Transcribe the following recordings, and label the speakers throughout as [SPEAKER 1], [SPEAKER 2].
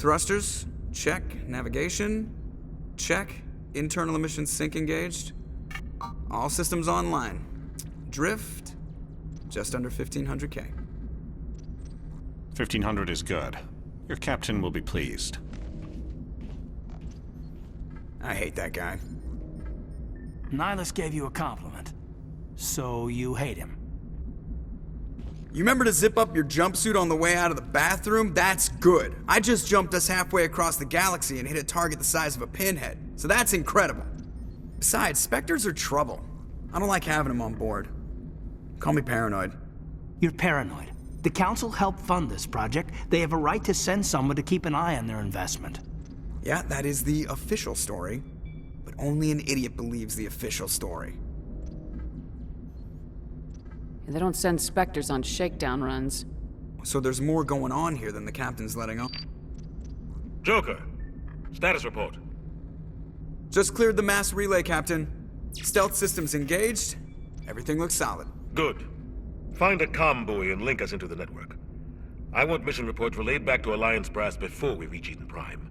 [SPEAKER 1] Thrusters, check. Navigation, check. Internal emission sync engaged. All systems online. Drift, just under 1500K.
[SPEAKER 2] 1500 is good. Your captain will be pleased.
[SPEAKER 1] I hate that guy.
[SPEAKER 3] Nihilus gave you a compliment. So you hate him.
[SPEAKER 1] You remember to zip up your jumpsuit on the way out of the bathroom? That's good. I just jumped us halfway across the galaxy and hit a target the size of a pinhead. So that's incredible. Besides, Spectres are trouble. I don't like having them on board. Call me paranoid.
[SPEAKER 3] You're paranoid. The Council helped fund this project. They have a right to send someone to keep an eye on their investment.
[SPEAKER 1] Yeah, that is the official story. But only an idiot believes the official story.
[SPEAKER 4] They don't send Spectres on shakedown runs.
[SPEAKER 1] So there's more going on here than the captain's letting on.
[SPEAKER 5] Joker, status report.
[SPEAKER 1] Just cleared the mass relay, Captain. Stealth systems engaged. Everything looks solid.
[SPEAKER 5] Good. Find a comm buoy and link us into the network. I want mission reports relayed back to Alliance Brass before we reach Eden Prime.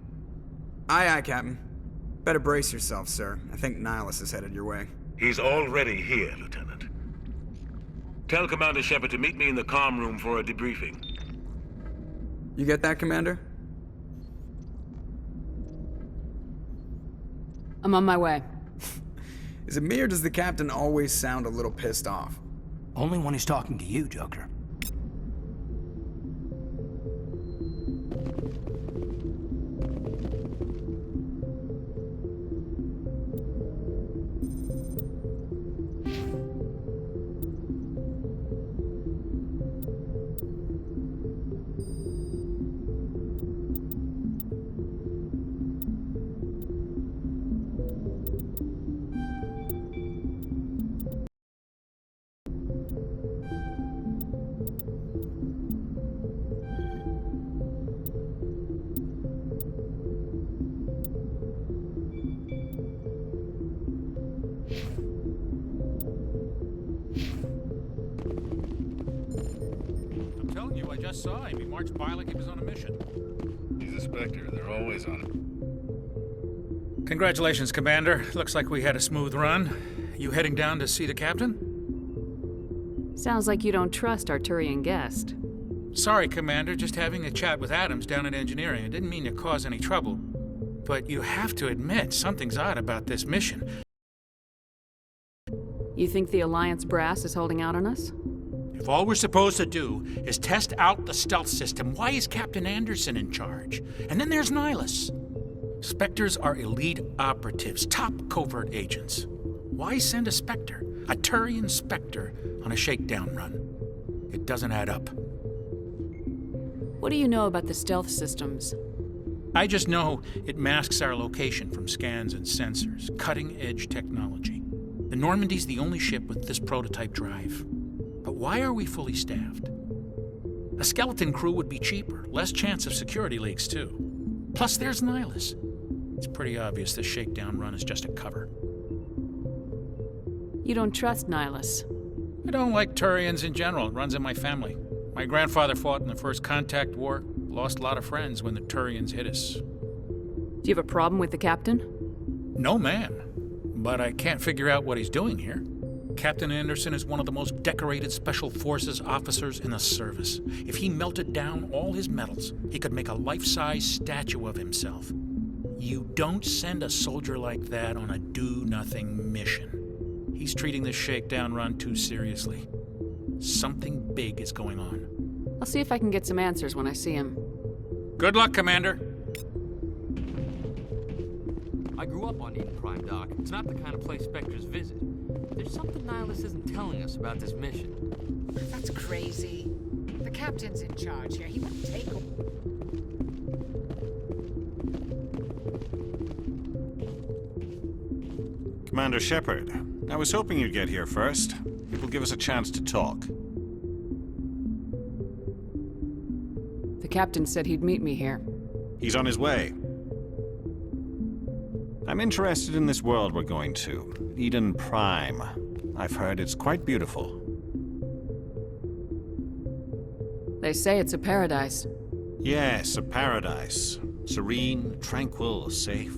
[SPEAKER 1] Aye, aye, Captain. Better brace yourself, sir. I think Nihilus is headed your way.
[SPEAKER 5] He's already here, Lieutenant. Tell Commander Shepard to meet me in the comm room for a debriefing.
[SPEAKER 1] You get that, Commander?
[SPEAKER 4] I'm on my way.
[SPEAKER 1] Is it me or does the Captain always sound a little pissed off?
[SPEAKER 3] Only when he's talking to you, Joker.
[SPEAKER 6] I'm telling you, I just saw him. He marched by like he was on a mission.
[SPEAKER 7] He's a Spectre. They're always on him.
[SPEAKER 6] Congratulations, Commander. Looks like we had a smooth run. You heading down to see the captain?
[SPEAKER 4] Sounds like you don't trust Arturian Guest.
[SPEAKER 6] Sorry, Commander. Just having a chat with Adams down at engineering. I didn't mean to cause any trouble. But you have to admit, something's odd about this mission.
[SPEAKER 4] You think the Alliance Brass is holding out on us?
[SPEAKER 6] If all we're supposed to do is test out the stealth system, why is Captain Anderson in charge? And then there's Nihilus. Spectres are elite operatives, top covert agents. Why send a Spectre, a Turian Spectre, on a shakedown run? It doesn't add up.
[SPEAKER 4] What do you know about the stealth systems?
[SPEAKER 6] I just know it masks our location from scans and sensors. Cutting-edge technology. The Normandy's the only ship with this prototype drive. But why are we fully staffed? A skeleton crew would be cheaper, less chance of security leaks, too. Plus, there's Nihilus. It's pretty obvious this shakedown run is just a cover.
[SPEAKER 4] You don't trust Nihilus.
[SPEAKER 6] I don't like Turians in general. It runs in my family. My grandfather fought in the First Contact War. Lost a lot of friends when the Turians hit us.
[SPEAKER 4] Do you have a problem with the captain?
[SPEAKER 6] No, man. But I can't figure out what he's doing here. Captain Anderson is one of the most decorated Special Forces officers in the service. If he melted down all his medals, he could make a life-size statue of himself. You don't send a soldier like that on a do-nothing mission. He's treating this shakedown run too seriously. Something big is going on.
[SPEAKER 4] I'll see if I can get some answers when I see him.
[SPEAKER 6] Good luck, Commander.
[SPEAKER 8] I grew up on Eden Prime, Doc. It's not the kind of place Spectres visit. There's something Nihilus isn't telling us about this mission.
[SPEAKER 9] That's crazy. The captain's in charge here. He wouldn't take...
[SPEAKER 2] Commander Shepard, I was hoping you'd get here first. It will give us a chance to talk.
[SPEAKER 4] The captain said he'd meet me here.
[SPEAKER 2] He's on his way. I'm interested in this world we're going to, Eden Prime. I've heard it's quite beautiful.
[SPEAKER 4] They say it's a paradise.
[SPEAKER 2] Yes, a paradise. Serene, tranquil, safe.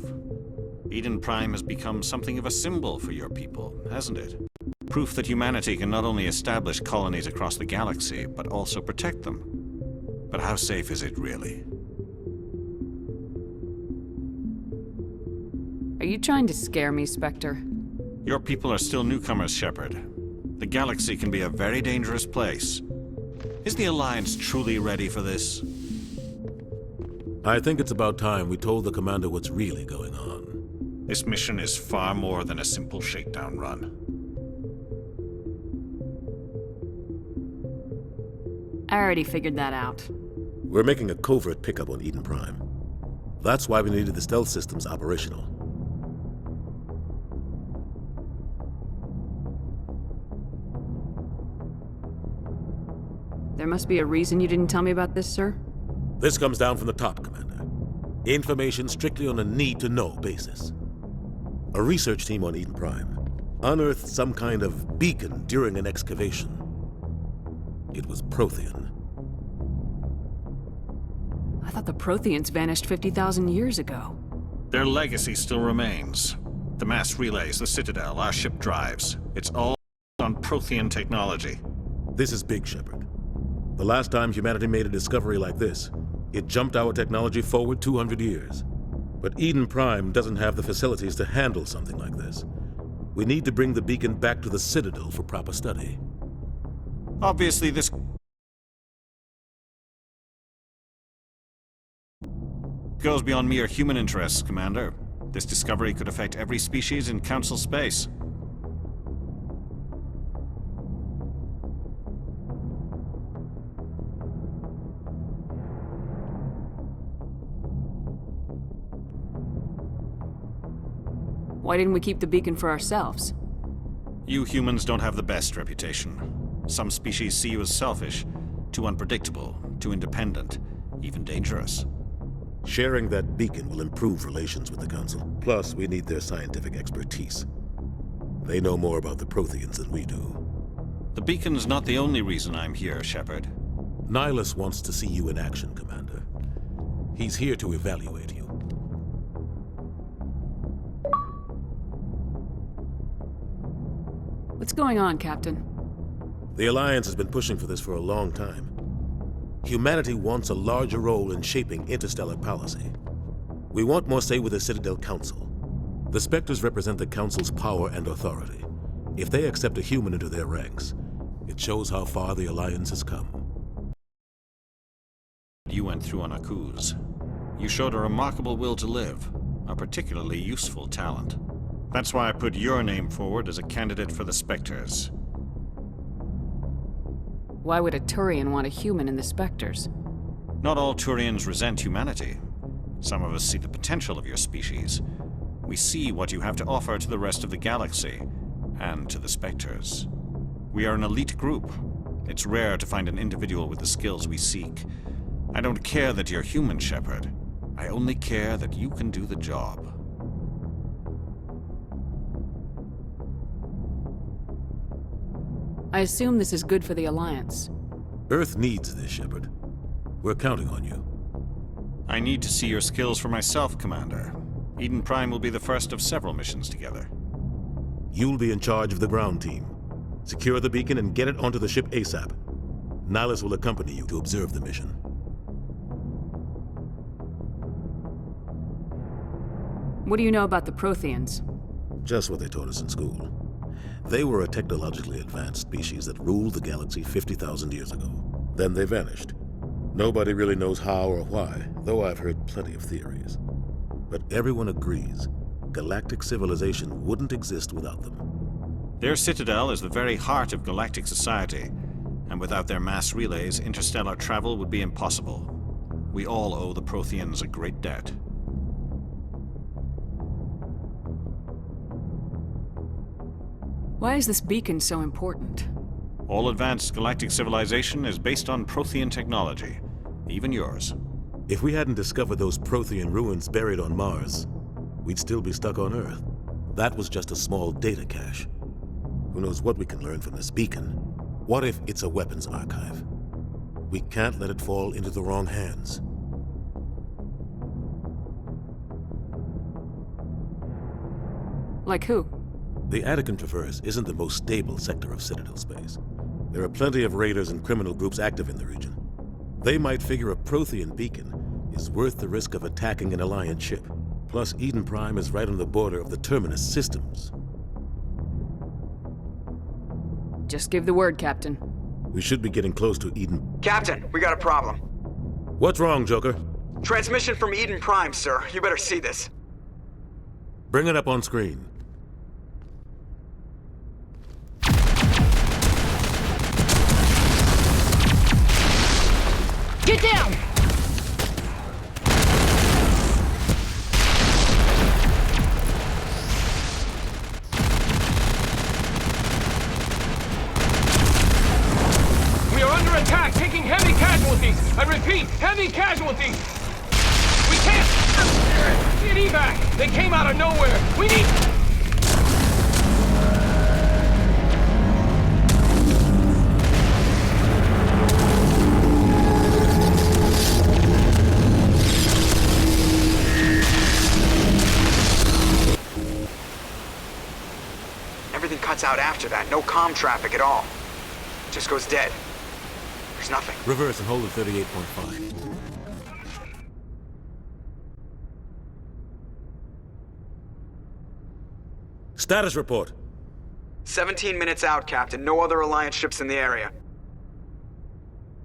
[SPEAKER 2] Eden Prime has become something of a symbol for your people, hasn't it? Proof that humanity can not only establish colonies across the galaxy, but also protect them. But how safe is it really?
[SPEAKER 4] Are you trying to scare me, Spectre?
[SPEAKER 2] Your people are still newcomers, Shepard. The galaxy can be a very dangerous place. Is the Alliance truly ready for this?
[SPEAKER 10] I think it's about time we told the Commander what's really going on.
[SPEAKER 2] This mission is far more than a simple shakedown run.
[SPEAKER 4] I already figured that out.
[SPEAKER 10] We're making a covert pickup on Eden Prime. That's why we needed the stealth systems operational.
[SPEAKER 4] There must be a reason you didn't tell me about this, sir?
[SPEAKER 10] This comes down from the top, Commander. Information strictly on a need-to-know basis. A research team on Eden Prime unearthed some kind of beacon during an excavation. It was Prothean.
[SPEAKER 4] I thought the Protheans vanished 50,000 years ago.
[SPEAKER 2] Their legacy still remains. The mass relays, the Citadel, our ship drives. It's all on Prothean technology.
[SPEAKER 10] This is big, Shepard. The last time humanity made a discovery like this, it jumped our technology forward 200 years. But Eden Prime doesn't have the facilities to handle something like this. We need to bring the beacon back to the Citadel for proper study.
[SPEAKER 2] Obviously, this goes beyond mere human interests, Commander. This discovery could affect every species in Council space.
[SPEAKER 4] Why didn't we keep the beacon for ourselves?
[SPEAKER 2] You humans don't have the best reputation. Some species see you as selfish, too unpredictable, too independent, even dangerous.
[SPEAKER 10] Sharing that beacon will improve relations with the Council. Plus, we need their scientific expertise. They know more about the Protheans than we do.
[SPEAKER 2] The beacon's not the only reason I'm here, Shepard.
[SPEAKER 10] Nihilus wants to see you in action, Commander. He's here to evaluate you.
[SPEAKER 4] What's going on, Captain?
[SPEAKER 10] The Alliance has been pushing for this for a long time. Humanity wants a larger role in shaping interstellar policy. We want more say with the Citadel Council. The Spectres represent the Council's power and authority. If they accept a human into their ranks, it shows how far the Alliance has come.
[SPEAKER 2] You went through on Akuz. You showed a remarkable will to live, a particularly useful talent. That's why I put your name forward as a candidate for the Spectres.
[SPEAKER 4] Why would a Turian want a human in the Spectres?
[SPEAKER 2] Not all Turians resent humanity. Some of us see the potential of your species. We see what you have to offer to the rest of the galaxy, and to the Spectres. We are an elite group. It's rare to find an individual with the skills we seek. I don't care that you're human, Shepard. I only care that you can do the job.
[SPEAKER 4] I assume this is good for the Alliance.
[SPEAKER 10] Earth needs this, Shepard. We're counting on you.
[SPEAKER 2] I need to see your skills for myself, Commander. Eden Prime will be the first of several missions together.
[SPEAKER 10] You'll be in charge of the ground team. Secure the beacon and get it onto the ship ASAP. Nihilus will accompany you to observe the mission.
[SPEAKER 4] What do you know about the Protheans?
[SPEAKER 10] Just what they taught us in school. They were a technologically advanced species that ruled the galaxy 50,000 years ago. Then they vanished. Nobody really knows how or why, though I've heard plenty of theories. But everyone agrees, galactic civilization wouldn't exist without them.
[SPEAKER 2] Their citadel is the very heart of galactic society, and without their mass relays, interstellar travel would be impossible. We all owe the Protheans a great debt.
[SPEAKER 4] Why is this beacon so important?
[SPEAKER 2] All advanced galactic civilization is based on Prothean technology, even yours.
[SPEAKER 10] If we hadn't discovered those Prothean ruins buried on Mars, we'd still be stuck on Earth. That was just a small data cache. Who knows what we can learn from this beacon? What if it's a weapons archive? We can't let it fall into the wrong hands.
[SPEAKER 4] Like who?
[SPEAKER 10] The Attican Traverse isn't the most stable sector of Citadel space. There are plenty of raiders and criminal groups active in the region. They might figure a Prothean beacon is worth the risk of attacking an Alliance ship. Plus, Eden Prime is right on the border of the Terminus systems.
[SPEAKER 4] Just give the word, Captain.
[SPEAKER 10] We should be getting close to Eden.
[SPEAKER 1] Captain, we got a problem.
[SPEAKER 10] What's wrong, Joker?
[SPEAKER 1] Transmission from Eden Prime, sir. You better see this.
[SPEAKER 10] Bring it up on screen.
[SPEAKER 9] Get down!
[SPEAKER 11] We are under attack, taking heavy casualties. I repeat, heavy casualties. We can't get evac. They came out of nowhere. We need...
[SPEAKER 1] Everything cuts out after that. No comm traffic at all. Just goes dead. There's nothing.
[SPEAKER 10] Reverse and hold at 38.5. Status report.
[SPEAKER 1] 17 minutes out, Captain. No other Alliance ships in the area.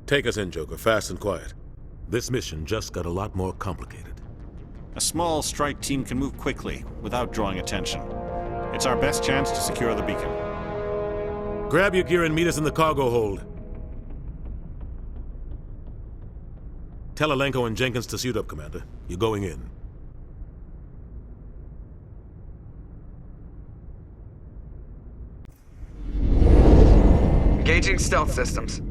[SPEAKER 10] Take us in, Joker, fast and quiet. This mission just got a lot more complicated.
[SPEAKER 2] A small strike team can move quickly, without drawing attention. It's our best chance to secure the beacon.
[SPEAKER 10] Grab your gear and meet us in the cargo hold. Tell Alenko and Jenkins to suit up, Commander. You're going in.
[SPEAKER 1] Engaging stealth systems.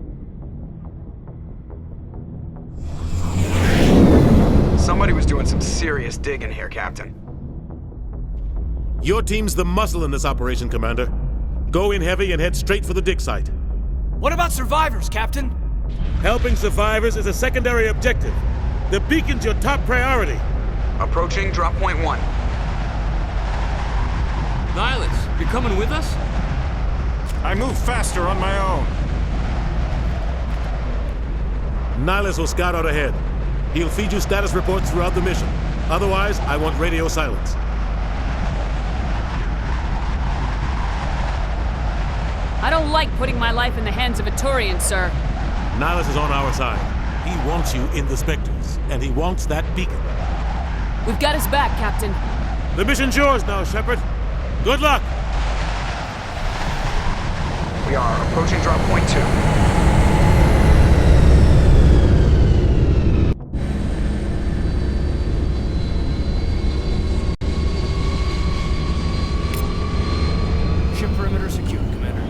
[SPEAKER 1] Somebody was doing some serious digging here, Captain.
[SPEAKER 10] Your team's the muscle in this operation, Commander. Go in heavy and head straight for the dig site.
[SPEAKER 11] What about survivors, Captain?
[SPEAKER 10] Helping survivors is a secondary objective. The beacon's your top priority.
[SPEAKER 1] Approaching drop point 1.
[SPEAKER 8] Nihilus, you're coming with us?
[SPEAKER 2] I move faster on my own.
[SPEAKER 10] Nihilus will scout out ahead. He'll feed you status reports throughout the mission. Otherwise, I want radio silence.
[SPEAKER 4] I don't like putting my life in the hands of a Turian, sir.
[SPEAKER 10] Nihilus is on our side. He wants you in the Spectres, and he wants that beacon.
[SPEAKER 4] We've got his back, Captain.
[SPEAKER 10] The mission's yours now, Shepard. Good luck!
[SPEAKER 1] We are approaching drop point 2.
[SPEAKER 3] Ship perimeter secure, Commander.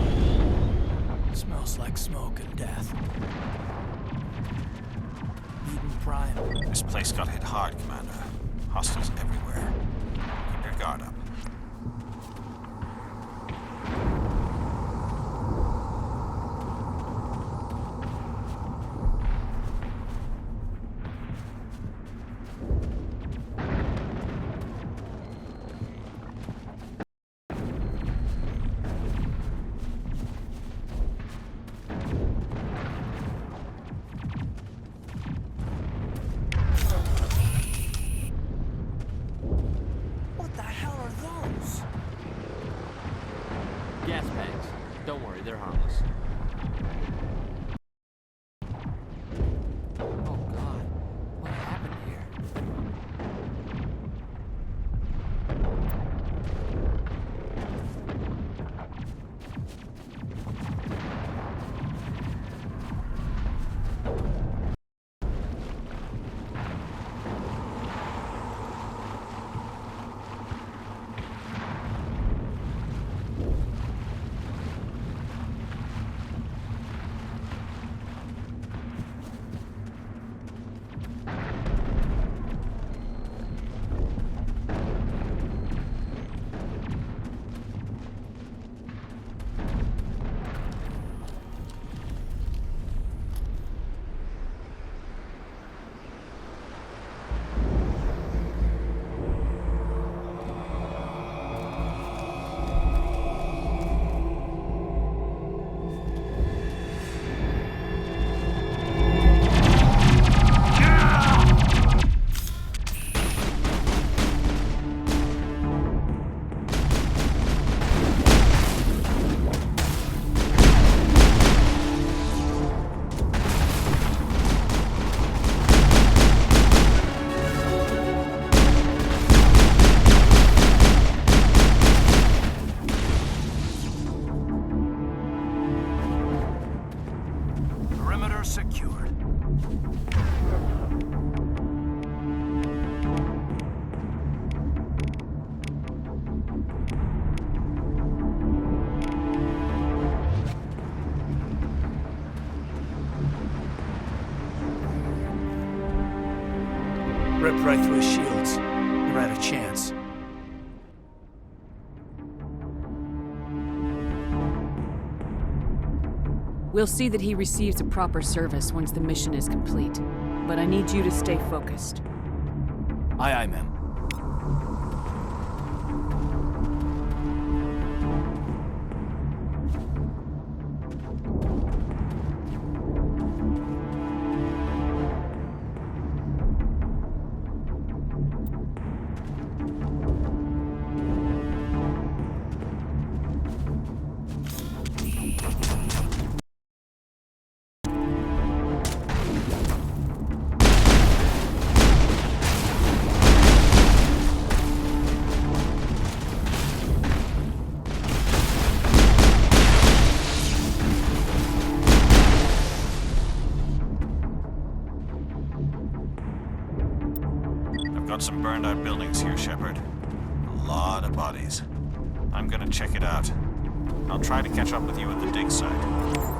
[SPEAKER 3] Smells like smoke and death. Eden Prime.
[SPEAKER 2] This place got hit hard, Commander. Hostiles everywhere. Keep your guard up.
[SPEAKER 8] Gas bags. Don't worry, they're harmless. Oh God, what happened here?
[SPEAKER 3] ripped right through his shields. Never had a chance.
[SPEAKER 4] We'll see that he receives a proper service once the mission is complete. But I need you to stay focused.
[SPEAKER 3] Aye, aye, ma'am.
[SPEAKER 2] Got some burned out buildings here, Shepard. A lot of bodies. I'm gonna check it out. I'll try to catch up with you at the dig site.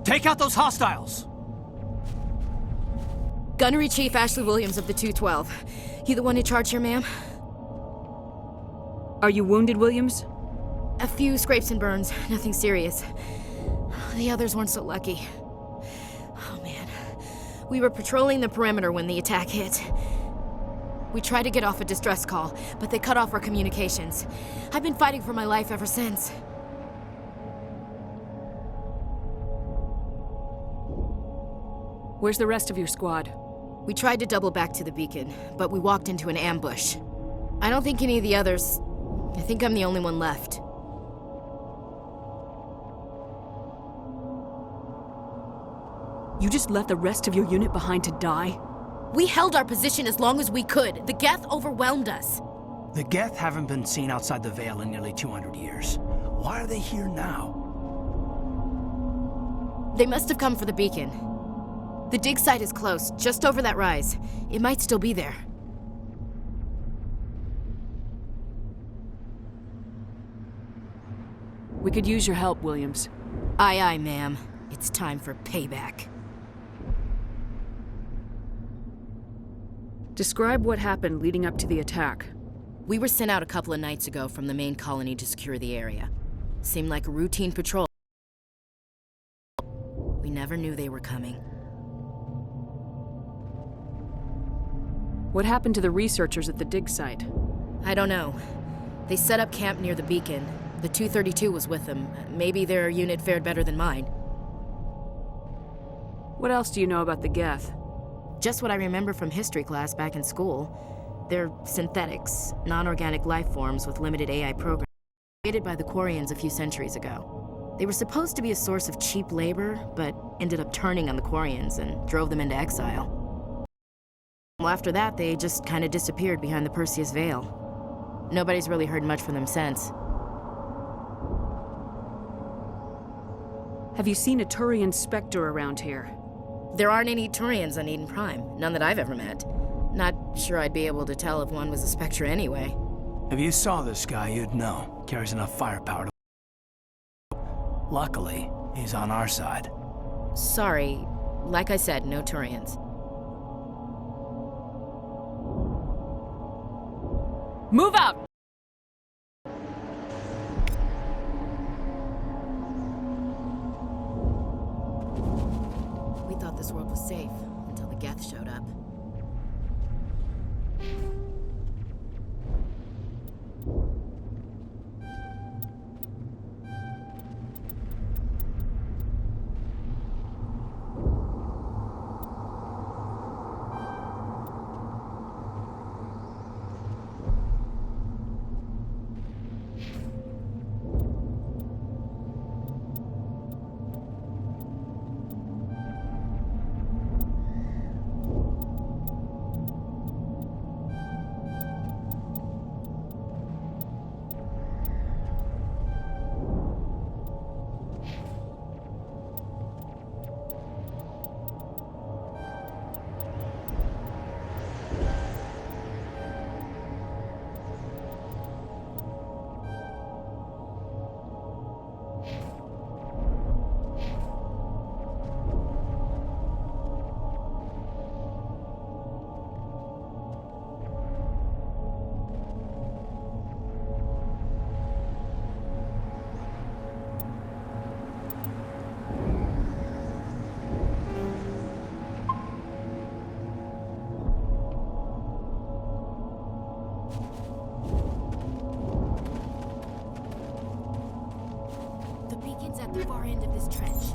[SPEAKER 3] Take out those hostiles!
[SPEAKER 12] Gunnery Chief Ashley Williams of the 212. You the one in charge here, ma'am?
[SPEAKER 4] Are you wounded, Williams?
[SPEAKER 12] A few scrapes and burns, nothing serious. The others weren't so lucky. Oh man. We were patrolling the perimeter when the attack hit. We tried to get off a distress call, but they cut off our communications. I've been fighting for my life ever since.
[SPEAKER 4] Where's the rest of your squad?
[SPEAKER 12] We tried to double back to the beacon, but we walked into an ambush. I don't think any of the others... I think I'm the only one left.
[SPEAKER 4] You just left the rest of your unit behind to die?
[SPEAKER 12] We held our position as long as we could. The Geth overwhelmed us.
[SPEAKER 3] The Geth haven't been seen outside the Veil in nearly 200 years. Why are they here now?
[SPEAKER 12] They must have come for the beacon. The dig site is close, just over that rise. It might still be there.
[SPEAKER 4] We could use your help, Williams.
[SPEAKER 12] Aye, aye, ma'am. It's time for payback.
[SPEAKER 4] Describe what happened leading up to the attack.
[SPEAKER 12] We were sent out a couple of nights ago from the main colony to secure the area. Seemed like a routine patrol. We never knew they were coming.
[SPEAKER 4] What happened to the researchers at the dig site?
[SPEAKER 12] I don't know. They set up camp near the beacon. The 232 was with them. Maybe their unit fared better than mine.
[SPEAKER 4] What else do you know about the Geth?
[SPEAKER 12] Just what I remember from history class back in school. They're synthetics, non-organic life forms with limited AI programs, created by the Quarians a few centuries ago. They were supposed to be a source of cheap labor, but ended up turning on the Quarians and drove them into exile. Well, after that, they just kind of disappeared behind the Perseus Veil. Nobody's really heard much from them since.
[SPEAKER 4] Have you seen a Turian Spectre around here?
[SPEAKER 12] There aren't any Turians on Eden Prime, none that I've ever met. Not sure I'd be able to tell if one was a Spectre anyway.
[SPEAKER 3] If you saw this guy, you'd know. Carries enough firepower to... Luckily, he's on our side.
[SPEAKER 12] Sorry. Like I said, no Turians.
[SPEAKER 4] Move out!
[SPEAKER 12] We thought this world was safe until the Geth showed up. At the far end of this trench.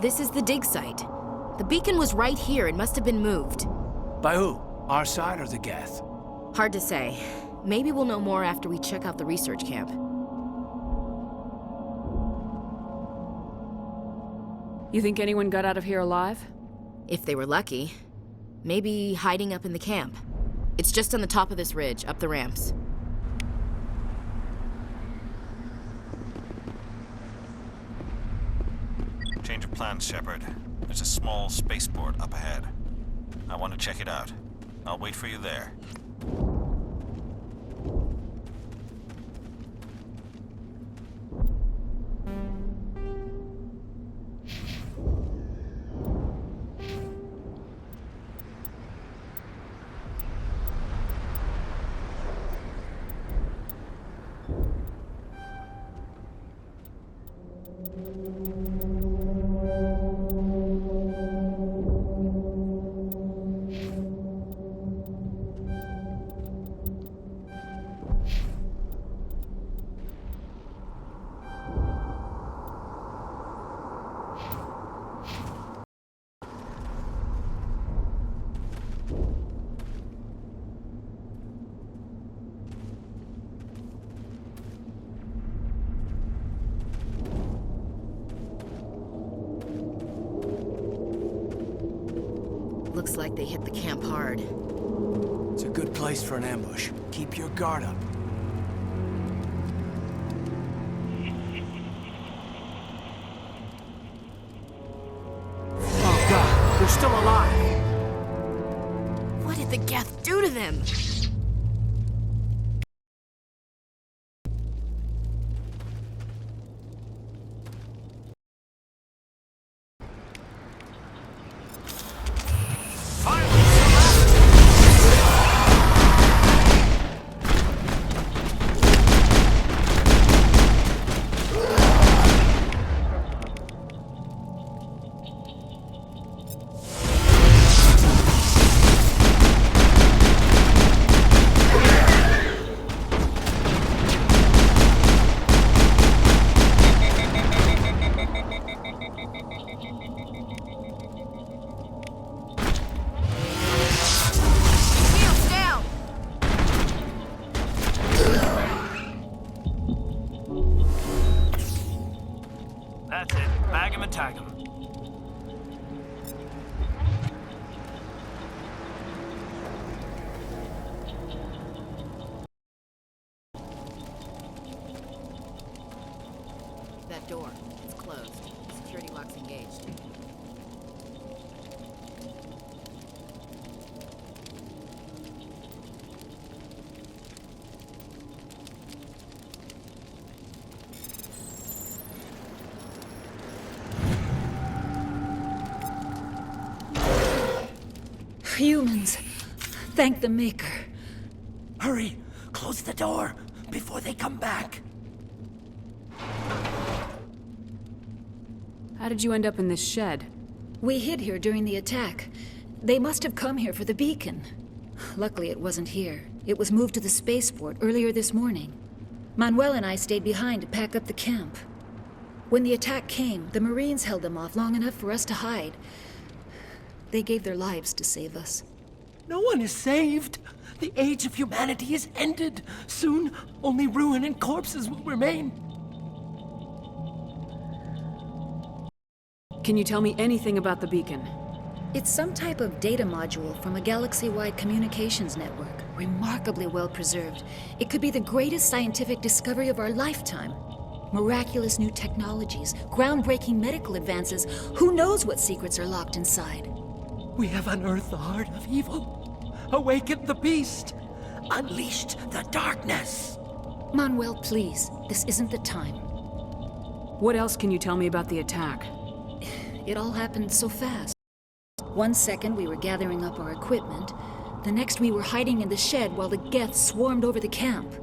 [SPEAKER 12] This is the dig site. The beacon was right here. It must have been moved.
[SPEAKER 3] By who? Our side or the Geth?
[SPEAKER 12] Hard to say. Maybe we'll know more after we check out the research camp.
[SPEAKER 4] You think anyone got out of here alive?
[SPEAKER 12] If they were lucky. Maybe hiding up in the camp. It's just on the top of this ridge, up the ramps.
[SPEAKER 2] Change of plans, Shepard. There's a small spaceport up ahead. I want to check it out. I'll wait for you there.
[SPEAKER 12] Looks like they hit the camp hard.
[SPEAKER 3] It's a good place for an ambush. Keep your guard up. Oh God, they're still alive!
[SPEAKER 12] What did the Geth do to them?
[SPEAKER 3] That's it. Bag him and tag him.
[SPEAKER 12] That door. It's closed. Security lock's engaged.
[SPEAKER 13] Humans. Thank the Maker.
[SPEAKER 3] Hurry! Close the door before they come back.
[SPEAKER 4] How did you end up in this shed?
[SPEAKER 13] We hid here during the attack. They must have come here for the beacon. Luckily, it wasn't here. It was moved to the spaceport earlier this morning. Manuel and I stayed behind to pack up the camp. When the attack came, the Marines held them off long enough for us to hide. They gave their lives to save us.
[SPEAKER 14] No one is saved. The age of humanity is ended. Soon, only ruin and corpses will remain.
[SPEAKER 4] Can you tell me anything about the beacon?
[SPEAKER 13] It's some type of data module from a galaxy-wide communications network, remarkably well preserved. It could be the greatest scientific discovery of our lifetime. Miraculous new technologies, groundbreaking medical advances. Who knows what secrets are locked inside?
[SPEAKER 14] We have unearthed the heart of evil, awakened the beast, unleashed the darkness.
[SPEAKER 13] Manuel, please, this isn't the time.
[SPEAKER 4] What else can you tell me about the attack?
[SPEAKER 13] It all happened so fast. 1 second we were gathering up our equipment, the next we were hiding in the shed while the Geth swarmed over the camp.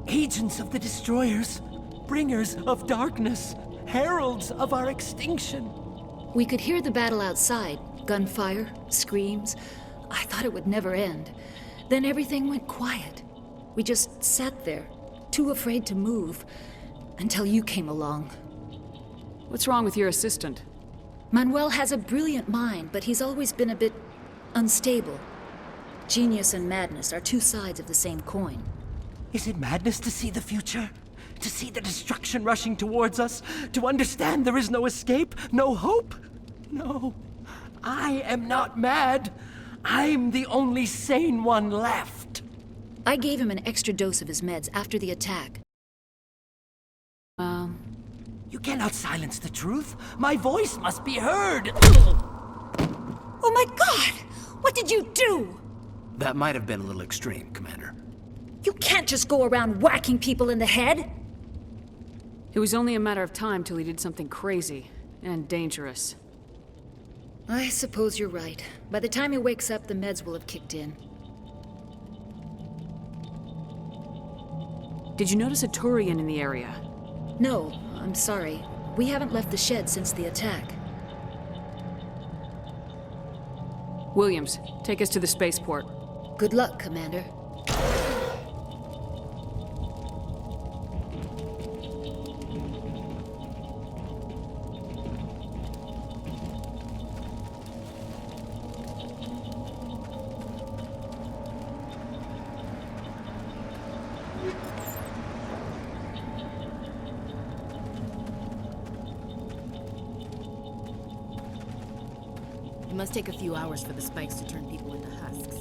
[SPEAKER 14] Agents of the Destroyers, bringers of darkness, heralds of our extinction.
[SPEAKER 13] We could hear the battle outside. Gunfire, screams. I thought it would never end. Then everything went quiet. We just sat there, too afraid to move, until you came along.
[SPEAKER 4] What's wrong with your assistant?
[SPEAKER 13] Manuel has a brilliant mind, but he's always been a bit unstable. Genius and madness are two sides of the same coin.
[SPEAKER 14] Is it madness to see the future? To see the destruction rushing towards us? To understand there is no escape? No hope? No. I am not mad. I'm the only sane one left.
[SPEAKER 13] I gave him an extra dose of his meds after the attack.
[SPEAKER 14] You cannot silence the truth. My voice must be heard.
[SPEAKER 12] Oh my God! What did you do?
[SPEAKER 3] That might have been a little extreme, Commander.
[SPEAKER 13] You can't just go around whacking people in the head!
[SPEAKER 4] It was only a matter of time till he did something crazy and dangerous.
[SPEAKER 13] I suppose you're right. By the time he wakes up, the meds will have kicked in.
[SPEAKER 4] Did you notice a Turian in the area?
[SPEAKER 13] No, I'm sorry. We haven't left the shed since the attack.
[SPEAKER 4] Williams, take us to the spaceport.
[SPEAKER 13] Good luck, Commander.
[SPEAKER 12] It must take a few hours for the spikes to turn people into husks.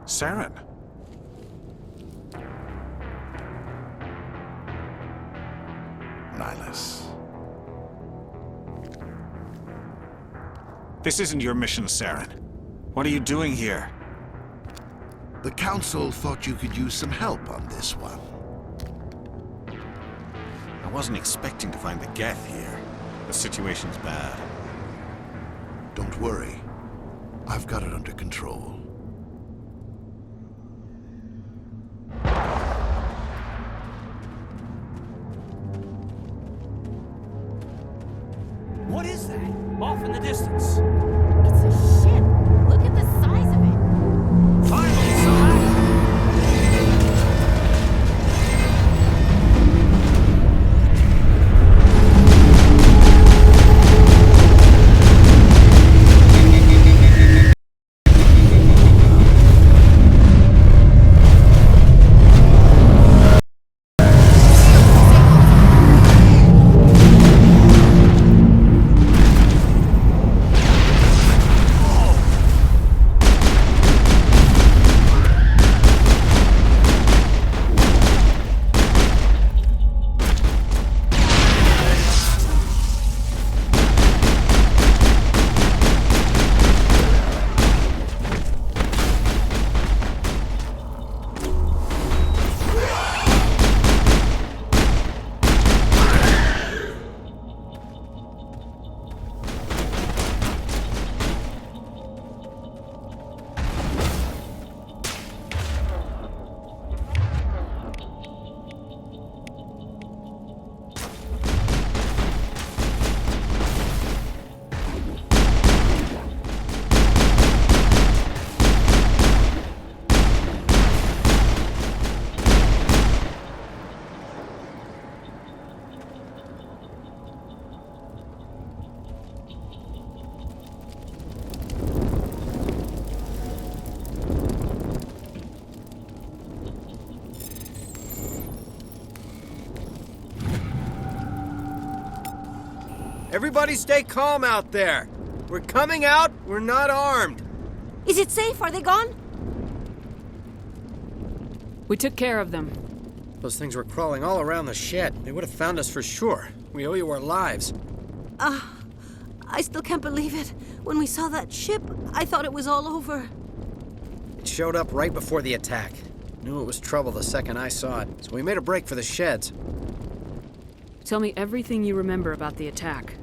[SPEAKER 2] Saren. Nihilus. This isn't your mission, Saren. What are you doing here?
[SPEAKER 15] The Council thought you could use some help on this one.
[SPEAKER 2] I wasn't expecting to find the Geth here. The situation's bad.
[SPEAKER 15] Don't worry. I've got it under control.
[SPEAKER 3] What is that? Off in the distance.
[SPEAKER 12] It's a ship. Look at the size of it.
[SPEAKER 3] Finally, son!
[SPEAKER 16] Everybody stay calm out there. We're coming out, we're not armed.
[SPEAKER 12] Is it safe? Are they gone?
[SPEAKER 4] We took care of them.
[SPEAKER 16] Those things were crawling all around the shed. They would have found us for sure. We owe you our lives.
[SPEAKER 12] I still can't believe it. When we saw that ship, I thought it was all over.
[SPEAKER 16] It showed up right before the attack. Knew it was trouble the second I saw it, so we made a break for the sheds.
[SPEAKER 4] Tell me everything you remember about the attack.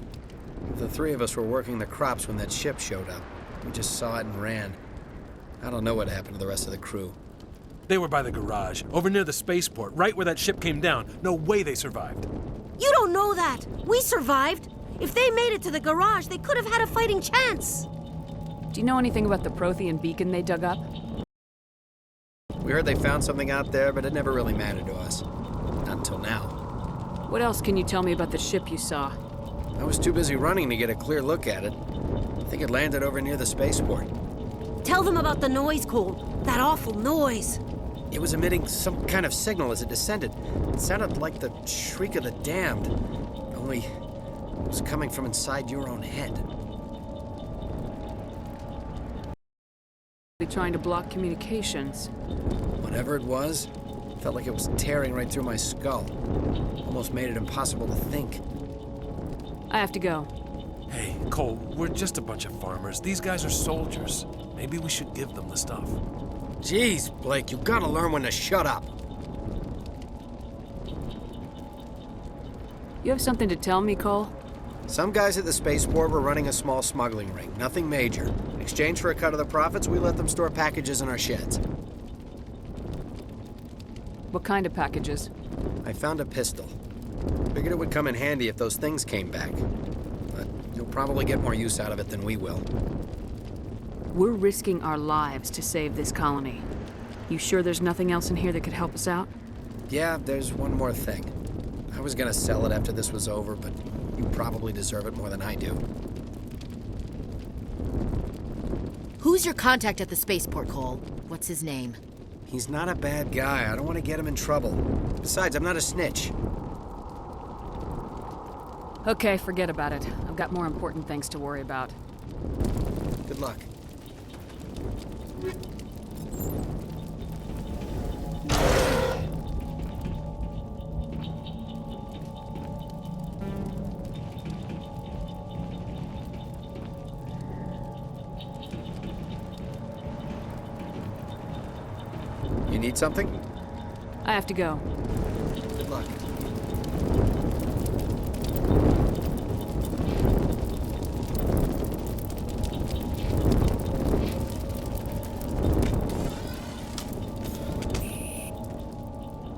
[SPEAKER 16] The three of us were working the crops when that ship showed up. We just saw it and ran. I don't know what happened to the rest of the crew.
[SPEAKER 17] They were by the garage, over near the spaceport, right where that ship came down. No way they survived. You don't know that. We survived. If they made it to the garage, they could have had a fighting chance.
[SPEAKER 4] Do you know anything about the Prothean beacon they dug up?
[SPEAKER 16] We heard they found something out there, but it never really mattered to us. Not until now.
[SPEAKER 4] What else can you tell me about the ship you saw?
[SPEAKER 16] I was too busy running to get a clear look at it. I think it landed over near the spaceport.
[SPEAKER 17] Tell them about the noise, Cole. That awful noise.
[SPEAKER 16] It was emitting some kind of signal as it descended. It sounded like the shriek of the damned, only it was coming from inside your own head.
[SPEAKER 4] Trying to block communications.
[SPEAKER 16] Whatever it was, felt like it was tearing right through my skull. Almost made it impossible to think.
[SPEAKER 4] I have to go.
[SPEAKER 14] Hey, Cole, we're just a bunch of farmers. These guys are soldiers. Maybe we should give them the stuff.
[SPEAKER 16] Jeez, Blake, you gotta learn when to shut up.
[SPEAKER 4] You have something to tell me, Cole?
[SPEAKER 16] Some guys at the spaceport were running a small smuggling ring, nothing major. In exchange for a cut of the profits, we let them store packages in our sheds.
[SPEAKER 4] What kind of packages?
[SPEAKER 16] I found a pistol. Figured it would come in handy if those things came back. But you'll probably get more use out of it than we will.
[SPEAKER 4] We're risking our lives to save this colony. You sure there's nothing else in here that could help us out?
[SPEAKER 16] Yeah, there's one more thing. I was gonna sell it after this was over, but you probably deserve it more than I do.
[SPEAKER 17] Who's your contact at the spaceport, Cole? What's his name?
[SPEAKER 16] He's not a bad guy. I don't want to get him in trouble. Besides, I'm not a snitch.
[SPEAKER 4] Okay, forget about it. I've got more important things to worry about.
[SPEAKER 16] Good luck. You need something?
[SPEAKER 4] I have to go.
[SPEAKER 16] Good luck.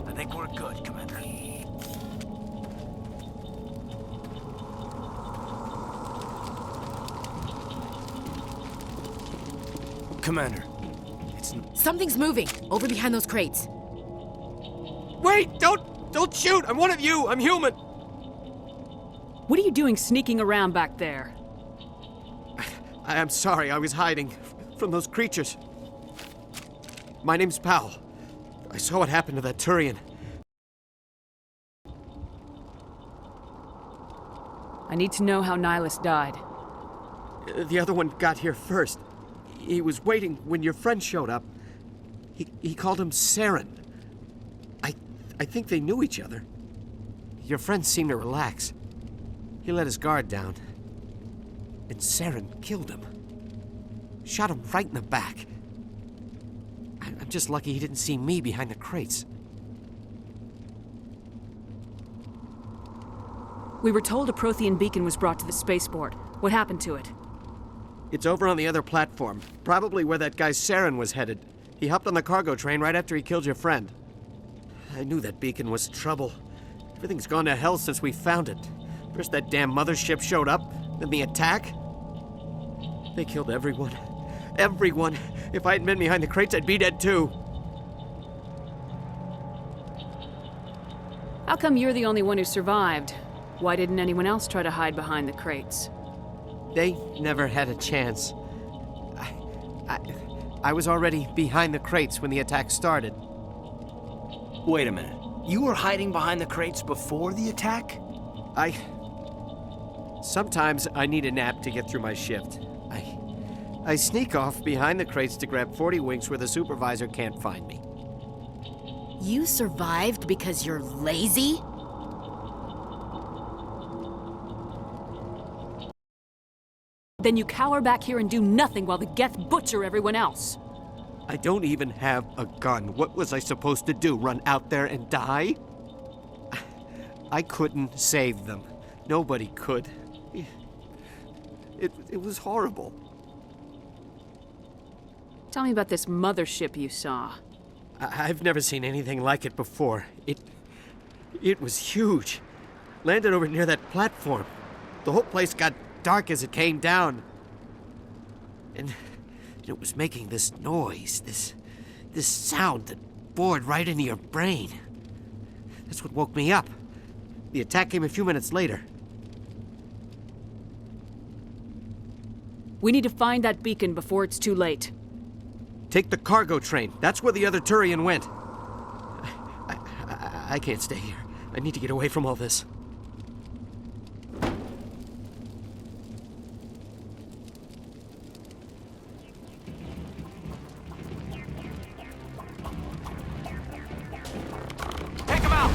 [SPEAKER 14] I think we're good, Commander. Commander,
[SPEAKER 17] Something's moving, over behind those crates.
[SPEAKER 14] wait! Don't shoot! I'm one of you! I'm human!
[SPEAKER 4] What are you doing sneaking around back there?
[SPEAKER 14] I'm sorry, I was hiding from those creatures. My name's Powell. I saw what happened to that Turian.
[SPEAKER 4] I need to know how Nihilus died.
[SPEAKER 14] The other one got here first. He was waiting when your friend showed up. He called him Saren. I think they knew each other. Your friend seemed to relax. He let his guard down. And Saren killed him. Shot him right in the back. I'm just lucky he didn't see me behind the crates.
[SPEAKER 4] We were told a Prothean beacon was brought to the spaceport. What happened to it?
[SPEAKER 14] It's over on the other platform. Probably where that guy Saren was headed. He hopped on the cargo train right after he killed your friend. I knew that beacon was trouble. Everything's gone to hell since we found it. First that damn mothership showed up, then the attack. They killed everyone. Everyone. If I hadn't been behind the crates, I'd be dead too.
[SPEAKER 4] How come you're the only one who survived? Why didn't anyone else try to hide behind the crates?
[SPEAKER 14] They never had a chance. I was already behind the crates when the attack started.
[SPEAKER 3] Wait a minute. You were hiding behind the crates before the attack?
[SPEAKER 14] Sometimes I need a nap to get through my shift. I sneak off behind the crates to grab 40 winks where the supervisor can't find me.
[SPEAKER 17] You survived because you're lazy?
[SPEAKER 4] Then you cower back here and do nothing while the Geth butcher everyone else.
[SPEAKER 14] I don't even have a gun. What was I supposed to do? Run out there and die? I couldn't save them. Nobody could. It was horrible.
[SPEAKER 4] Tell me about this mothership you saw.
[SPEAKER 14] I've never seen anything like it before. It was huge. Landed over near that platform. The whole place got dark as it came down. And it was making this noise, this sound that bored right into your brain. That's what woke me up. The attack came a few minutes later.
[SPEAKER 4] We need to find that beacon before it's too late.
[SPEAKER 14] Take the cargo train. That's where the other Turian went. I can't stay here. I need to get away from all this.
[SPEAKER 11] Take him out!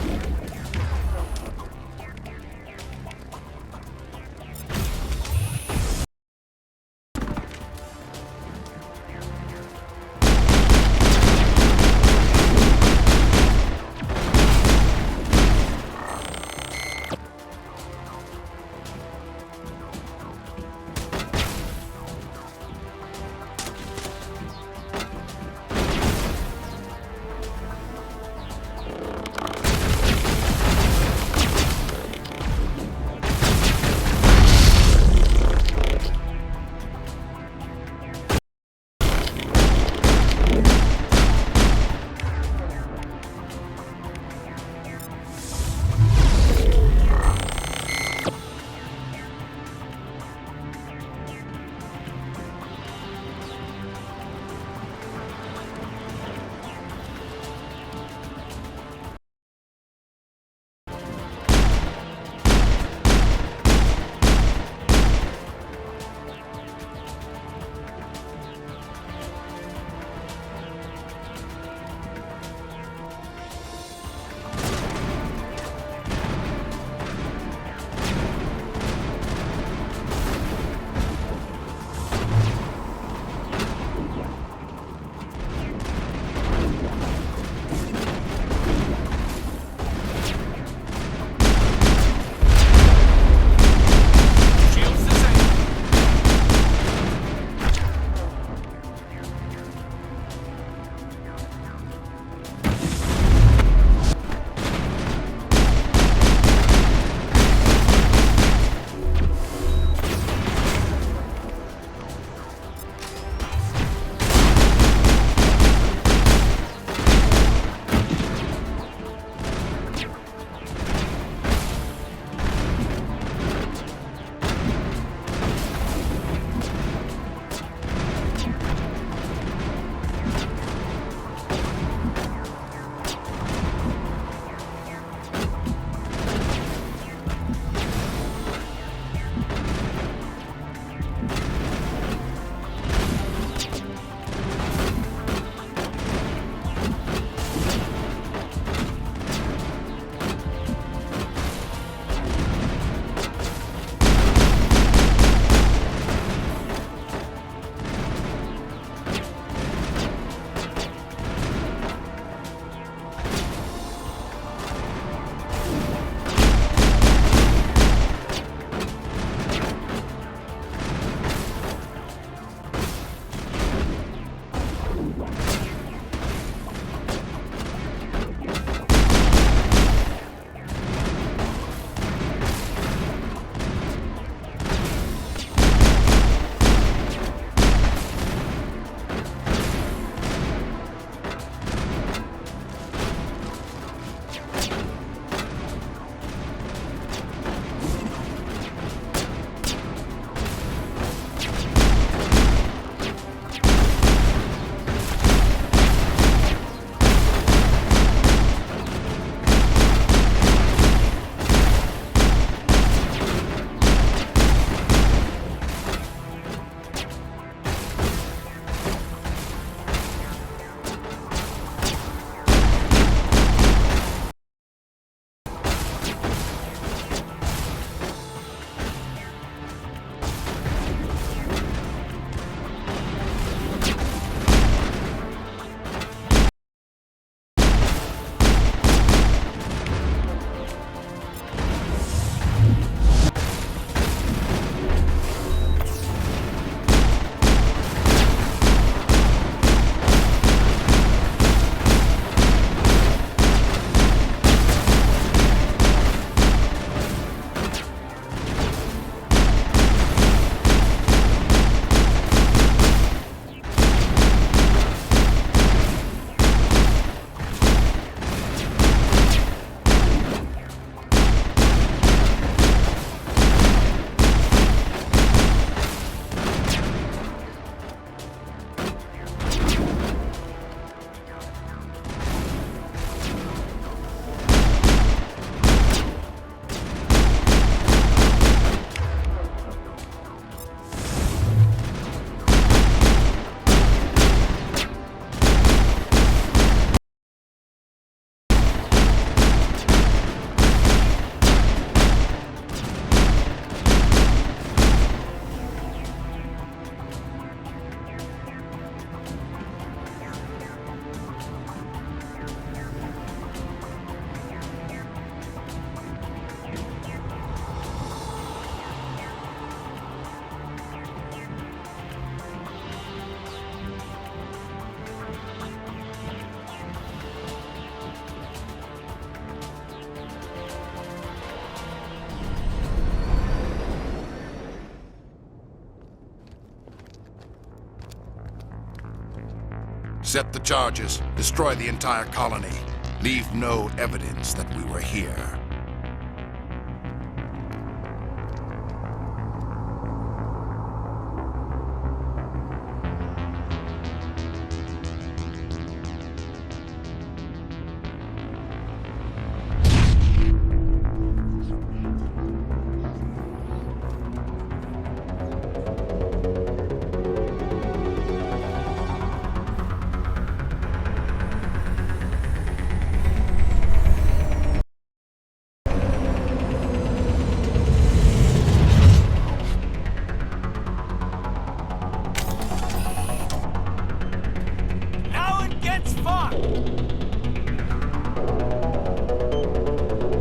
[SPEAKER 15] Set the charges. Destroy the entire colony. Leave no evidence that we were here.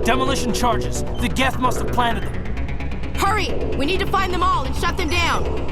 [SPEAKER 14] Demolition charges. The Geth must have planted them.
[SPEAKER 12] Hurry! We need to find them all and shut them down.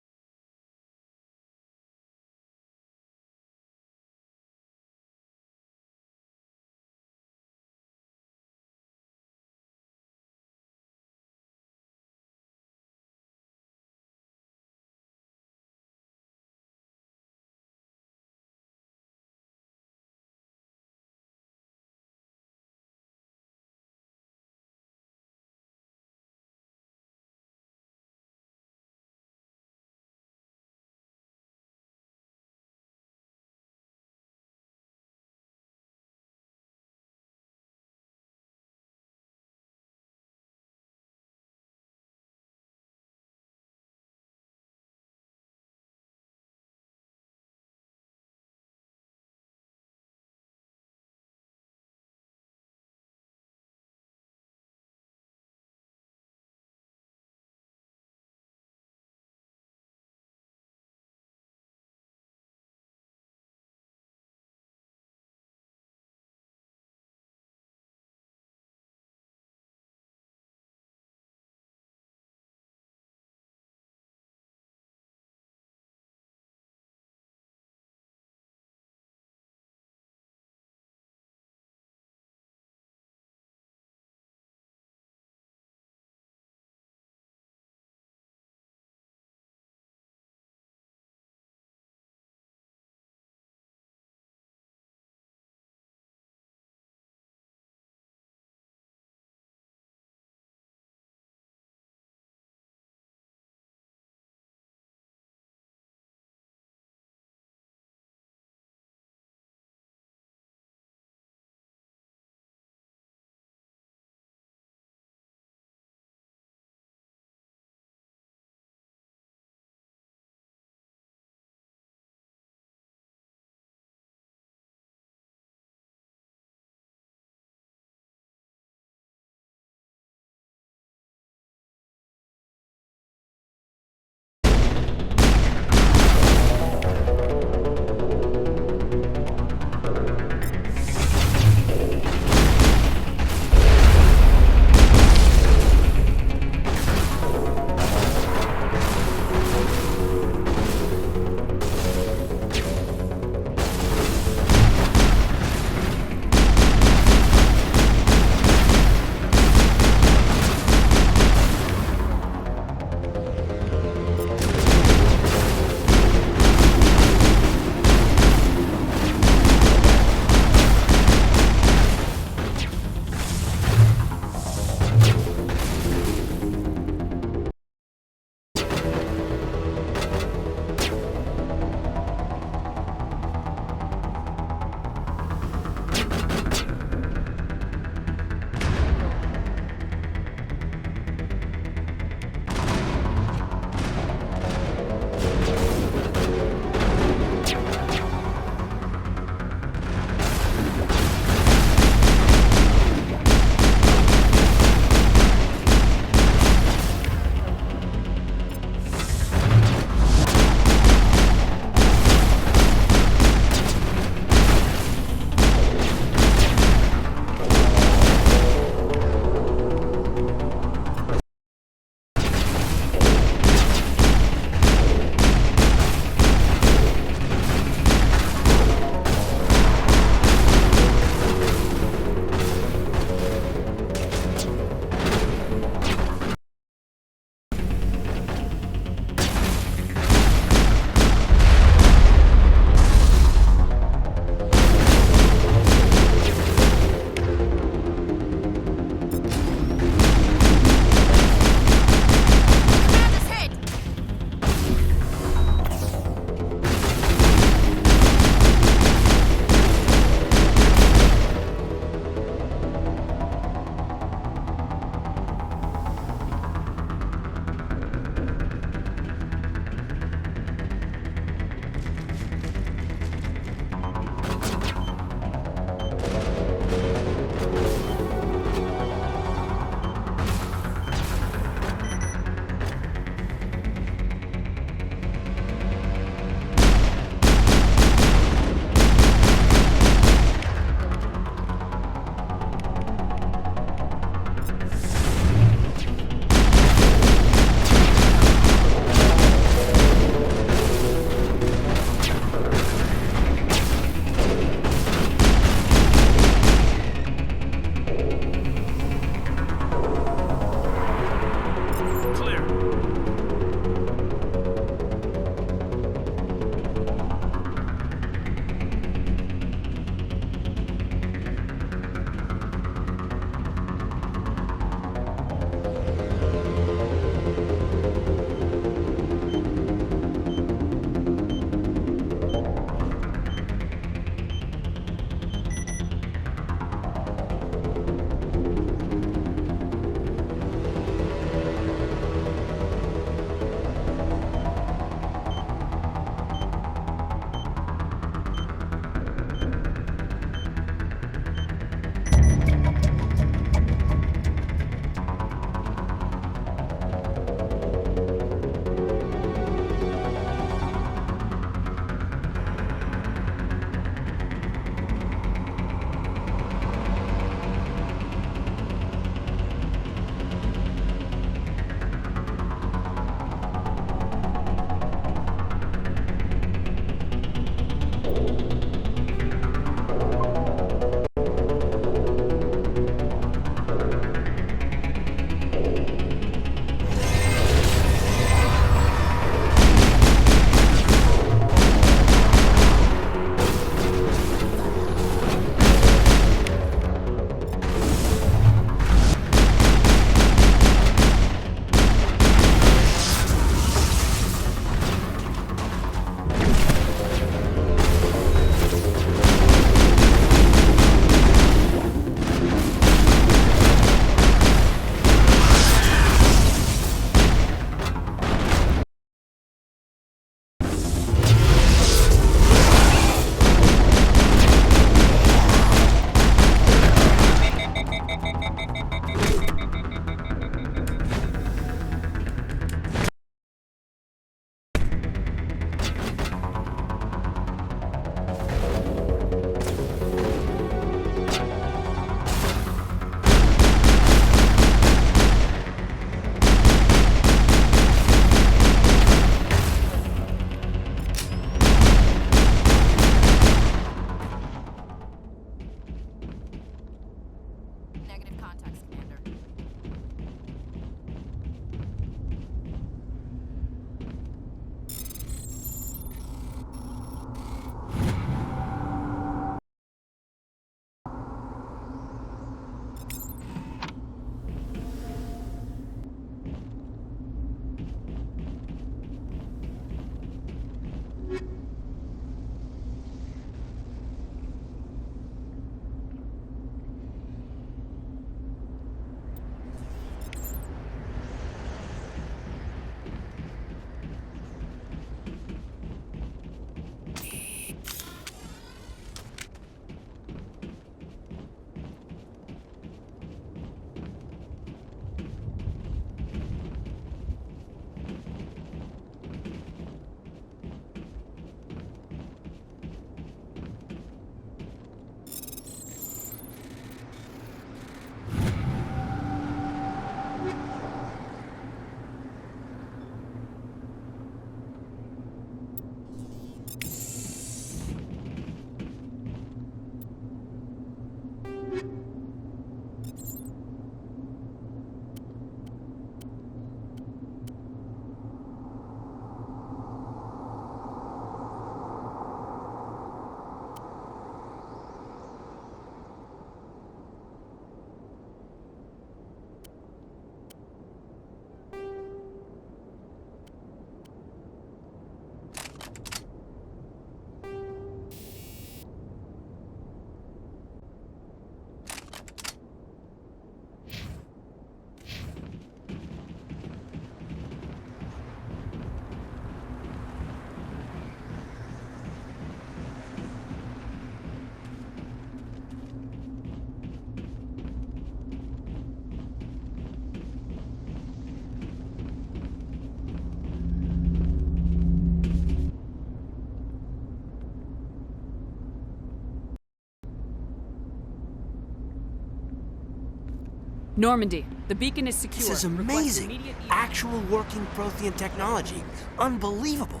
[SPEAKER 4] Normandy, the beacon is secure.
[SPEAKER 14] This is
[SPEAKER 4] Request
[SPEAKER 14] amazing.
[SPEAKER 4] immediate-
[SPEAKER 14] Actual working Prothean technology. Unbelievable.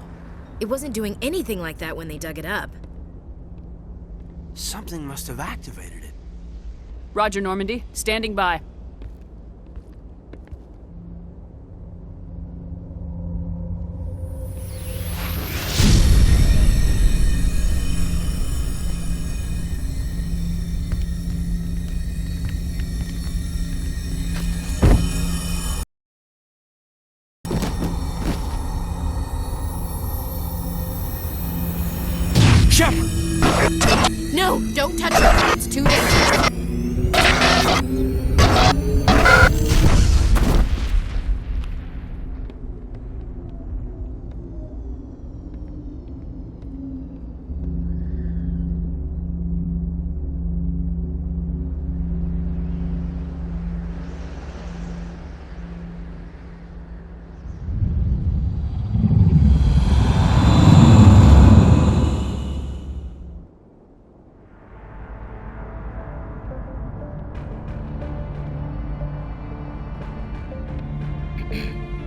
[SPEAKER 12] It wasn't doing anything like that when they dug it up.
[SPEAKER 14] Something must have activated it.
[SPEAKER 4] Roger, Normandy. Standing by.
[SPEAKER 14] Shepard!
[SPEAKER 12] No, don't touch it. It's too dangerous.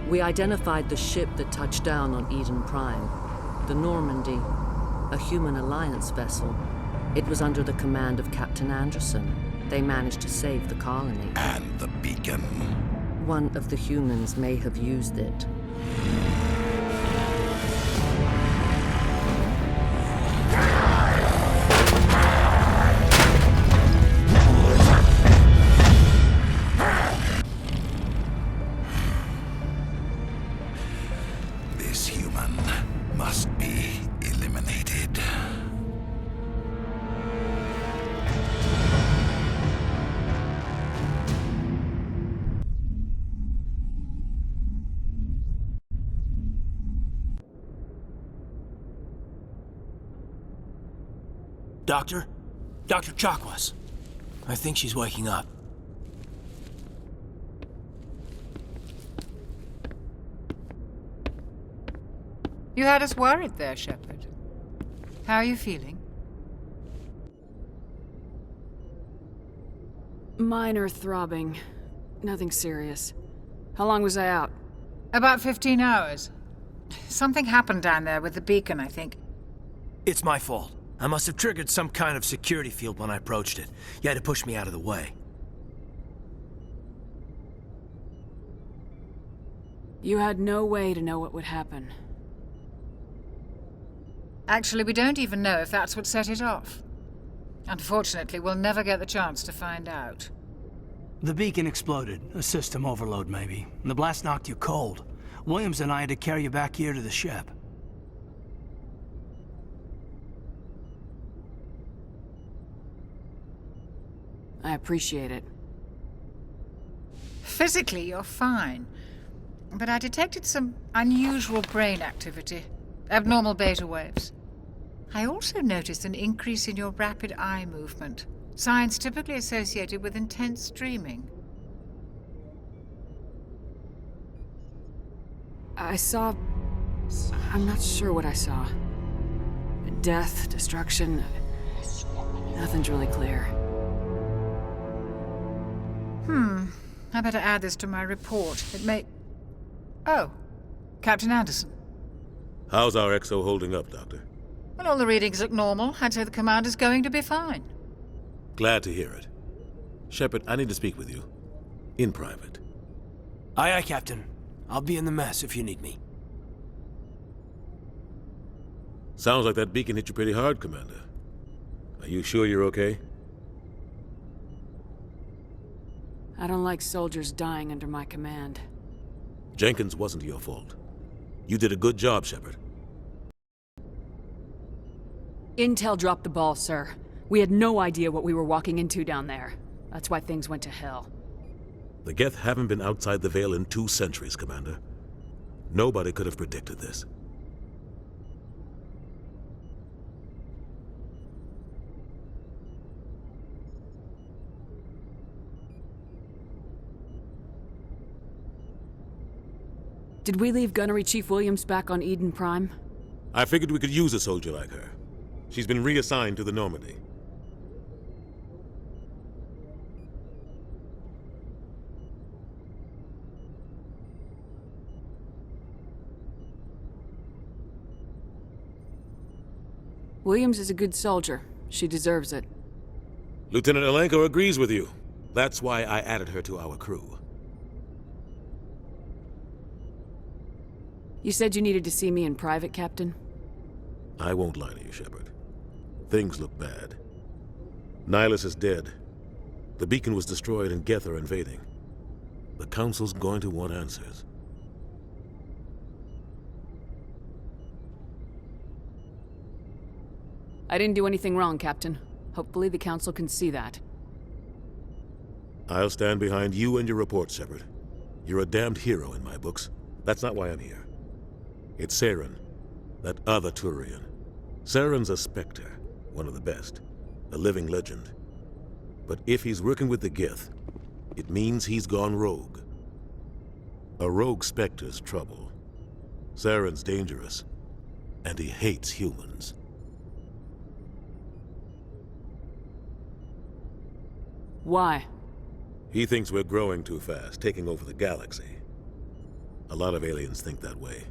[SPEAKER 18] We identified the ship that touched down on Eden Prime, the Normandy, a human alliance vessel. It was under the command of Captain Anderson. They managed to save the colony.
[SPEAKER 15] And the beacon.
[SPEAKER 18] One of the humans may have used it.
[SPEAKER 15] This human must be eliminated.
[SPEAKER 14] Doctor? Dr. Chakwas. I think she's waking up.
[SPEAKER 9] You had us worried there, Shepard. How are you feeling?
[SPEAKER 4] Minor throbbing. Nothing serious. How long was I out?
[SPEAKER 9] About 15 hours. Something happened down there with the beacon, I think.
[SPEAKER 14] It's my fault. I must have triggered some kind of security field when I approached it. You had to push me out of the way.
[SPEAKER 4] You had no way to know what would happen.
[SPEAKER 9] Actually, we don't even know if that's what set it off. Unfortunately, we'll never get the chance to find out.
[SPEAKER 3] The beacon exploded. A system overload, maybe. The blast knocked you cold. Williams and I had to carry you back here to the ship.
[SPEAKER 4] I appreciate it.
[SPEAKER 9] Physically, you're fine. But I detected some unusual brain activity. Abnormal beta waves. I also noticed an increase in your rapid eye movement. Signs typically associated with intense dreaming.
[SPEAKER 4] I'm not sure what I saw. Death, destruction. Nothing's really clear.
[SPEAKER 9] I better add this to my report. It may... Oh, Captain Anderson.
[SPEAKER 10] How's our XO holding up, Doctor?
[SPEAKER 9] Well, all the readings look normal. I'd say the commander's going to be fine.
[SPEAKER 10] Glad to hear it. Shepard, I need to speak with you. In private.
[SPEAKER 16] Aye, aye, Captain. I'll be in the mess if you need me.
[SPEAKER 10] Sounds like that beacon hit you pretty hard, Commander. Are you sure you're okay?
[SPEAKER 4] I don't like soldiers dying under my command.
[SPEAKER 10] Jenkins wasn't your fault. You did a good job, Shepard.
[SPEAKER 4] Intel dropped the ball, sir. We had no idea what we were walking into down there. That's why things went to hell.
[SPEAKER 10] The Geth haven't been outside the Veil in 2 centuries, Commander. Nobody could have predicted this.
[SPEAKER 4] Did we leave Gunnery Chief Williams back on Eden Prime?
[SPEAKER 10] I figured we could use a soldier like her. She's been reassigned to the Normandy.
[SPEAKER 4] Williams is a good soldier. She deserves it.
[SPEAKER 10] Lieutenant Alenko agrees with you. That's why I added her to our crew.
[SPEAKER 4] You said you needed to see me in private, Captain?
[SPEAKER 10] I won't lie to you, Shepard. Things look bad. Nihilus is dead. The beacon was destroyed and Geth are invading. The Council's going to want answers.
[SPEAKER 4] I didn't do anything wrong, Captain. Hopefully the Council can see that.
[SPEAKER 10] I'll stand behind you and your report, Shepard. You're a damned hero in my books. That's not why I'm here. It's Saren, that other Turian. Saren's a Spectre, one of the best, a living legend. But if he's working with the Geth, it means he's gone rogue. A rogue Spectre's trouble. Saren's dangerous, and he hates humans.
[SPEAKER 4] Why?
[SPEAKER 10] He thinks we're growing too fast, taking over the galaxy. A lot of aliens think that way.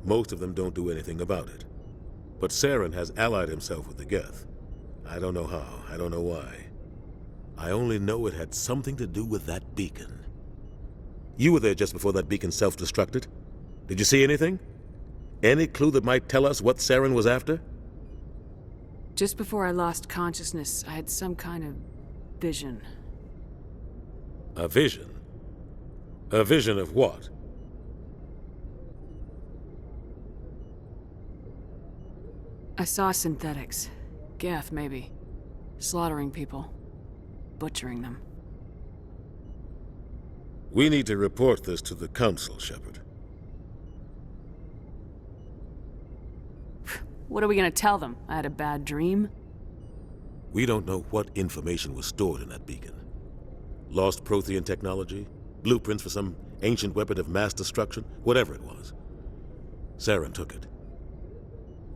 [SPEAKER 10] Most of them don't do anything about it. But Saren has allied himself with the Geth. I don't know how, I don't know why. I only know it had something to do with that beacon. You were there just before that beacon self-destructed. Did you see anything? Any clue that might tell us what Saren was after?
[SPEAKER 4] Just before I lost consciousness, I had some kind of vision.
[SPEAKER 10] A vision? A vision of what?
[SPEAKER 4] I saw synthetics. Geth, maybe. Slaughtering people. Butchering them.
[SPEAKER 10] We need to report this to the Council, Shepard.
[SPEAKER 4] What are we gonna tell them? I had a bad dream?
[SPEAKER 10] We don't know what information was stored in that beacon. Lost Prothean technology? Blueprints for some ancient weapon of mass destruction? Whatever it was. Saren took it.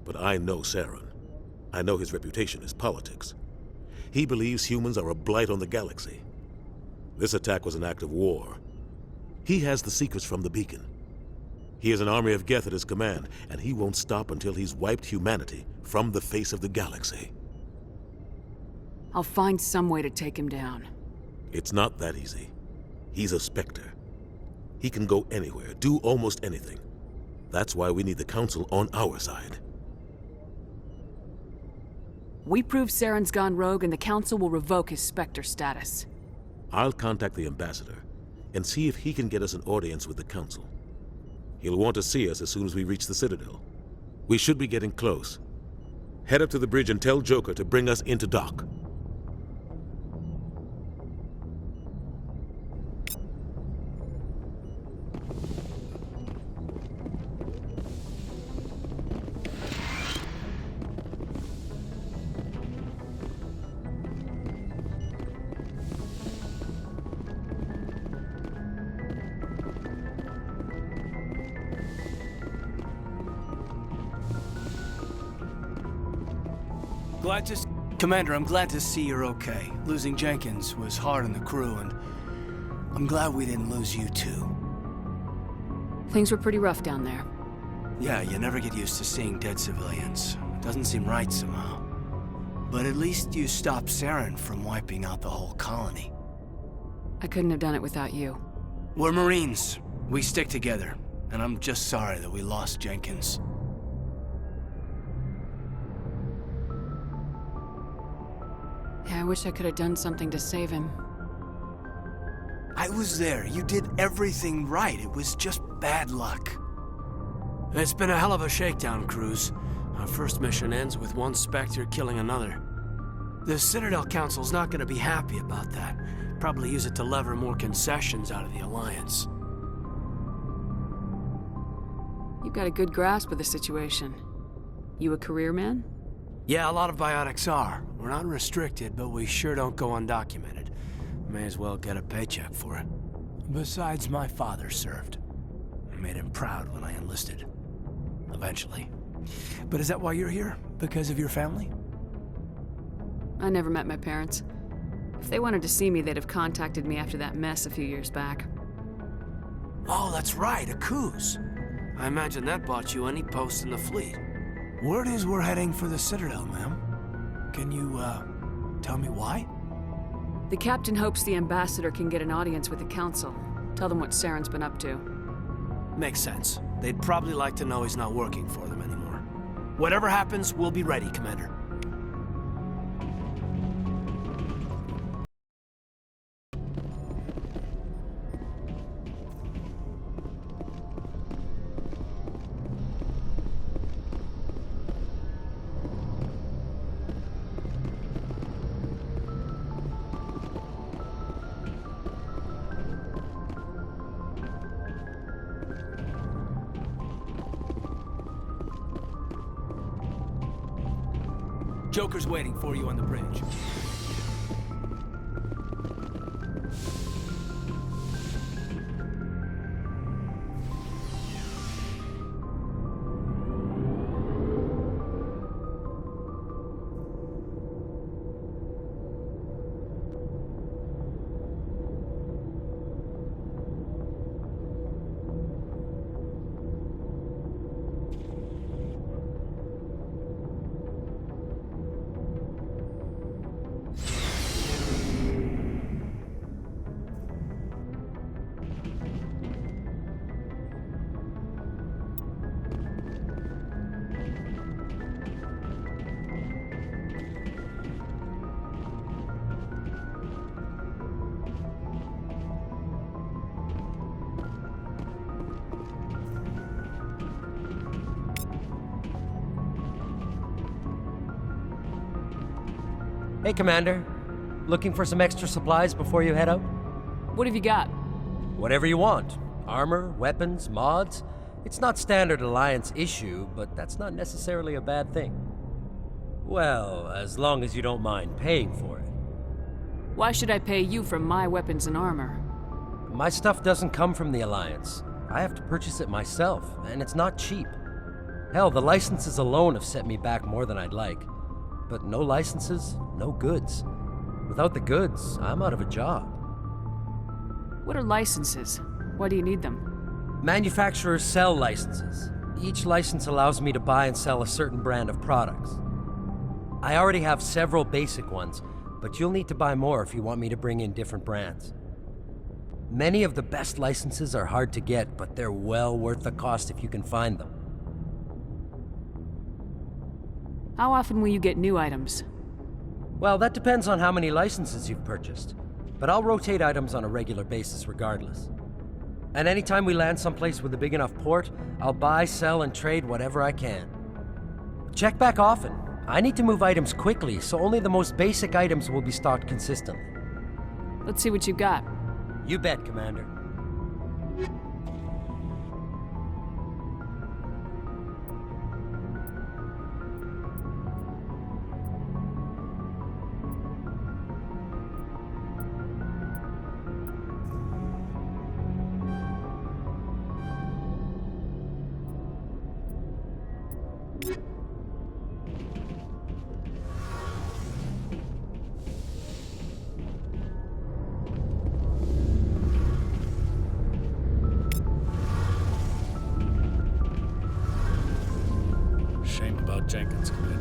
[SPEAKER 10] But I know Saren. I know his reputation is politics. He believes humans are a blight on the galaxy. This attack was an act of war. He has the secrets from the beacon. He has an army of Geth at his command, and he won't stop until he's wiped humanity from the face of the galaxy.
[SPEAKER 4] I'll find some way to take him down.
[SPEAKER 10] It's not that easy. He's a Spectre. He can go anywhere, do almost anything. That's why we need the Council on our side.
[SPEAKER 4] We prove Saren's gone rogue and the Council will revoke his Spectre status.
[SPEAKER 10] I'll contact the Ambassador and see if he can get us an audience with the Council. He'll want to see us as soon as we reach the Citadel. We should be getting close. Head up to the bridge and tell Joker to bring us into dock.
[SPEAKER 3] Commander, I'm glad to see you're okay. Losing Jenkins was hard on the crew, and I'm glad we didn't lose you too.
[SPEAKER 4] Things were pretty rough down there.
[SPEAKER 3] Yeah, you never get used to seeing dead civilians. Doesn't seem right somehow. But at least you stopped Saren from wiping out the whole colony.
[SPEAKER 4] I couldn't have done it without you.
[SPEAKER 3] We're Marines. We stick together. And I'm just sorry that we lost Jenkins.
[SPEAKER 4] Yeah, I wish I could have done something to save him.
[SPEAKER 3] I was there. You did everything right. It was just bad luck. It's been a hell of a shakedown, Cruz. Our first mission ends with one Spectre killing another. The Citadel Council's not gonna be happy about that. Probably use it to lever more concessions out of the Alliance.
[SPEAKER 4] You've got a good grasp of the situation. You a career man?
[SPEAKER 3] Yeah, a lot of biotics are. We're not restricted, but we sure don't go undocumented. May as well get a paycheck for it. Besides, my father served. I made him proud when I enlisted. Eventually. But is that why you're here? Because of your family?
[SPEAKER 4] I never met my parents. If they wanted to see me, they'd have contacted me after that mess a few years back.
[SPEAKER 3] Oh, that's right, a Coos. I imagine that bought you any post in the fleet. Word is we're heading for the Citadel, ma'am. Can you, tell me why?
[SPEAKER 4] The captain hopes the ambassador can get an audience with the council. Tell them what Saren's been up to.
[SPEAKER 3] Makes sense. They'd probably like to know he's not working for them anymore. Whatever happens, we'll be ready, Commander. Joker's waiting for you on the bridge.
[SPEAKER 14] Hey, Commander. Looking for some extra supplies before you head out?
[SPEAKER 4] What have you got?
[SPEAKER 14] Whatever you want. Armor, weapons, mods. It's not standard Alliance issue, but that's not necessarily a bad thing. Well, as long as you don't mind paying for it.
[SPEAKER 4] Why should I pay you for my weapons and armor?
[SPEAKER 14] My stuff doesn't come from the Alliance. I have to purchase it myself, and it's not cheap. Hell, the licenses alone have set me back more than I'd like. But no licenses, no goods. Without the goods, I'm out of a job.
[SPEAKER 4] What are licenses? Why do you need them?
[SPEAKER 14] Manufacturers sell licenses. Each license allows me to buy and sell a certain brand of products. I already have several basic ones, but you'll need to buy more if you want me to bring in different brands. Many of the best licenses are hard to get, but they're well worth the cost if you can find them.
[SPEAKER 4] How often will you get new items?
[SPEAKER 14] Well, that depends on how many licenses you've purchased. But I'll rotate items on a regular basis regardless. And anytime we land someplace with a big enough port, I'll buy, sell, and trade whatever I can. Check back often. I need to move items quickly, so only the most basic items will be stocked consistently.
[SPEAKER 4] Let's see what you've got.
[SPEAKER 14] You bet, Commander.
[SPEAKER 3] Jenkins, Commander.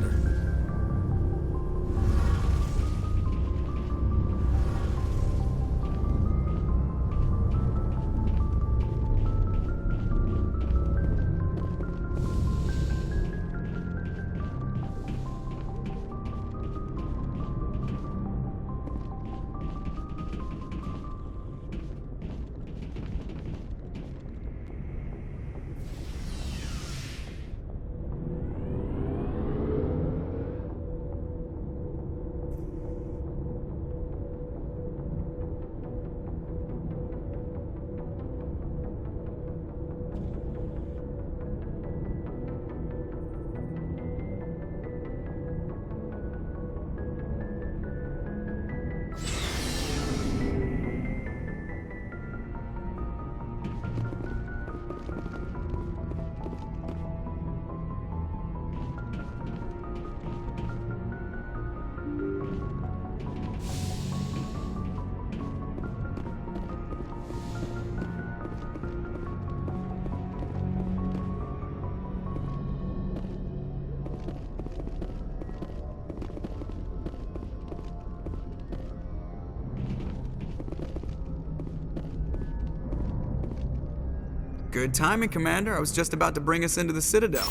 [SPEAKER 1] Good timing, Commander. I was just about to bring us into the Citadel.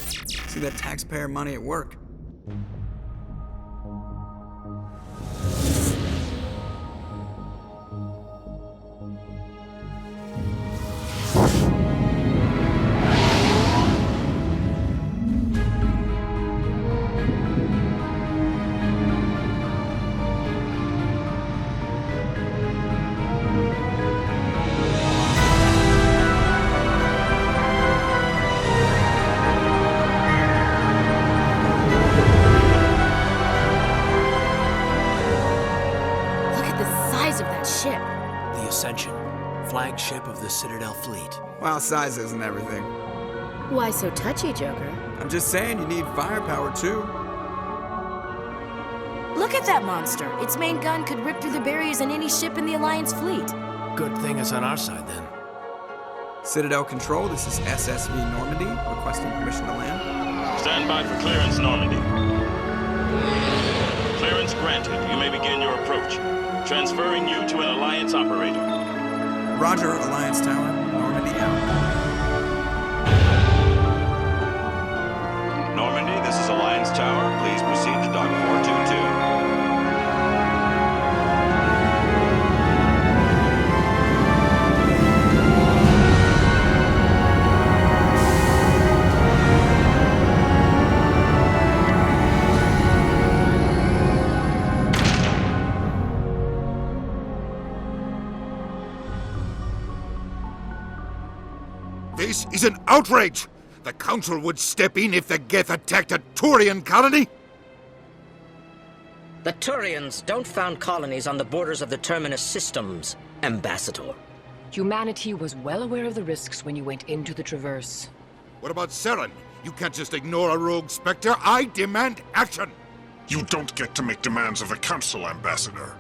[SPEAKER 1] See that taxpayer money at work.
[SPEAKER 3] Flagship of the Citadel fleet.
[SPEAKER 1] Well, size isn't everything.
[SPEAKER 12] Why so touchy, Joker?
[SPEAKER 1] I'm just saying you need firepower too.
[SPEAKER 12] Look at that monster. Its main gun could rip through the barriers in any ship in the Alliance fleet.
[SPEAKER 3] Good thing it's on our side, then.
[SPEAKER 1] Citadel Control, this is SSV Normandy, requesting permission to land.
[SPEAKER 19] Stand by for clearance, Normandy. Clearance granted. You may begin your approach. Transferring you to an Alliance operator.
[SPEAKER 1] Roger, Alliance Tower, Normandy out.
[SPEAKER 19] Normandy, this is Alliance Tower. Please proceed to Dock 422.
[SPEAKER 15] This is an outrage! The Council would step in if the Geth attacked a Turian colony?
[SPEAKER 20] The Turians don't found colonies on the borders of the Terminus systems, Ambassador.
[SPEAKER 21] Humanity was well aware of the risks when you went into the Traverse.
[SPEAKER 15] What about Saren? You can't just ignore a rogue Spectre. I demand action!
[SPEAKER 22] You don't get to make demands of the Council, Ambassador.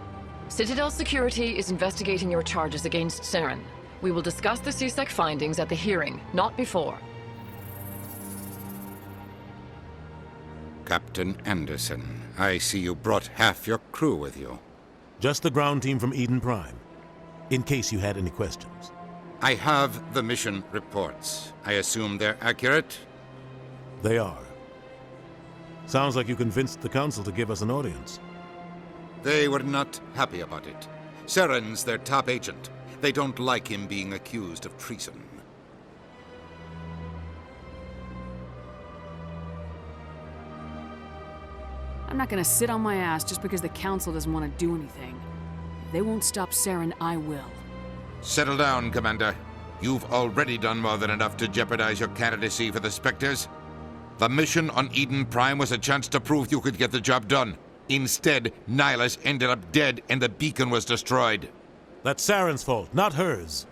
[SPEAKER 21] Citadel Security is investigating your charges against Saren. We will discuss the CSEC findings at the hearing, not before.
[SPEAKER 15] Captain Anderson, I see you brought half your crew with you.
[SPEAKER 10] Just the ground team from Eden Prime, in case you had any questions.
[SPEAKER 15] I have the mission reports. I assume they're accurate?
[SPEAKER 10] They are. Sounds like you convinced the Council to give us an audience.
[SPEAKER 15] They were not happy about it. Saren's their top agent. They don't like him being accused of treason.
[SPEAKER 4] I'm not gonna sit on my ass just because the Council doesn't want to do anything. If they won't stop Saren, I will.
[SPEAKER 15] Settle down, Commander. You've already done more than enough to jeopardize your candidacy for the Spectres. The mission on Eden Prime was a chance to prove you could get the job done. Instead, Nihilus ended up dead and the beacon was destroyed.
[SPEAKER 10] That's Saren's fault, not hers.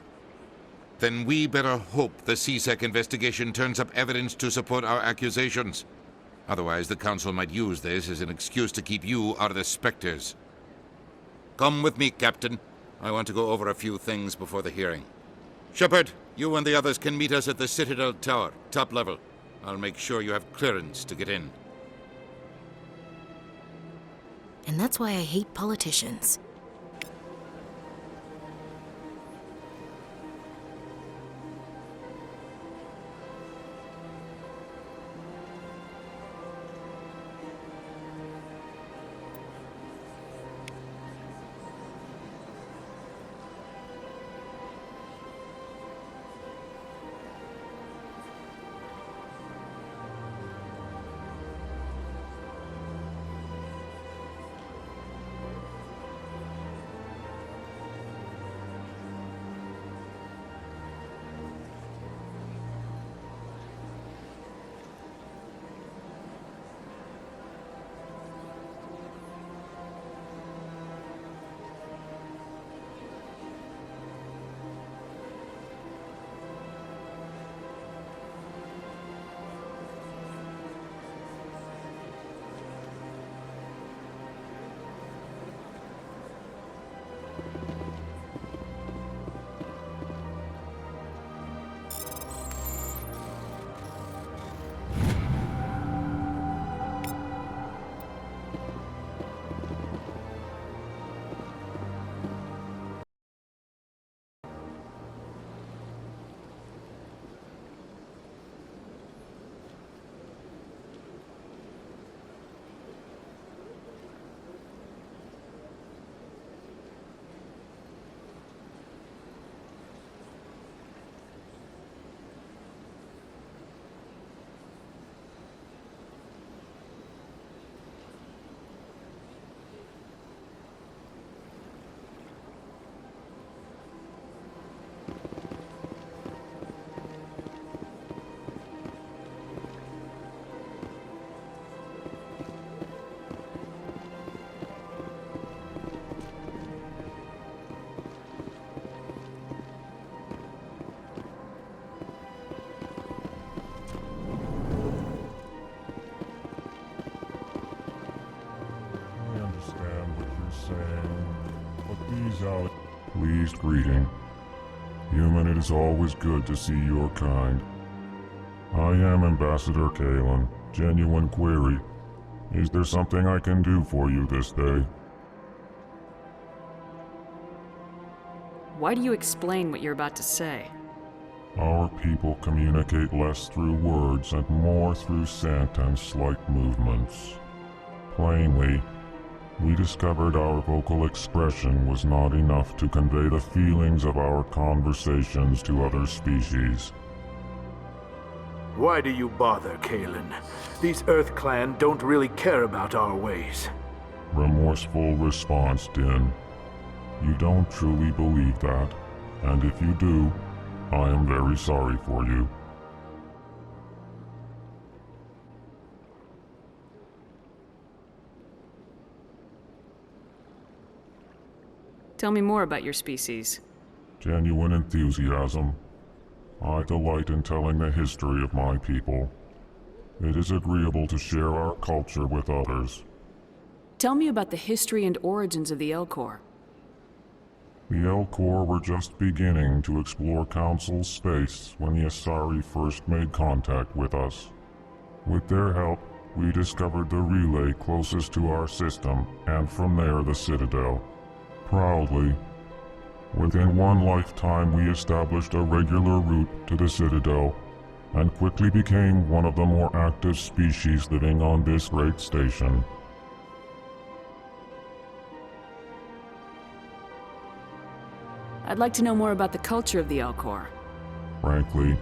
[SPEAKER 15] Then we better hope the CSEC investigation turns up evidence to support our accusations. Otherwise, the Council might use this as an excuse to keep you out of the Spectres. Come with me, Captain. I want to go over a few things before the hearing. Shepard, you and the others can meet us at the Citadel Tower, top level. I'll make sure you have clearance to get in.
[SPEAKER 12] And that's why I hate politicians.
[SPEAKER 5] Pleased greeting. Human, it is always good to see your kind. I am Ambassador Kalen. Genuine query. Is there something I can do for you this day?
[SPEAKER 4] Why do you explain what you're about to say?
[SPEAKER 5] Our people communicate less through words and more through scent and slight movements. Plainly, we discovered our vocal expression was not enough to convey the feelings of our conversations to other species.
[SPEAKER 7] Why do you bother, Kalen? These Earth Clan don't really care about our ways.
[SPEAKER 5] Remorseful response, Din. You don't truly believe that, and if you do, I am very sorry for you.
[SPEAKER 4] Tell me more about your species.
[SPEAKER 5] Genuine enthusiasm. I delight in telling the history of my people. It is agreeable to share our culture with others.
[SPEAKER 4] Tell me about the history and origins of the Elcor.
[SPEAKER 5] The Elcor were just beginning to explore Council space when the Asari first made contact with us. With their help, we discovered the relay closest to our system, and from there the Citadel. Proudly, within one lifetime we established a regular route to the Citadel, and quickly became one of the more active species living on this great station.
[SPEAKER 4] I'd like to know more about the culture of the Elcor.
[SPEAKER 5] Frankly,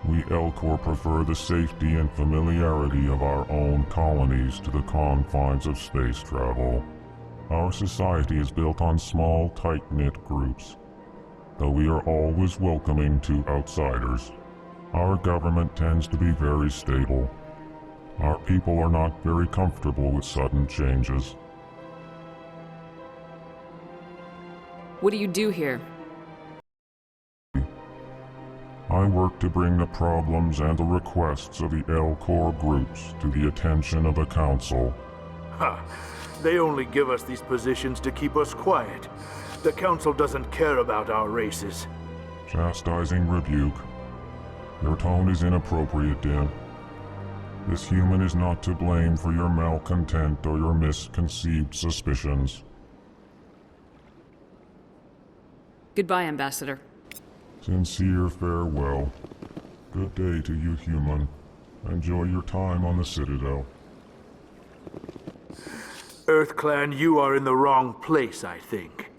[SPEAKER 5] we Elcor prefer the safety and familiarity of our own colonies to the confines of space travel. Our society is built on small, tight-knit groups, though we are always welcoming to outsiders. Our government tends to be very stable. Our people are not very comfortable with sudden changes.
[SPEAKER 4] What do you do here?
[SPEAKER 5] I work to bring the problems and the requests of the Elcor groups to the attention of the Council.
[SPEAKER 7] Ha! They only give us these positions to keep us quiet. The Council doesn't care about our races.
[SPEAKER 5] Chastising rebuke. Your tone is inappropriate, Din. This human is not to blame for your malcontent or your misconceived suspicions.
[SPEAKER 4] Goodbye, Ambassador.
[SPEAKER 5] Sincere farewell. Good day to you, human. Enjoy your time on the Citadel.
[SPEAKER 7] EarthClan, you are in the wrong place, I think.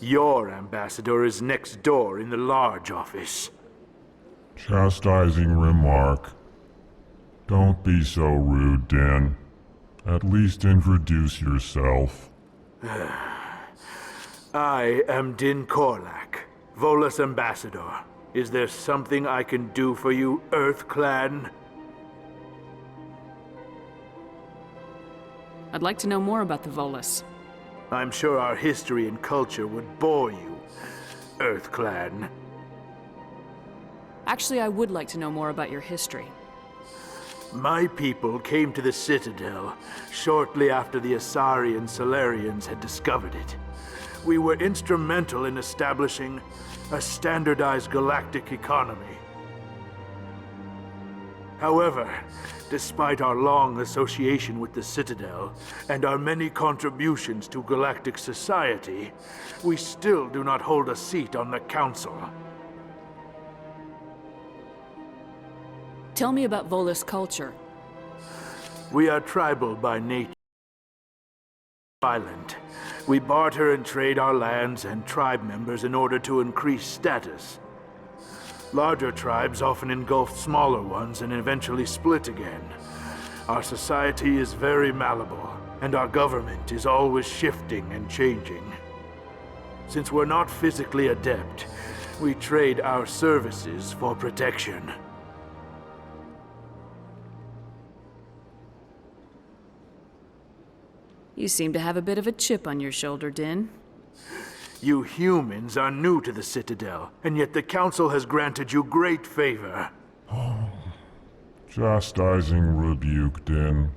[SPEAKER 7] Your ambassador is next door in the large office.
[SPEAKER 5] Chastising remark. Don't be so rude, Din. At least introduce yourself.
[SPEAKER 7] I am Din Korlak, Volus ambassador. Is there something I can do for you, EarthClan?
[SPEAKER 4] I'd like to know more about the Volus.
[SPEAKER 7] I'm sure our history and culture would bore you, EarthClan.
[SPEAKER 4] Actually, I would like to know more about your history.
[SPEAKER 7] My people came to the Citadel shortly after the Asari and Salarians had discovered it. We were instrumental in establishing a standardized galactic economy. However, despite our long association with the Citadel and our many contributions to galactic society, we still do not hold a seat on the Council.
[SPEAKER 4] Tell me about Volus culture.
[SPEAKER 7] We are tribal by nature. Violent. We barter and trade our lands and tribe members in order to increase status. Larger tribes often engulf smaller ones and eventually split again. Our society is very malleable, and our government is always shifting and changing. Since we're not physically adept, we trade our services for protection.
[SPEAKER 4] You seem to have a bit of a chip on your shoulder, Din.
[SPEAKER 7] You humans are new to the Citadel, and yet the Council has granted you great favor.
[SPEAKER 5] Chastising rebuke, Din.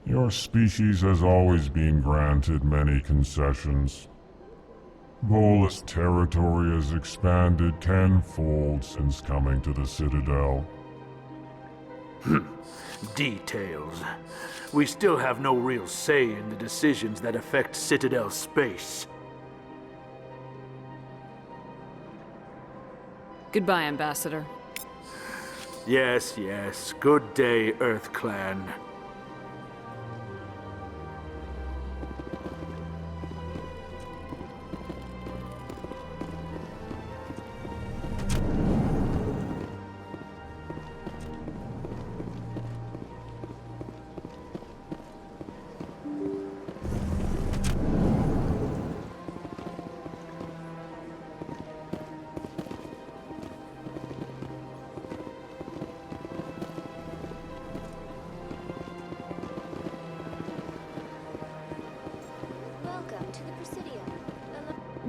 [SPEAKER 5] Your species has always been granted many concessions. Volus territory has expanded tenfold since coming to the Citadel.
[SPEAKER 7] Details. We still have no real say in the decisions that affect Citadel space.
[SPEAKER 4] Goodbye, Ambassador.
[SPEAKER 7] Yes, yes. Good day, EarthClan.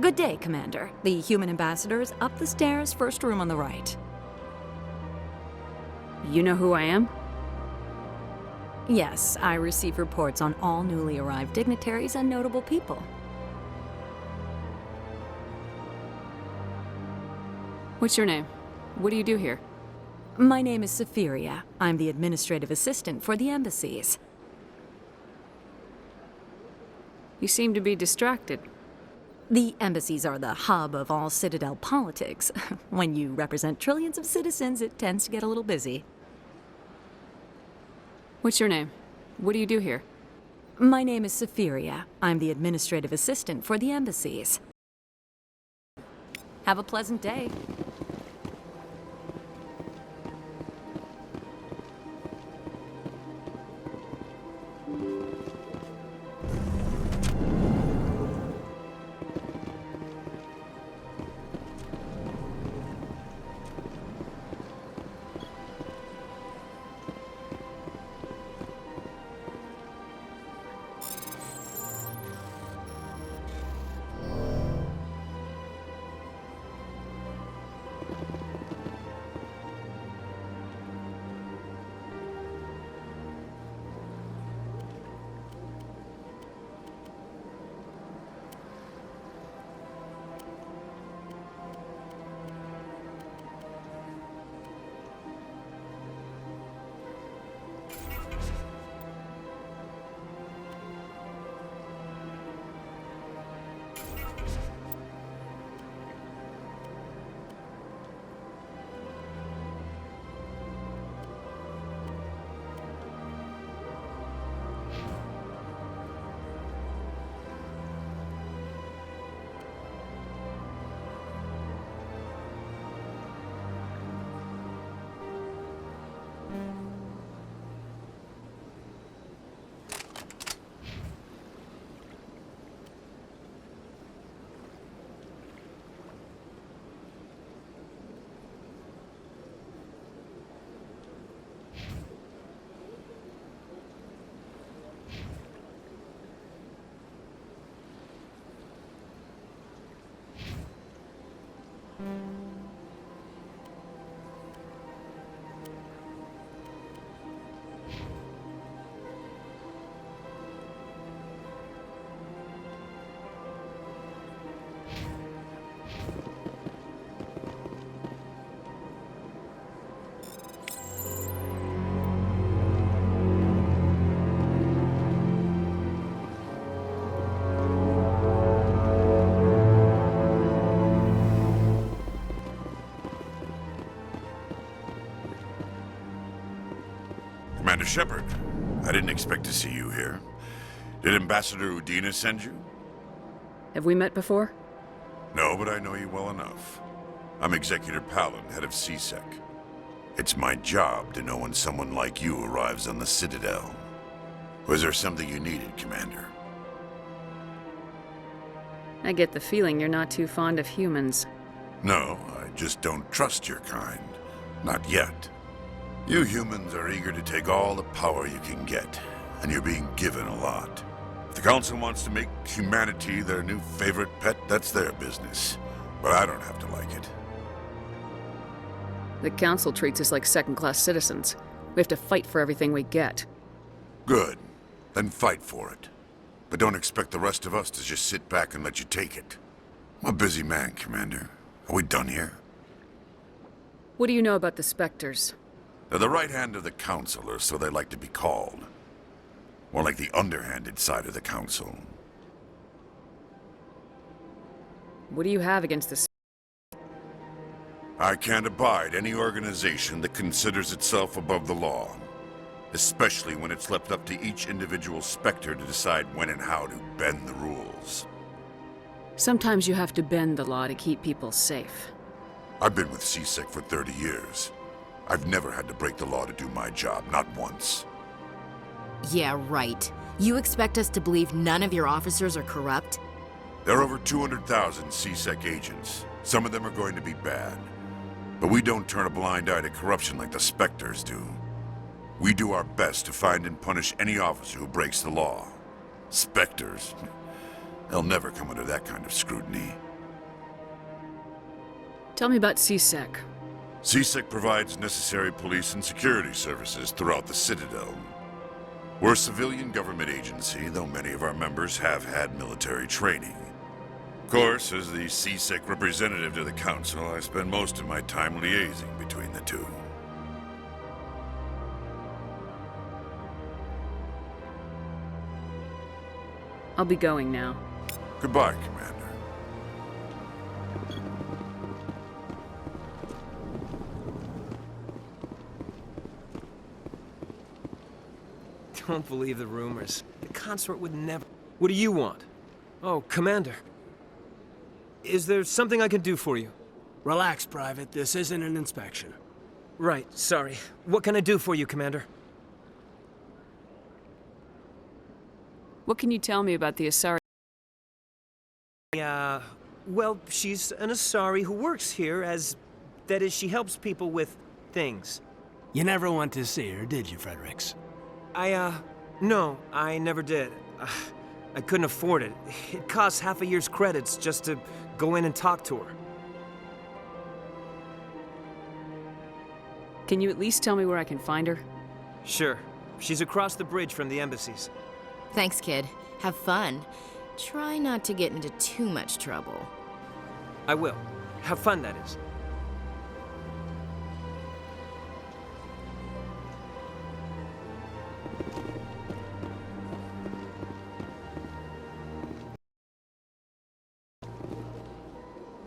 [SPEAKER 6] Good day, Commander. The human ambassador is up the stairs, first room on the right.
[SPEAKER 4] You know who I am?
[SPEAKER 6] Yes, I receive reports on all newly arrived dignitaries and notable people.
[SPEAKER 4] What's your name? What do you do here?
[SPEAKER 6] My name is Safiria. I'm the administrative assistant for the embassies.
[SPEAKER 4] You seem to be distracted.
[SPEAKER 6] The embassies are the hub of all Citadel politics. When you represent trillions of citizens, it tends to get a little busy.
[SPEAKER 4] What's your name? What do you do here?
[SPEAKER 6] My name is Safiria. I'm the administrative assistant for the embassies. Have a pleasant day.
[SPEAKER 8] Shepard. I didn't expect to see you here. Did Ambassador Udina send you?
[SPEAKER 4] Have we met before?
[SPEAKER 8] No, but I know you well enough. I'm Executor Palin, head of CSEC. It's my job to know when someone like you arrives on the Citadel. Was there something you needed, Commander?
[SPEAKER 4] I get the feeling you're not too fond of humans.
[SPEAKER 8] No, I just don't trust your kind. Not yet. You humans are eager to take all the power you can get, and you're being given a lot. If the Council wants to make humanity their new favorite pet, that's their business. But I don't have to like it.
[SPEAKER 4] The Council treats us like second-class citizens. We have to fight for everything we get.
[SPEAKER 8] Good. Then fight for it. But don't expect the rest of us to just sit back and let you take it. I'm a busy man, Commander. Are we done here?
[SPEAKER 4] What do you know about the Spectres?
[SPEAKER 8] They're the right hand of the Council, or so they like to be called. More like the underhanded side of the Council.
[SPEAKER 4] What do you have against the
[SPEAKER 8] I can't abide any organization that considers itself above the law. Especially when it's left up to each individual Spectre to decide when and how to bend the rules.
[SPEAKER 4] Sometimes you have to bend the law to keep people safe.
[SPEAKER 8] I've been with CSEC for 30 years. I've never had to break the law to do my job, not once.
[SPEAKER 12] Yeah, right. You expect us to believe none of your officers are corrupt?
[SPEAKER 8] There are over 200,000 CSEC agents. Some of them are going to be bad. But we don't turn a blind eye to corruption like the Spectres do. We do our best to find and punish any officer who breaks the law. Spectres, they'll never come under that kind of scrutiny.
[SPEAKER 4] Tell me about CSEC.
[SPEAKER 8] CSEC provides necessary police and security services throughout the Citadel. We're a civilian government agency, though many of our members have had military training. Of course, as the CSEC representative to the Council, I spend most of my time liaising between the two.
[SPEAKER 4] I'll be going now.
[SPEAKER 8] Goodbye, Commander.
[SPEAKER 14] Don't believe the rumors. The consort would never... What do you want? Oh, Commander. Is there something I can do for you?
[SPEAKER 3] Relax, Private. This isn't an inspection.
[SPEAKER 14] Right, sorry. What can I do for you, Commander?
[SPEAKER 4] What can you tell me about the Asari?
[SPEAKER 14] Well, she's an Asari who works here as... That is, she helps people with things.
[SPEAKER 3] You never went to see her, did you, Fredericks?
[SPEAKER 14] No, I never did. I couldn't afford it. It costs half a year's credits just to go in and talk to her.
[SPEAKER 4] Can you at least tell me where I can find her?
[SPEAKER 14] Sure. She's across the bridge from the embassies.
[SPEAKER 12] Thanks, kid. Have fun. Try not to get into too much trouble.
[SPEAKER 14] I will. Have fun, that is.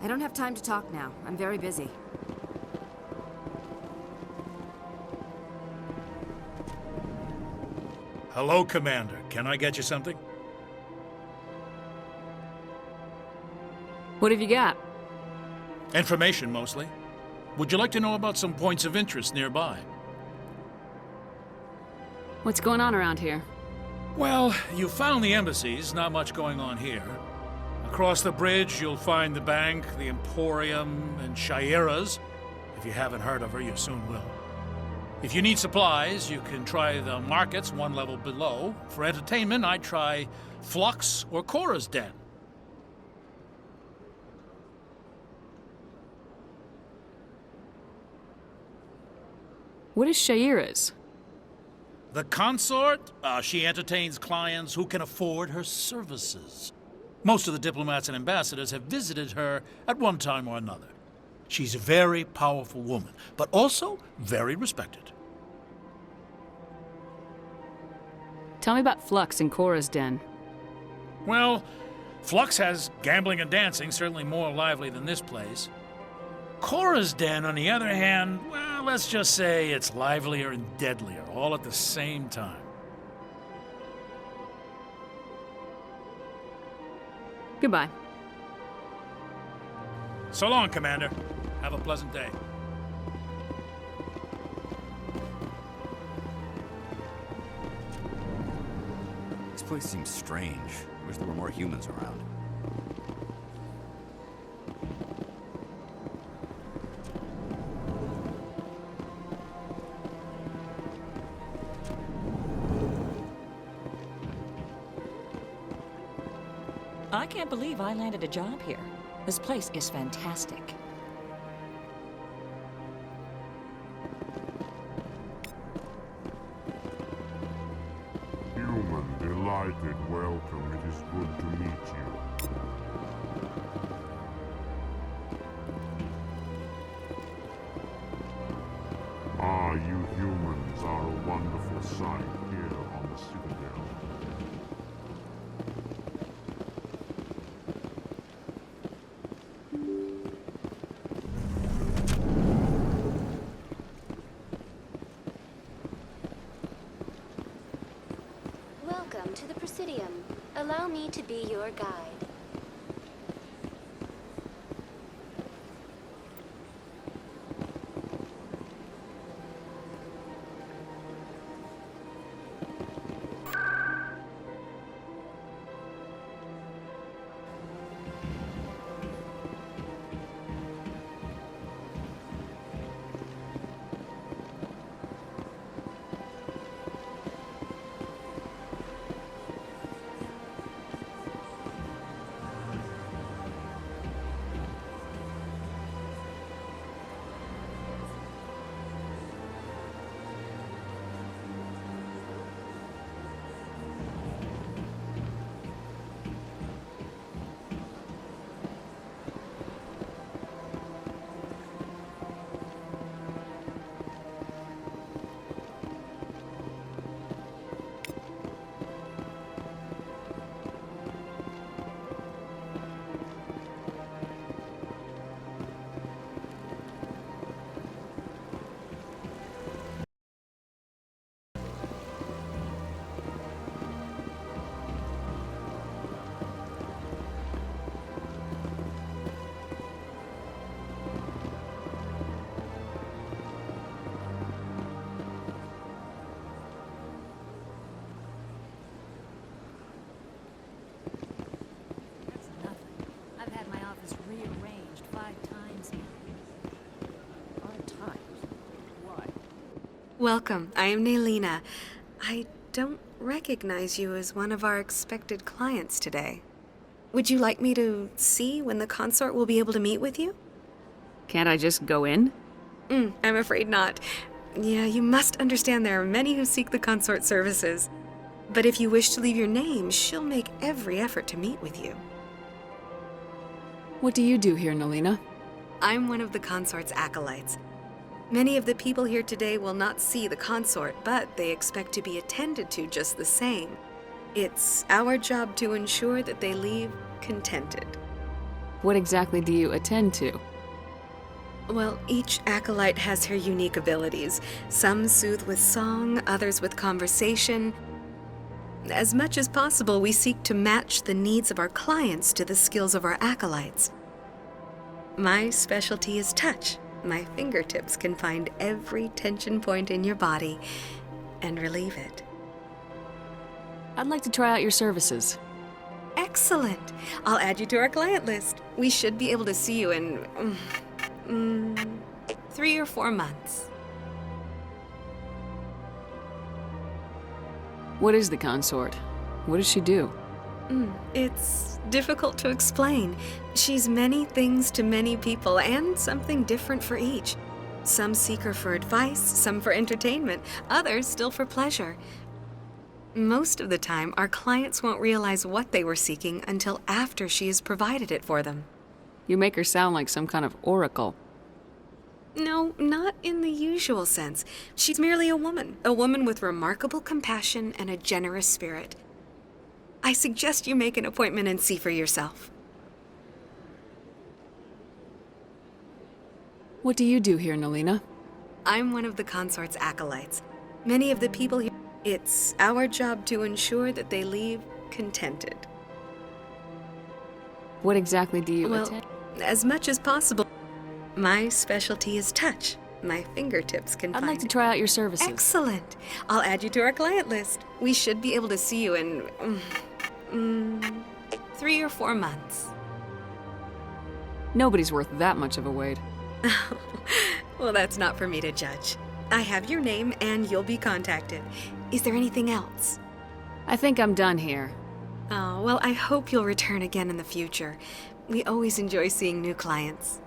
[SPEAKER 13] I don't have time to talk now. I'm very busy.
[SPEAKER 23] Hello, Commander. Can I get you something?
[SPEAKER 4] What have you got?
[SPEAKER 23] Information, mostly. Would you like to know about some points of interest nearby?
[SPEAKER 4] What's going on around here?
[SPEAKER 23] Well, you found the embassies. Not much going on here. Across the bridge, you'll find the bank, the Emporium, and Shayera's. If you haven't heard of her, you soon will. If you need supplies, you can try the markets one level below. For entertainment, I'd try Flux or Cora's Den.
[SPEAKER 4] What is Shayera's?
[SPEAKER 23] The consort? She entertains clients who can afford her services. Most of the diplomats and ambassadors have visited her at one time or another. She's a very powerful woman, but also very respected.
[SPEAKER 4] Tell me about Flux and Cora's Den.
[SPEAKER 23] Well, Flux has gambling and dancing, certainly more lively than this place. Cora's Den, on the other hand, well, let's just say it's livelier and deadlier, all at the same time.
[SPEAKER 4] Goodbye.
[SPEAKER 23] So long, Commander. Have a pleasant day.
[SPEAKER 2] This place seems strange. I wish there were more humans around.
[SPEAKER 11] I can't believe I landed a job here. This place is fantastic.
[SPEAKER 5] Human, delighted, welcome. It is good to meet you. Ah, you humans are a wonderful sight here on the Citadel.
[SPEAKER 17] Welcome to the Presidium. Allow me to be your guide.
[SPEAKER 24] Welcome. I am Nelina. I don't recognize you as one of our expected clients today. Would you like me to see when the consort will be able to meet with you?
[SPEAKER 4] Can't I just go in?
[SPEAKER 24] I'm afraid not. Yeah, you must understand there are many who seek the consort services. But if you wish to leave your name, she'll make every effort to meet with you.
[SPEAKER 4] What do you do here, Nelina?
[SPEAKER 24] I'm one of the consort's acolytes. Many of the people here today will not see the consort, but they expect to be attended to just the same. It's our job to ensure that they leave contented.
[SPEAKER 4] What exactly do you attend to?
[SPEAKER 24] Well, each acolyte has her unique abilities. Some soothe with song, others with conversation. As much as possible, we seek to match the needs of our clients to the skills of our acolytes. My specialty is touch. My fingertips can find every tension point in your body and relieve it.
[SPEAKER 4] I'd like to try out your services.
[SPEAKER 24] Excellent. I'll add you to our client list. We should be able to see you in 3 or 4 months.
[SPEAKER 4] What is the consort? What does she do?
[SPEAKER 24] It's difficult to explain. She's many things to many people, and something different for each. Some seek her for advice, some for entertainment, others still for pleasure. Most of the time, our clients won't realize what they were seeking until after she has provided it for them.
[SPEAKER 4] You make her sound like some kind of oracle.
[SPEAKER 24] No, not in the usual sense. She's merely a woman with remarkable compassion and a generous spirit. I suggest you make an appointment and see for yourself.
[SPEAKER 4] What do you do here, Nelina?
[SPEAKER 24] I'm one of the consort's acolytes. Many of the people here, it's our job to ensure that they leave contented.
[SPEAKER 4] What exactly do you
[SPEAKER 24] Well,
[SPEAKER 4] attend?
[SPEAKER 24] as much as possible. My specialty is touch. My fingertips can
[SPEAKER 4] I'd like to try out your services.
[SPEAKER 24] Excellent. I'll add you to our client list. We should be able to see you in 3 or 4 months.
[SPEAKER 4] Nobody's worth that much of a wait.
[SPEAKER 24] Well, that's not for me to judge. I have your name and you'll be contacted. Is there anything else?
[SPEAKER 4] I think I'm done here.
[SPEAKER 24] Oh, well, I hope you'll return again in the future. We always enjoy seeing new clients.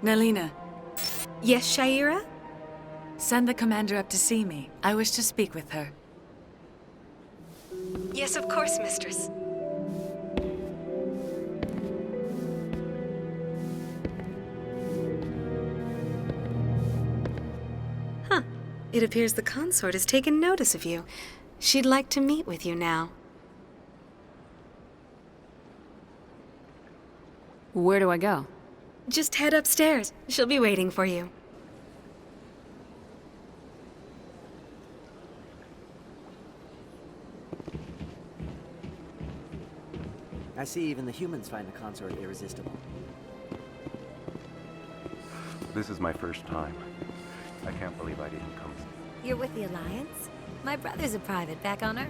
[SPEAKER 1] Nelina.
[SPEAKER 24] Yes, Shaira?
[SPEAKER 1] Send the commander up to see me. I wish to speak with her.
[SPEAKER 24] Yes, of course, mistress. Huh. It appears the consort has taken notice of you. She'd like to meet with you now.
[SPEAKER 4] Where do I go?
[SPEAKER 24] Just head upstairs. She'll be waiting for you.
[SPEAKER 9] I see even the humans find the consort irresistible.
[SPEAKER 16] This is my first time. I can't believe I didn't come.
[SPEAKER 18] You're with the Alliance? My brother's a private back on Earth.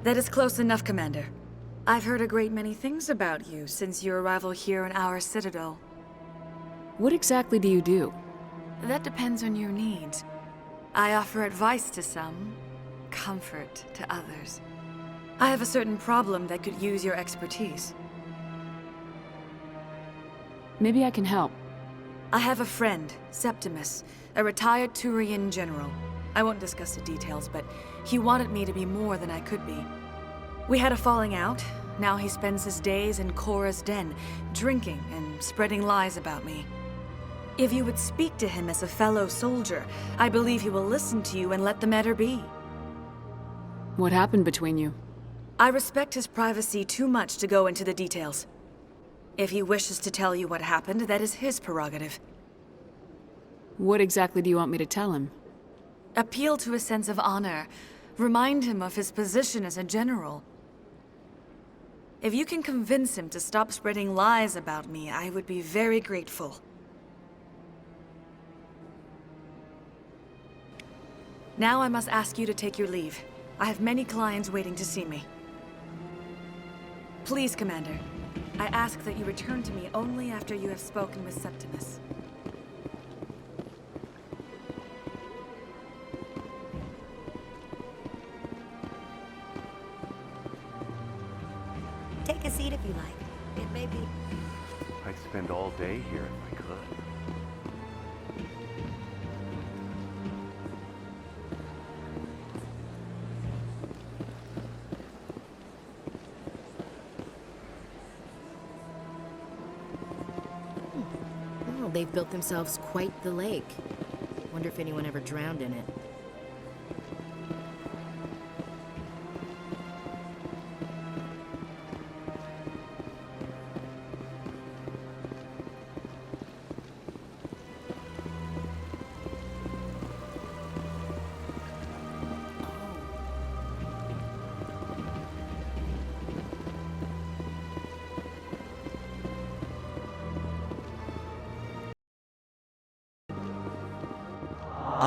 [SPEAKER 1] That is close enough, Commander. I've heard a great many things about you since your arrival here in our citadel.
[SPEAKER 4] What exactly do you do?
[SPEAKER 1] That depends on your needs. I offer advice to some, comfort to others. I have a certain problem that could use your expertise.
[SPEAKER 4] Maybe I can help.
[SPEAKER 1] I have a friend, Septimus, a retired Turian general. I won't discuss the details, but he wanted me to be more than I could be. We had a falling out. Now he spends his days in Korra's den, drinking and spreading lies about me. If you would speak to him as a fellow soldier, I believe he will listen to you and let the matter be.
[SPEAKER 4] What happened between you?
[SPEAKER 1] I respect his privacy too much to go into the details. If he wishes to tell you what happened, that is his prerogative.
[SPEAKER 4] What exactly do you want me to tell him?
[SPEAKER 1] Appeal to his sense of honor. Remind him of his position as a general. If you can convince him to stop spreading lies about me, I would be very grateful. Now I must ask you to take your leave. I have many clients waiting to see me. Please, Commander. I ask that you return to me only after you have spoken with Septimus.
[SPEAKER 18] Take a seat if you like. It may be...
[SPEAKER 16] I'd spend all day here if I could.
[SPEAKER 12] Oh, they've built themselves quite the lake. Wonder if anyone ever drowned in it.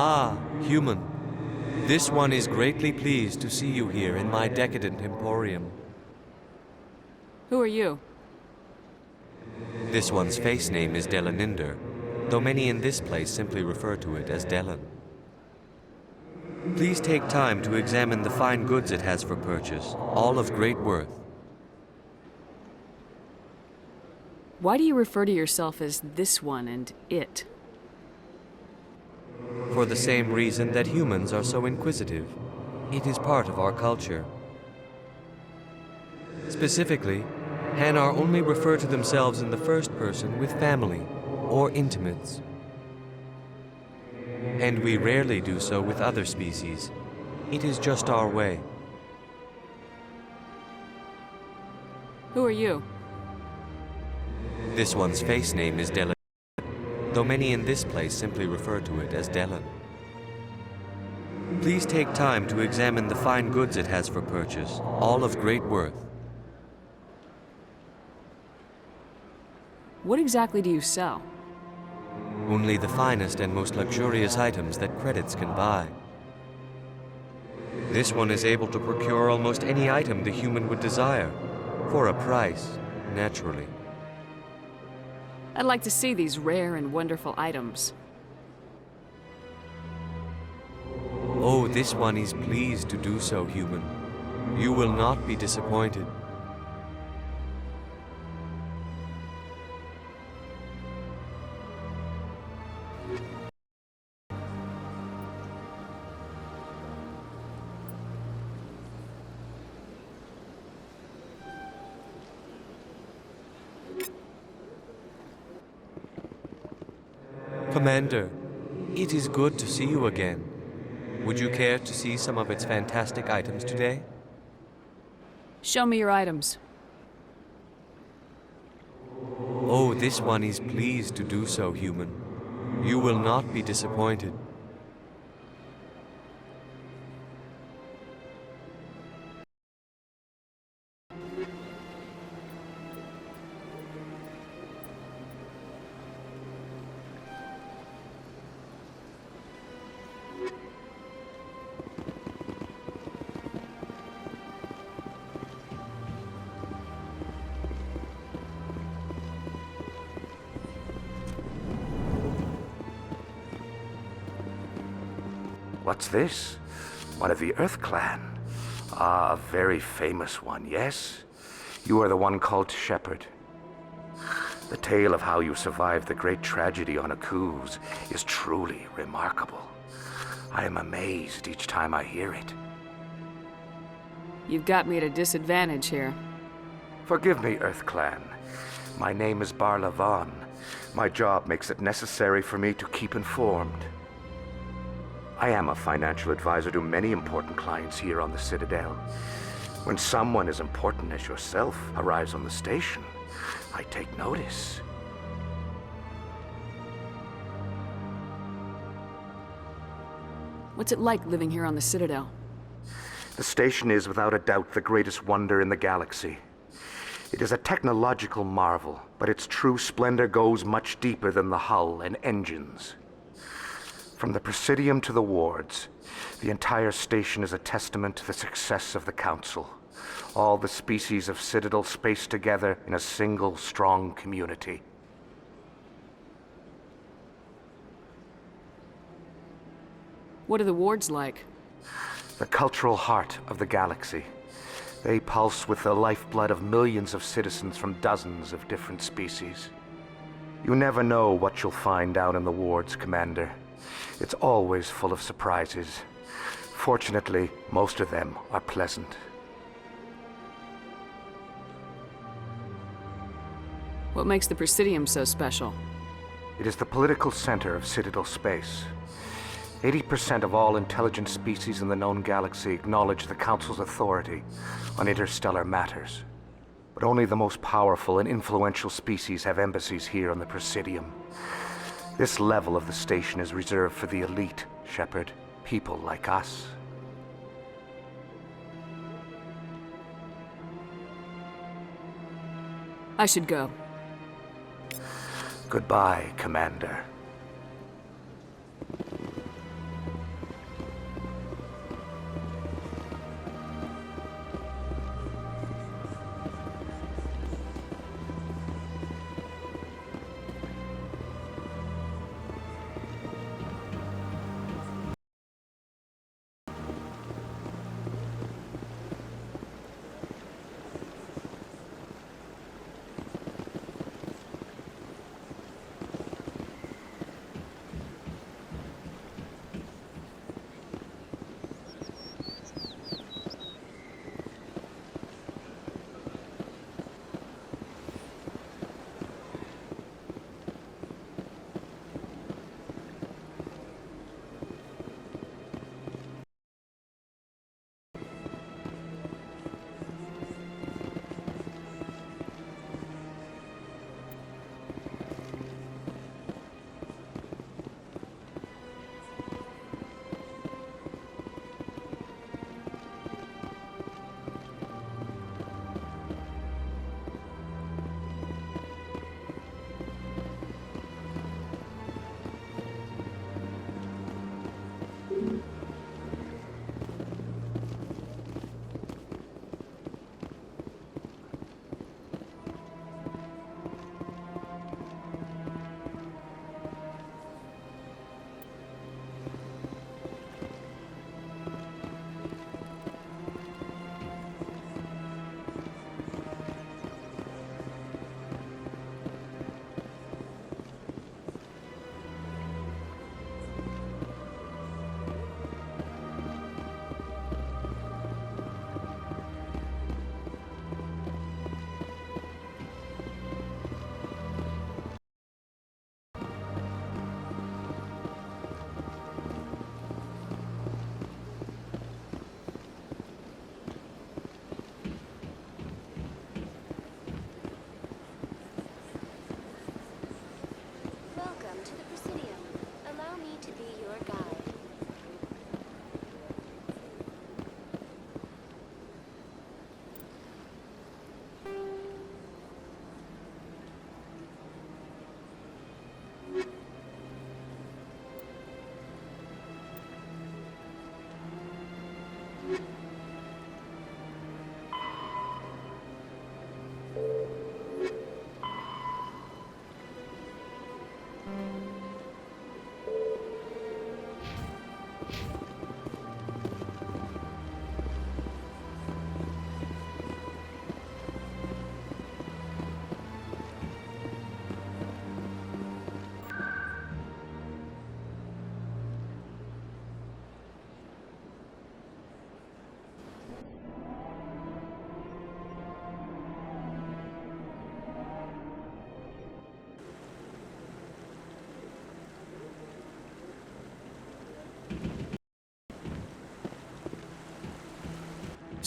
[SPEAKER 25] Ah, human. This one is greatly pleased to see you here in my decadent emporium.
[SPEAKER 4] Who are you?
[SPEAKER 25] This one's face name is Delaninder, though many in this place simply refer to it as Delan. Please take time to examine the fine goods it has for purchase, all of great worth.
[SPEAKER 4] Why do you refer to yourself as this one and it?
[SPEAKER 25] For the same reason that humans are so inquisitive. It is part of our culture. Specifically, Hanar only refer to themselves in the first person with family or intimates. And we rarely do so with other species. It is just our way.
[SPEAKER 4] Who are you?
[SPEAKER 25] This one's face name is Delan, though many in this place simply refer to it as Delan. Please take time to examine the fine goods it has for purchase, all of great worth.
[SPEAKER 4] What exactly do you sell?
[SPEAKER 25] Only the finest and most luxurious items that credits can buy. This one is able to procure almost any item the human would desire, for a price, naturally.
[SPEAKER 4] I'd like to see these rare and wonderful items.
[SPEAKER 25] Oh, this one is pleased to do so, human. You will not be disappointed. Commander, it is good to see you again. Would you care to see some of its fantastic items today?
[SPEAKER 4] Show me your items.
[SPEAKER 25] Oh, this one is pleased to do so, human. You will not be disappointed.
[SPEAKER 10] What's this? One of the Earth Clan. Ah, a very famous one, yes? You are the one called Shepard. The tale of how you survived the great tragedy on Akuz is truly remarkable. I am amazed each time I hear it.
[SPEAKER 4] You've got me at a disadvantage here.
[SPEAKER 10] Forgive me, Earth Clan. My name is Barla Vaughn. My job makes it necessary for me to keep informed. I am a financial advisor to many important clients here on the Citadel. When someone as important as yourself arrives on the station, I take notice.
[SPEAKER 4] What's it like living here on the Citadel?
[SPEAKER 10] The station is without a doubt the greatest wonder in the galaxy. It is a technological marvel, but its true splendor goes much deeper than the hull and engines. From the Presidium to the wards, the entire station is a testament to the success of the Council. All the species of Citadel spaced together in a single strong community.
[SPEAKER 4] What are the wards like?
[SPEAKER 10] The cultural heart of the galaxy. They pulse with the lifeblood of millions of citizens from dozens of different species. You never know what you'll find down in the wards, Commander. It's always full of surprises. Fortunately, most of them are pleasant.
[SPEAKER 4] What makes the Presidium so special?
[SPEAKER 10] It is the political center of Citadel space. 80% of all intelligent species in the known galaxy acknowledge the Council's authority on interstellar matters. But only the most powerful and influential species have embassies here on the Presidium. This level of the station is reserved for the elite, Shepard. People like us.
[SPEAKER 4] I should go.
[SPEAKER 10] Goodbye, Commander.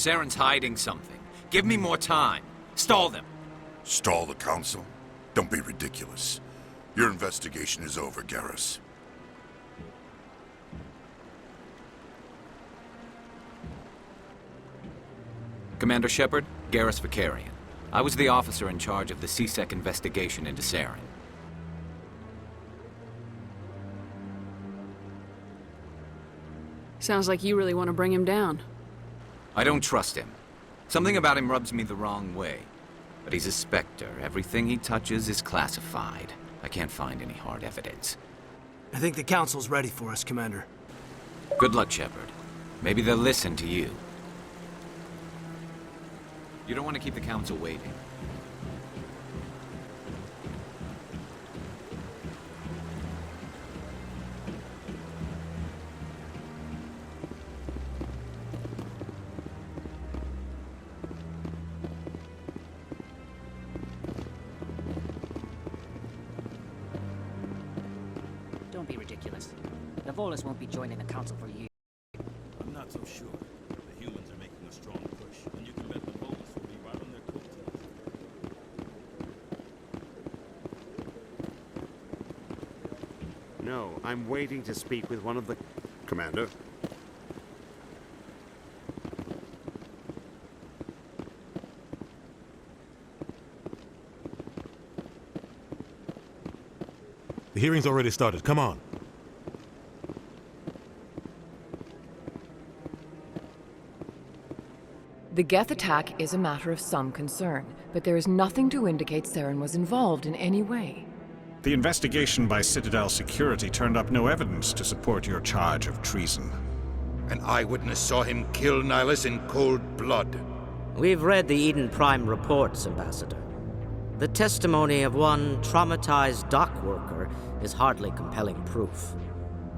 [SPEAKER 15] Saren's hiding something. Give me more time. Stall them.
[SPEAKER 8] Stall the Council? Don't be ridiculous. Your investigation is over, Garrus.
[SPEAKER 15] Commander Shepard, Garrus Vakarian. I was the officer in charge of the C-Sec investigation into Saren.
[SPEAKER 4] Sounds like you really want to bring him down.
[SPEAKER 15] I don't trust him. Something about him rubs me the wrong way. But he's a Spectre. Everything he touches is classified. I can't find any hard evidence.
[SPEAKER 3] I think the Council's ready for us, Commander.
[SPEAKER 15] Good luck, Shepard. Maybe they'll listen to you. You don't want to keep the Council waiting.
[SPEAKER 19] Don't be ridiculous. The Volus won't be joining the Council for years.
[SPEAKER 20] I'm not so sure. The humans are making a strong push, and you can bet the Volus will be right on their coattails.
[SPEAKER 21] No, I'm waiting to speak with one of the... Commander?
[SPEAKER 20] The hearing's already started. Come on.
[SPEAKER 22] The Geth attack is a matter of some concern, but there is nothing to indicate Saren was involved in any way.
[SPEAKER 26] The investigation by Citadel Security turned up no evidence to support your charge of treason.
[SPEAKER 27] An eyewitness saw him kill Nihilus in cold blood.
[SPEAKER 9] We've read the Eden Prime reports, Ambassador. The testimony of one traumatized dock worker is hardly compelling proof.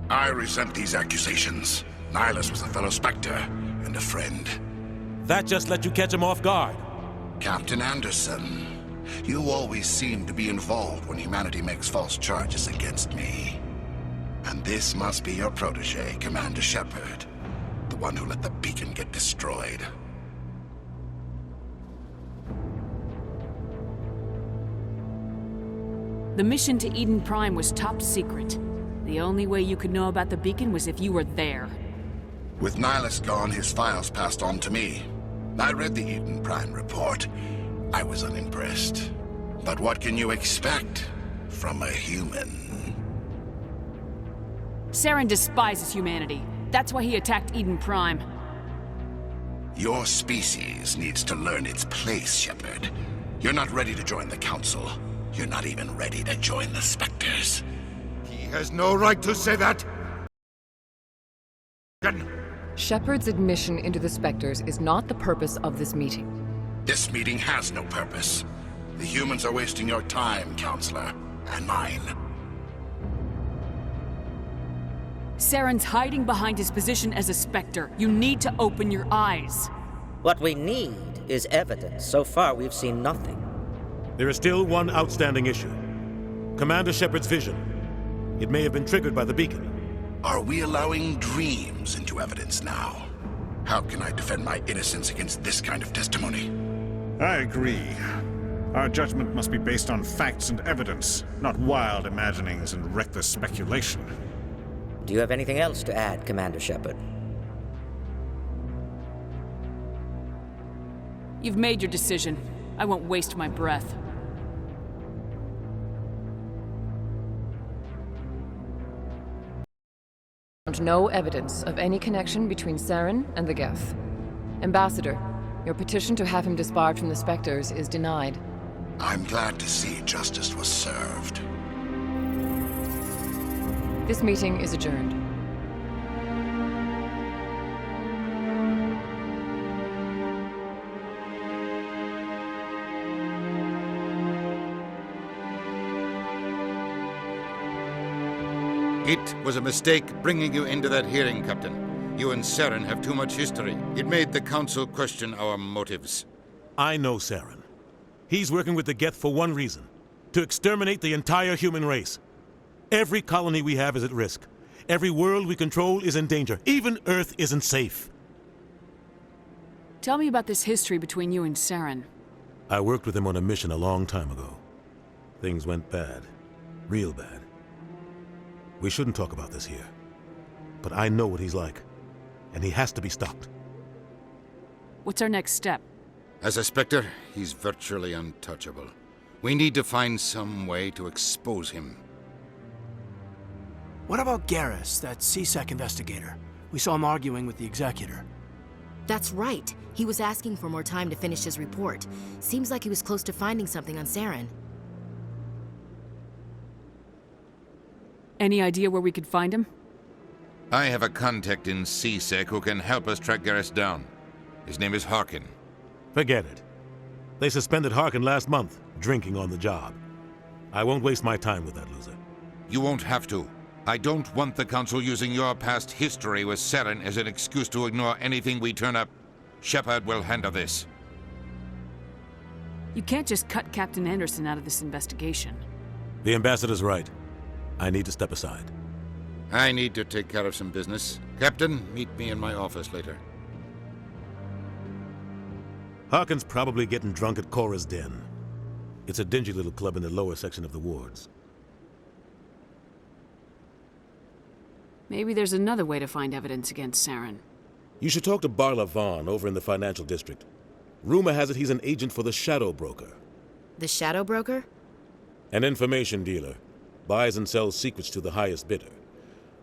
[SPEAKER 8] I resent these accusations. Nihilus was a fellow Spectre and a friend.
[SPEAKER 20] That just let you catch him off guard.
[SPEAKER 8] Captain Anderson, you always seem to be involved when humanity makes false charges against me. And this must be your protege, Commander Shepard. The one who let the beacon get destroyed.
[SPEAKER 4] The mission to Eden Prime was top secret. The only way you could know about the beacon was if you were there.
[SPEAKER 8] With Nihilus gone, his files passed on to me. I read the Eden Prime report. I was unimpressed. But what can you expect from a human?
[SPEAKER 4] Saren despises humanity. That's why he attacked Eden Prime.
[SPEAKER 8] Your species needs to learn its place, Shepard. You're not ready to join the Council. You're not even ready to join the Spectres.
[SPEAKER 27] He has no right to say that!
[SPEAKER 22] Shepard's admission into the Spectres is not the purpose of this meeting.
[SPEAKER 8] This meeting has no purpose. The humans are wasting your time, Counselor, and mine.
[SPEAKER 4] Saren's hiding behind his position as a Spectre. You need to open your eyes.
[SPEAKER 9] What we need is evidence. So far, we've seen nothing.
[SPEAKER 20] There is still one outstanding issue. Commander Shepard's vision. It may have been triggered by the beacon.
[SPEAKER 8] Are we allowing dreams into evidence now? How can I defend my innocence against this kind of testimony?
[SPEAKER 26] I agree. Our judgment must be based on facts and evidence, not wild imaginings and reckless speculation.
[SPEAKER 9] Do you have anything else to add, Commander Shepard?
[SPEAKER 4] You've made your decision. I won't waste my breath.
[SPEAKER 22] No evidence of any connection between Saren and the Geth. Ambassador, your petition to have him disbarred from the Spectres is denied.
[SPEAKER 8] I'm glad to see justice was served.
[SPEAKER 22] This meeting is adjourned.
[SPEAKER 27] It was a mistake bringing you into that hearing, Captain. You and Saren have too much history. It made the Council question our motives.
[SPEAKER 20] I know Saren. He's working with the Geth for one reason. To exterminate the entire human race. Every colony we have is at risk. Every world we control is in danger. Even Earth isn't safe.
[SPEAKER 4] Tell me about this history between you and Saren.
[SPEAKER 20] I worked with him on a mission a long time ago. Things went bad. Real bad. We shouldn't talk about this here. But I know what he's like. And he has to be stopped.
[SPEAKER 4] What's our next step?
[SPEAKER 27] As a Spectre, he's virtually untouchable. We need to find some way to expose him.
[SPEAKER 3] What about Garrus, that CSEC investigator? We saw him arguing with the Executor.
[SPEAKER 12] That's right. He was asking for more time to finish his report. Seems like he was close to finding something on Saren.
[SPEAKER 4] Any idea where we could find him?
[SPEAKER 27] I have a contact in CSEC who can help us track Garrus down. His name is Harkin.
[SPEAKER 20] Forget it. They suspended Harkin last month, drinking on the job. I won't waste my time with that loser.
[SPEAKER 27] You won't have to. I don't want the Council using your past history with Saren as an excuse to ignore anything we turn up. Shepard will handle this.
[SPEAKER 4] You can't just cut Captain Anderson out of this investigation.
[SPEAKER 20] The Ambassador's right. I need to step aside.
[SPEAKER 27] I need to take care of some business. Captain, meet me in my office later.
[SPEAKER 20] Harkin's probably getting drunk at Cora's Den. It's a dingy little club in the lower section of the wards.
[SPEAKER 4] Maybe there's another way to find evidence against Saren.
[SPEAKER 20] You should talk to Barla Vaughn over in the financial district. Rumor has it he's an agent for the Shadow Broker.
[SPEAKER 12] The Shadow Broker?
[SPEAKER 20] An information dealer. Buys and sells secrets to the highest bidder.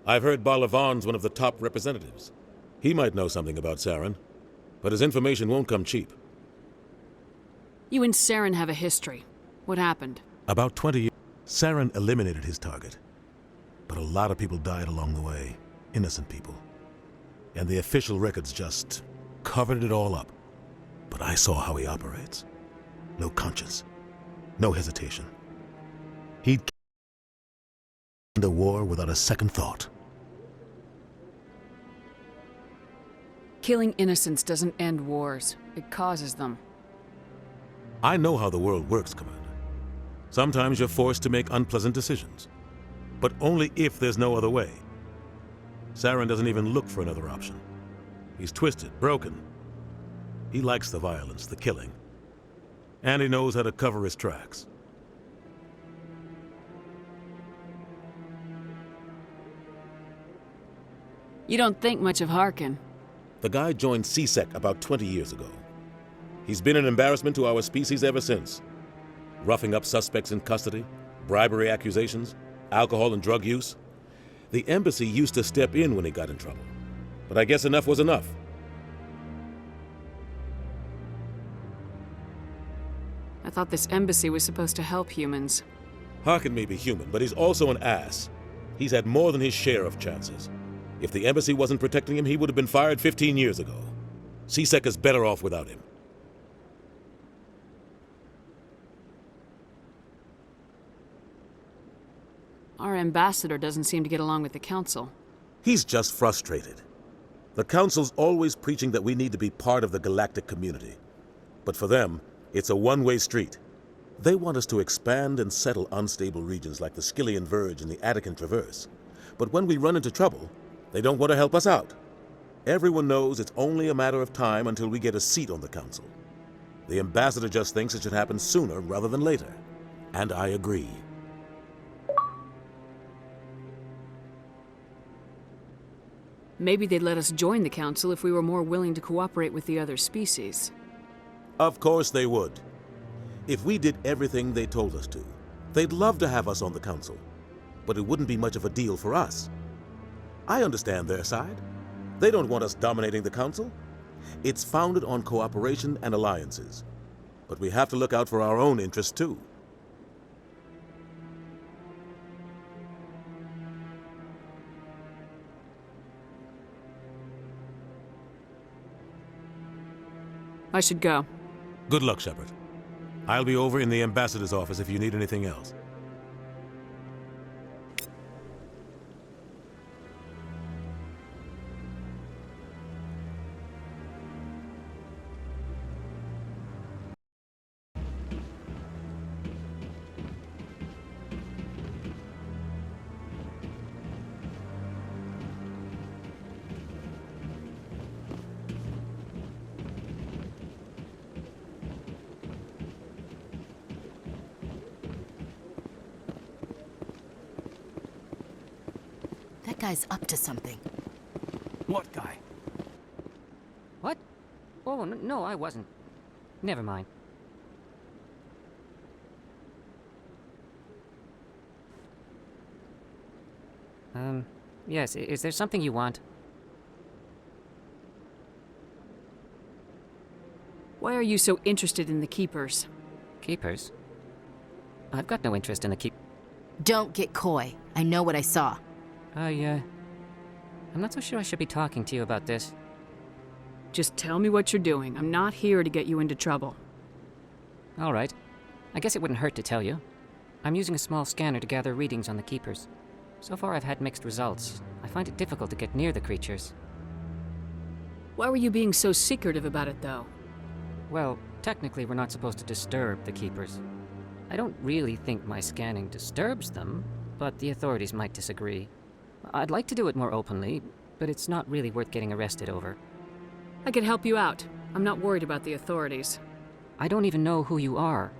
[SPEAKER 20] I've heard Barla Vaughn's one of the top representatives. He might know something about Saren, but his information won't come cheap.
[SPEAKER 4] You and Saren have a history. What happened?
[SPEAKER 20] About 20 years, Saren eliminated his target. But a lot of people died along the way. Innocent people. And the official records just covered it all up. But I saw how he operates. No conscience. No hesitation. He'd end a war without a second thought.
[SPEAKER 4] Killing innocents doesn't end wars. It causes them.
[SPEAKER 20] I know how the world works, Commander. Sometimes you're forced to make unpleasant decisions. But only if there's no other way. Saren doesn't even look for another option. He's twisted, broken. He likes the violence, the killing. And he knows how to cover his tracks.
[SPEAKER 4] You don't think much of Harkin.
[SPEAKER 20] The guy joined CSEC about 20 years ago. He's been an embarrassment to our species ever since. Roughing up suspects in custody, bribery accusations, alcohol and drug use. The embassy used to step in when he got in trouble. But I guess enough was enough.
[SPEAKER 4] I thought this embassy was supposed to help humans.
[SPEAKER 20] Harkin may be human, but he's also an ass. He's had more than his share of chances. If the embassy wasn't protecting him, he would have been fired 15 years ago. CSEC is better off without him.
[SPEAKER 4] Our ambassador doesn't seem to get along with the Council.
[SPEAKER 20] He's just frustrated. The Council's always preaching that we need to be part of the galactic community. But for them, it's a one-way street. They want us to expand and settle unstable regions like the Skyllian Verge and the Attican Traverse. But when we run into trouble, they don't want to help us out. Everyone knows it's only a matter of time until we get a seat on the Council. The ambassador just thinks it should happen sooner rather than later. And I agree.
[SPEAKER 4] Maybe they'd let us join the Council if we were more willing to cooperate with the other species.
[SPEAKER 20] Of course they would. If we did everything they told us to, they'd love to have us on the Council. But it wouldn't be much of a deal for us. I understand their side. They don't want us dominating the Council. It's founded on cooperation and alliances. But we have to look out for our own interests too.
[SPEAKER 4] I should go.
[SPEAKER 20] Good luck, Shepard. I'll be over in the ambassador's office if you need anything else.
[SPEAKER 2] guy's up to something.
[SPEAKER 3] What guy?
[SPEAKER 19] What? Oh, no, I wasn't. Never mind. Yes, is there something you want?
[SPEAKER 4] Why are you so interested in the Keepers?
[SPEAKER 19] Keepers? I've got no interest in the
[SPEAKER 2] Don't get coy. I know what I saw.
[SPEAKER 19] I'm not so sure I should be talking to you about this.
[SPEAKER 4] Just tell me what you're doing. I'm not here to get you into trouble.
[SPEAKER 19] All right. I guess it wouldn't hurt to tell you. I'm using a small scanner to gather readings on the Keepers. So far I've had mixed results. I find it difficult to get near the creatures.
[SPEAKER 4] Why were you being so secretive about it, though?
[SPEAKER 19] Well, technically we're not supposed to disturb the Keepers. I don't really think my scanning disturbs them, but the authorities might disagree. I'd like to do it more openly, but it's not really worth getting arrested over.
[SPEAKER 4] I could help you out. I'm not worried about the authorities.
[SPEAKER 19] I don't even know who you are.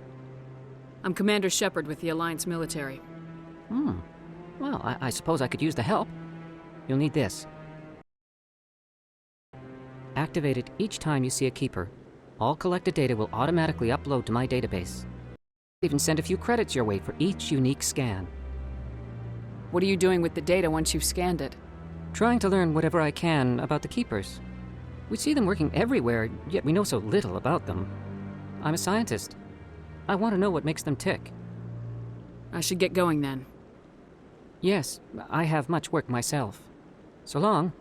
[SPEAKER 4] I'm Commander Shepard with the Alliance military.
[SPEAKER 19] Well, I suppose I could use the help. You'll need this. Activate it each time you see a Keeper. All collected data will automatically upload to my database. I'll even send a few credits your way for each unique scan.
[SPEAKER 4] What are you doing with the data once you've scanned it?
[SPEAKER 19] Trying to learn whatever I can about the Keepers. We see them working everywhere, yet we know so little about them. I'm a scientist. I want to know what makes them tick.
[SPEAKER 4] I should get going then.
[SPEAKER 19] Yes, I have much work myself. So long,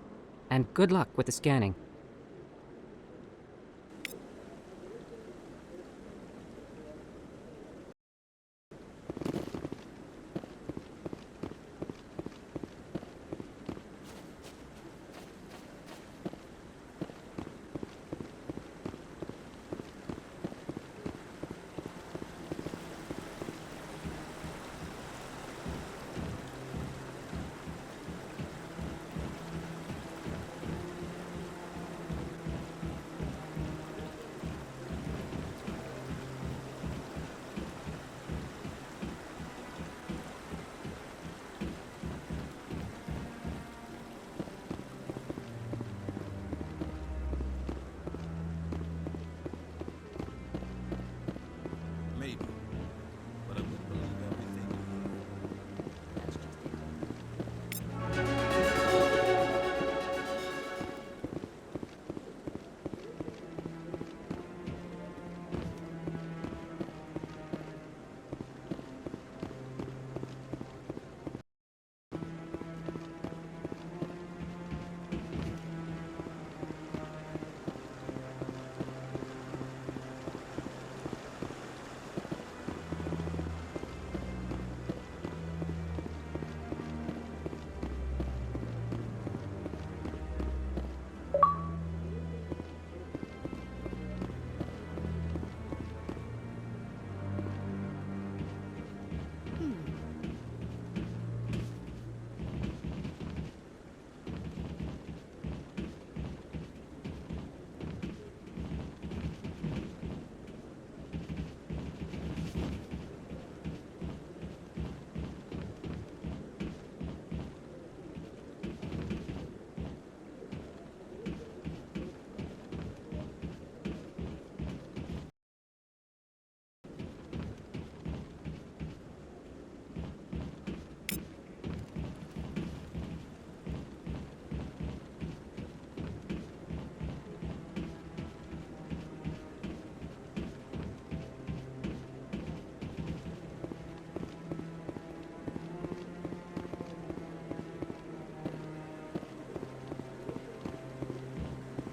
[SPEAKER 19] and good luck with the scanning.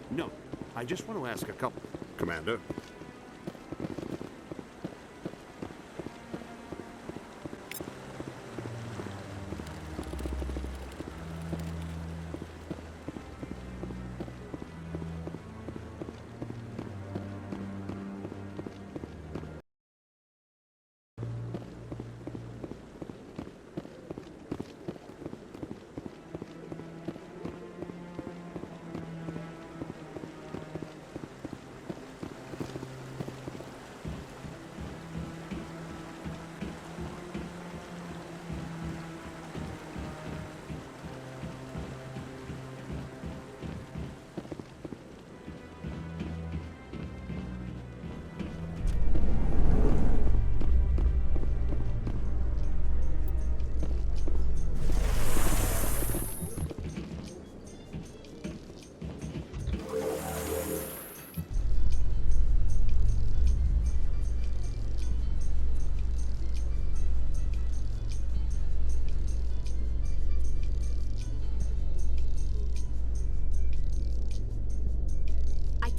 [SPEAKER 21] No, I just want to ask a couple. Commander?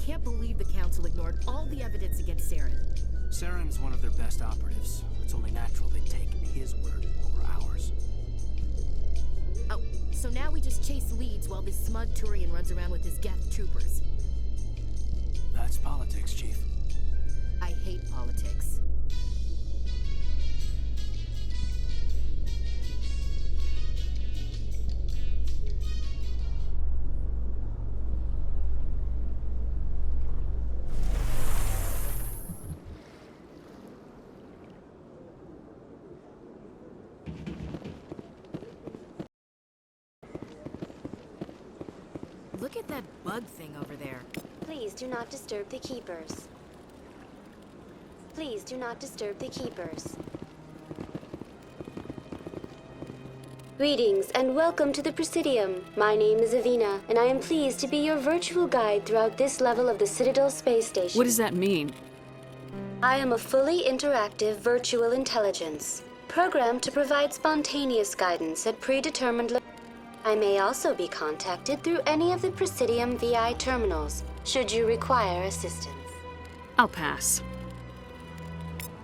[SPEAKER 12] can't believe the Council ignored all the evidence against Saren.
[SPEAKER 3] Saren's one of their best operatives. It's only natural they take his word over ours.
[SPEAKER 12] Oh, so now we just chase leads while this smug Turian runs around with his Geth troopers.
[SPEAKER 3] That's politics, Chief.
[SPEAKER 12] I hate politics. Look at that bug thing over there.
[SPEAKER 17] Please do not disturb the Keepers. Please do not disturb the Keepers. Greetings and welcome to the Presidium. My name is Avina, and I am pleased to be your virtual guide throughout this level of the Citadel space station.
[SPEAKER 4] What does that mean?
[SPEAKER 17] I am a fully interactive virtual intelligence, programmed to provide spontaneous guidance at predetermined locations. I may also be contacted through any of the Presidium VI terminals, should you require assistance.
[SPEAKER 4] I'll pass.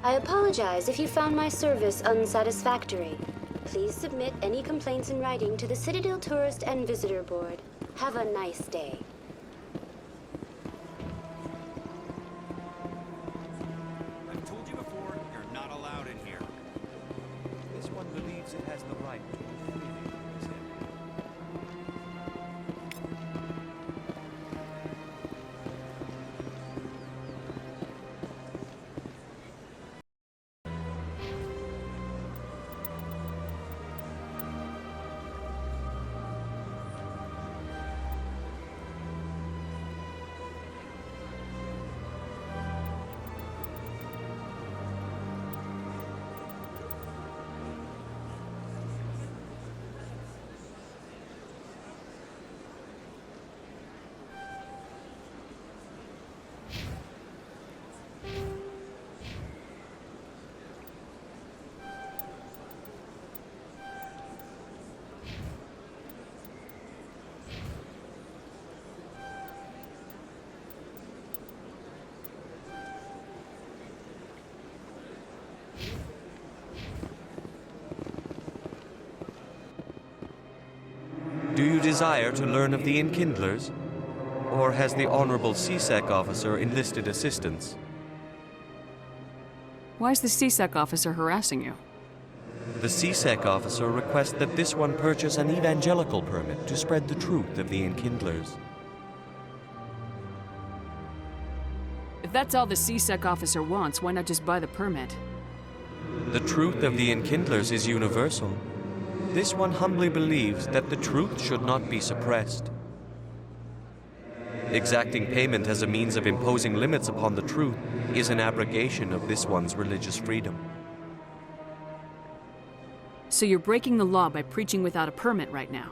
[SPEAKER 17] I apologize if you found my service unsatisfactory. Please submit any complaints in writing to the Citadel Tourist and Visitor Board. Have a nice day.
[SPEAKER 5] I've told you before, you're not allowed in here.
[SPEAKER 25] This one believes it has the right to do freely, is it? Do you desire to learn of the Enkindlers? Or has the Honorable C-Sec officer enlisted assistance?
[SPEAKER 4] Why is the C-Sec officer harassing you?
[SPEAKER 25] The C-Sec officer requests that this one purchase an evangelical permit to spread the truth of the Enkindlers.
[SPEAKER 4] If that's all the C-Sec officer wants, why not just buy the permit?
[SPEAKER 25] The truth of the Enkindlers is universal. This one humbly believes that the truth should not be suppressed. Exacting payment as a means of imposing limits upon the truth is an abrogation of this one's religious freedom.
[SPEAKER 4] So you're breaking the law by preaching without a permit right now?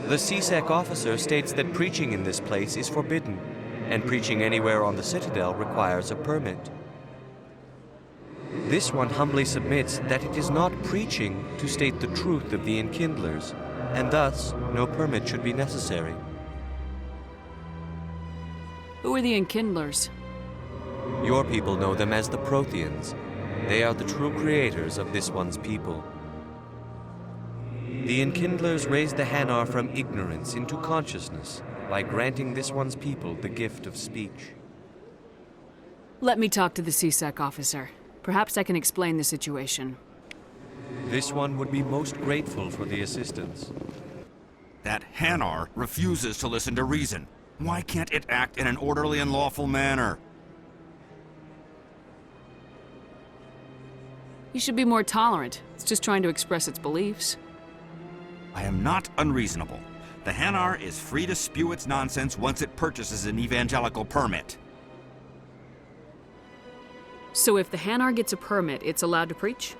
[SPEAKER 25] The C-Sec officer states that preaching in this place is forbidden, and preaching anywhere on the Citadel requires a permit. This one humbly submits that it is not preaching to state the truth of the Enkindlers, and thus no permit should be necessary.
[SPEAKER 4] Who are the Enkindlers?
[SPEAKER 25] Your people know them as the Protheans. They are the true creators of this one's people. The Enkindlers raised the Hanar from ignorance into consciousness by granting this one's people the gift of speech.
[SPEAKER 4] Let me talk to the C-Sec officer. Perhaps I can explain the situation.
[SPEAKER 25] This one would be most grateful for the assistance.
[SPEAKER 5] That Hanar refuses to listen to reason. Why can't it act in an orderly and lawful manner?
[SPEAKER 4] You should be more tolerant. It's just trying to express its beliefs.
[SPEAKER 5] I am not unreasonable. The Hanar is free to spew its nonsense once it purchases an evangelical permit.
[SPEAKER 4] So if the Hanar gets a permit, it's allowed to preach?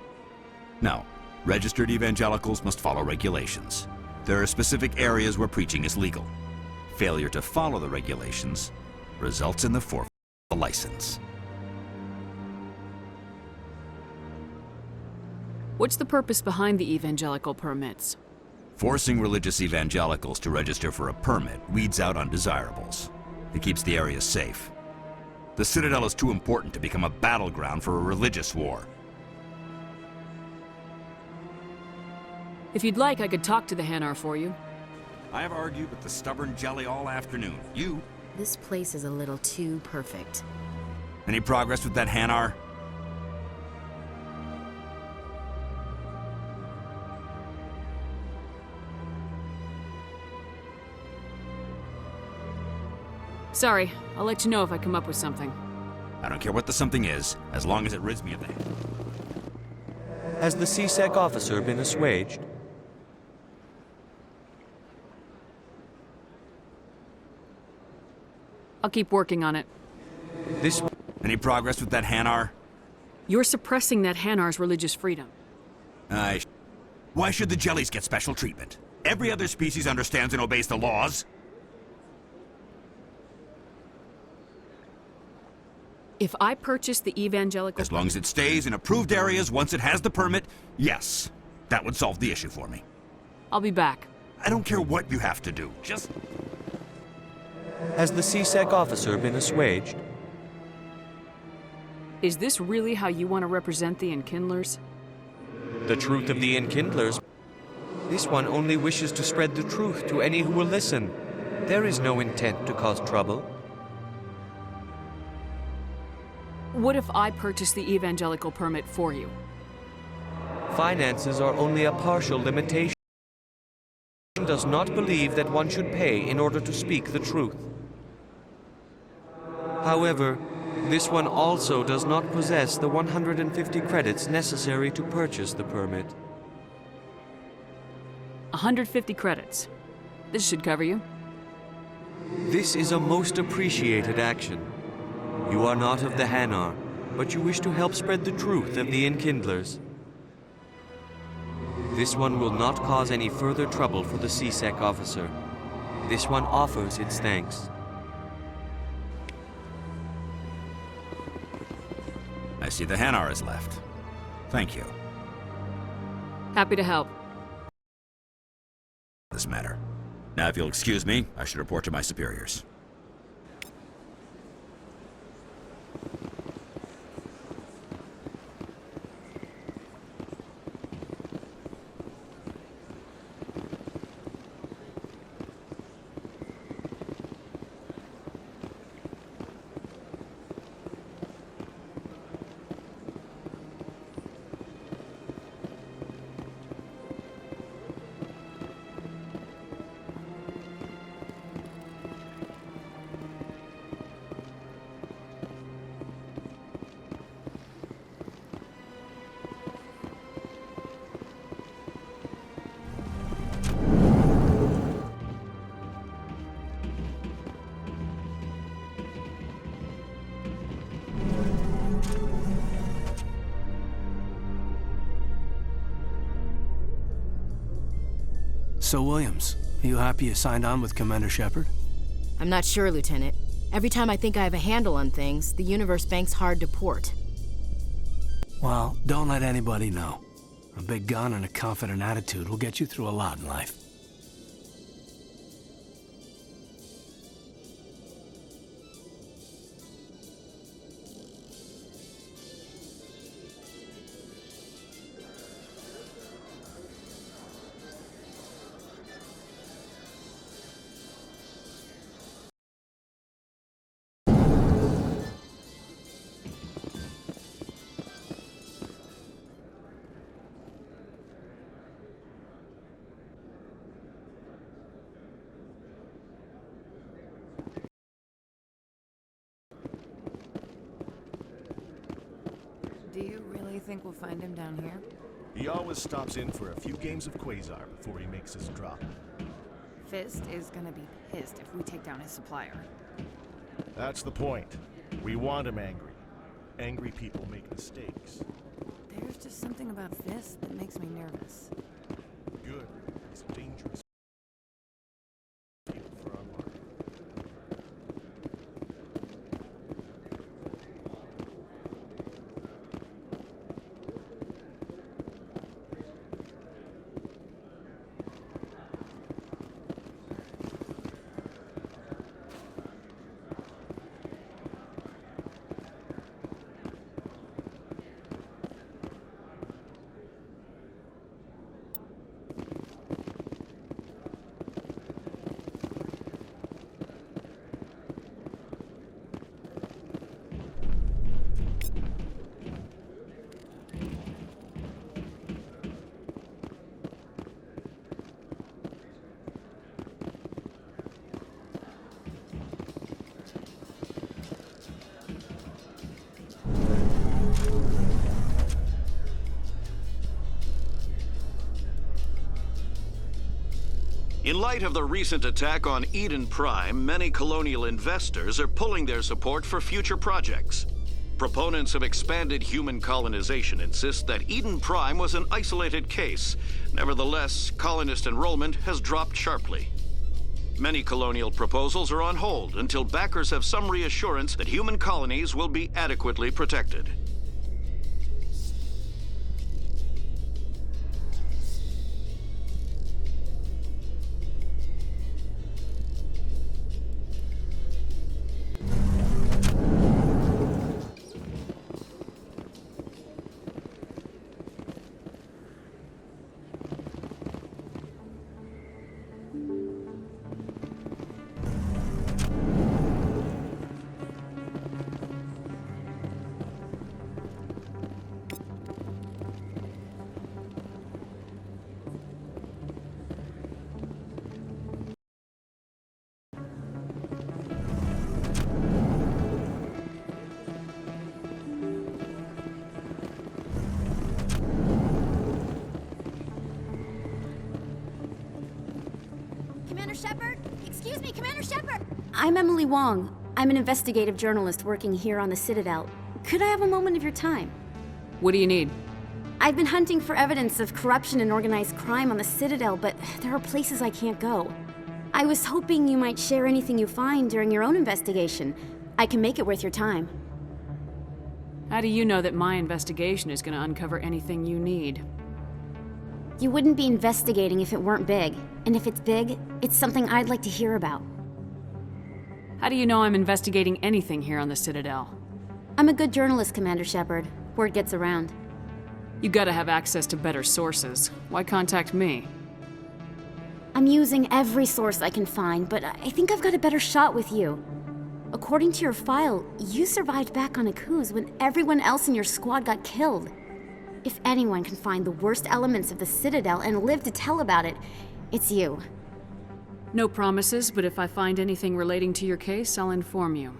[SPEAKER 5] No. Registered evangelicals must follow regulations. There are specific areas where preaching is legal. Failure to follow the regulations results in the forfeit of a license.
[SPEAKER 4] What's the purpose behind the evangelical permits?
[SPEAKER 5] Forcing religious evangelicals to register for a permit weeds out undesirables. It keeps the area safe. The Citadel is too important to become a battleground for a religious war.
[SPEAKER 4] If you'd like, I could talk to the Hanar for you.
[SPEAKER 5] I have argued with the stubborn jelly all afternoon. You?
[SPEAKER 12] This place is a little too perfect.
[SPEAKER 5] Any progress with that Hanar?
[SPEAKER 4] Sorry, I'll let you know if I come up with something.
[SPEAKER 5] I don't care what the something is, as long as it rids me of that.
[SPEAKER 25] Has the CSEC officer been assuaged?
[SPEAKER 4] I'll keep working on it.
[SPEAKER 5] Any progress with that Hanar?
[SPEAKER 4] You're suppressing that Hanar's religious freedom.
[SPEAKER 5] Why should the jellies get special treatment? Every other species understands and obeys the laws.
[SPEAKER 4] If I purchase the evangelical...
[SPEAKER 5] As long as it stays in approved areas once it has the permit, yes. That would solve the issue for me.
[SPEAKER 4] I'll be back.
[SPEAKER 5] I don't care what you have to do, just...
[SPEAKER 25] Has the CSEC officer been assuaged?
[SPEAKER 4] Is this really how you want to represent the Enkindlers?
[SPEAKER 25] The truth of the Enkindlers? This one only wishes to spread the truth to any who will listen. There is no intent to cause trouble.
[SPEAKER 4] What if I purchase the evangelical permit for you?
[SPEAKER 25] Finances are only a partial limitation. Does not believe that one should pay in order to speak the truth. However, this one also does not possess the 150 credits necessary to purchase the permit.
[SPEAKER 4] 150 credits. This should cover you.
[SPEAKER 25] This is a most appreciated action. You are not of the Hanar, but you wish to help spread the truth of the Enkindlers. This one will not cause any further trouble for the CSEC officer. This one offers its thanks.
[SPEAKER 5] I see the Hanar is left. Thank you.
[SPEAKER 4] Happy to help.
[SPEAKER 5] This matter. Now, if you'll excuse me, I should report to my superiors.
[SPEAKER 3] So, Williams, are you happy you signed on with Commander Shepard?
[SPEAKER 12] I'm not sure, Lieutenant. Every time I think I have a handle on things, the Universe Bank's hard to port.
[SPEAKER 3] Well, don't let anybody know. A big gun and a confident attitude will get you through a lot in life.
[SPEAKER 6] Do you really think we'll find him down here?
[SPEAKER 7] He always stops in for a few games of Quasar before he makes his drop.
[SPEAKER 6] Fist is gonna be pissed if we take down his supplier.
[SPEAKER 7] That's the point. We want him angry. Angry people make mistakes.
[SPEAKER 6] There's just something about Fist that makes me nervous.
[SPEAKER 7] Good. He's dangerous. For our mark.
[SPEAKER 1] In light of the recent attack on Eden Prime, many colonial investors are pulling their support for future projects. Proponents of expanded human colonization insist that Eden Prime was an isolated case. Nevertheless, colonist enrollment has dropped sharply. Many colonial proposals are on hold until backers have some reassurance that human colonies will be adequately protected.
[SPEAKER 11] Commander Shepard? Excuse me, Commander Shepard! I'm Emily Wong. I'm an investigative journalist working here on the Citadel. Could I have a moment of your time?
[SPEAKER 4] What do you need?
[SPEAKER 11] I've been hunting for evidence of corruption and organized crime on the Citadel, but there are places I can't go. I was hoping you might share anything you find during your own investigation. I can make it worth your time.
[SPEAKER 4] How do you know that my investigation is going to uncover anything you need?
[SPEAKER 11] You wouldn't be investigating if it weren't big. And if it's big, it's something I'd like to hear about.
[SPEAKER 4] How do you know I'm investigating anything here on the Citadel?
[SPEAKER 11] I'm a good journalist, Commander Shepard. Word gets around.
[SPEAKER 4] You gotta have access to better sources. Why contact me?
[SPEAKER 11] I'm using every source I can find, but I think I've got a better shot with you. According to your file, you survived back on Akuz when everyone else in your squad got killed. If anyone can find the worst elements of the Citadel and live to tell about it, it's you.
[SPEAKER 4] No promises, but if I find anything relating to your case, I'll inform you.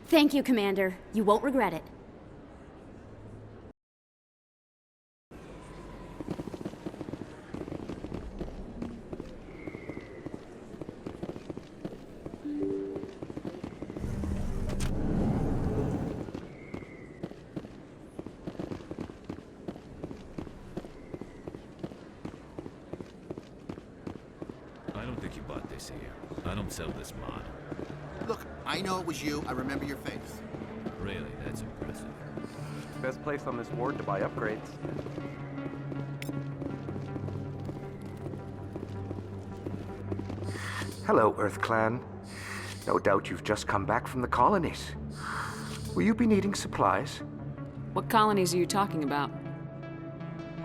[SPEAKER 11] Thank you, Commander. You won't regret it.
[SPEAKER 13] I don't think you bought this here. I don't sell this mod.
[SPEAKER 14] Look, I know it was you. I remember your face.
[SPEAKER 13] Really, that's impressive.
[SPEAKER 16] Best place on this ward to buy upgrades.
[SPEAKER 10] Hello, Earth Clan. No doubt you've just come back from the colonies. Will you be needing supplies?
[SPEAKER 4] What colonies are you talking about?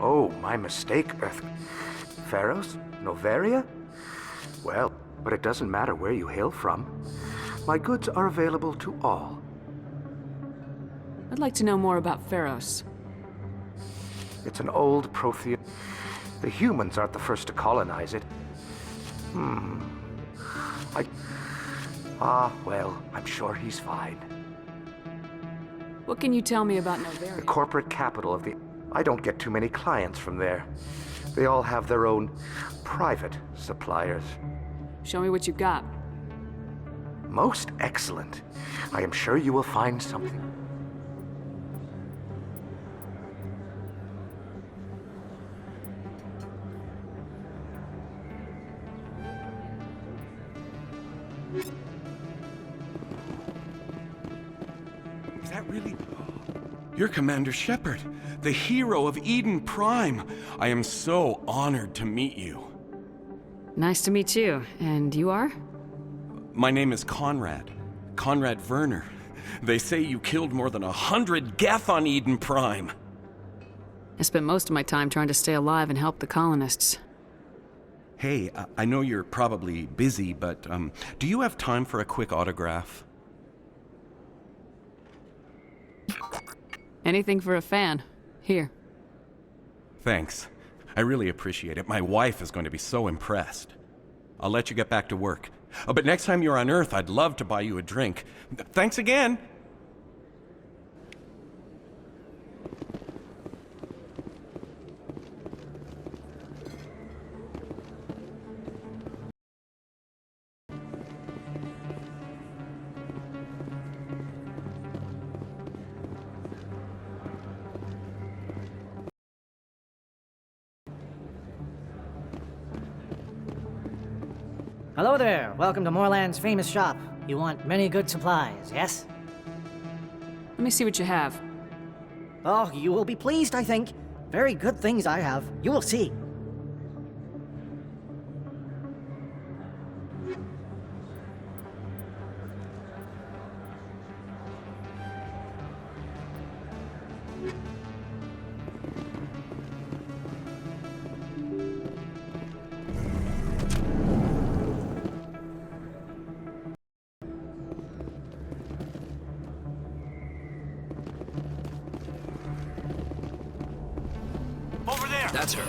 [SPEAKER 10] Oh, my mistake, Earth... Pharos? Noveria? Well, but it doesn't matter where you hail from. My goods are available to all.
[SPEAKER 4] I'd like to know more about Pharos.
[SPEAKER 10] It's an old Prothean... The humans aren't the first to colonize it. Well, I'm sure he's fine.
[SPEAKER 4] What can you tell me about Noveria?
[SPEAKER 10] The corporate capital of the... I don't get too many clients from there. They all have their own private suppliers.
[SPEAKER 4] Show me what you've got.
[SPEAKER 10] Most excellent. I am sure you will find something.
[SPEAKER 18] Is that really... You're Commander Shepard, the hero of Eden Prime. I am so honored to meet you.
[SPEAKER 4] Nice to meet you. And you are?
[SPEAKER 18] My name is Conrad. Conrad Werner. They say you killed more than 100 Geth on Eden Prime.
[SPEAKER 4] I spent most of my time trying to stay alive and help the colonists.
[SPEAKER 18] Hey, I know you're probably busy, but do you have time for a quick autograph?
[SPEAKER 4] Anything for a fan. Here.
[SPEAKER 18] Thanks. I really appreciate it. My wife is going to be so impressed. I'll let you get back to work. But next time you're on Earth, I'd love to buy you a drink. Thanks again!
[SPEAKER 8] Hello there. Welcome to Moorland's famous shop. You want many good supplies, yes?
[SPEAKER 4] Let me see what you have.
[SPEAKER 8] Oh, you will be pleased, I think. Very good things I have. You will see.
[SPEAKER 3] Over there!
[SPEAKER 25] That's her.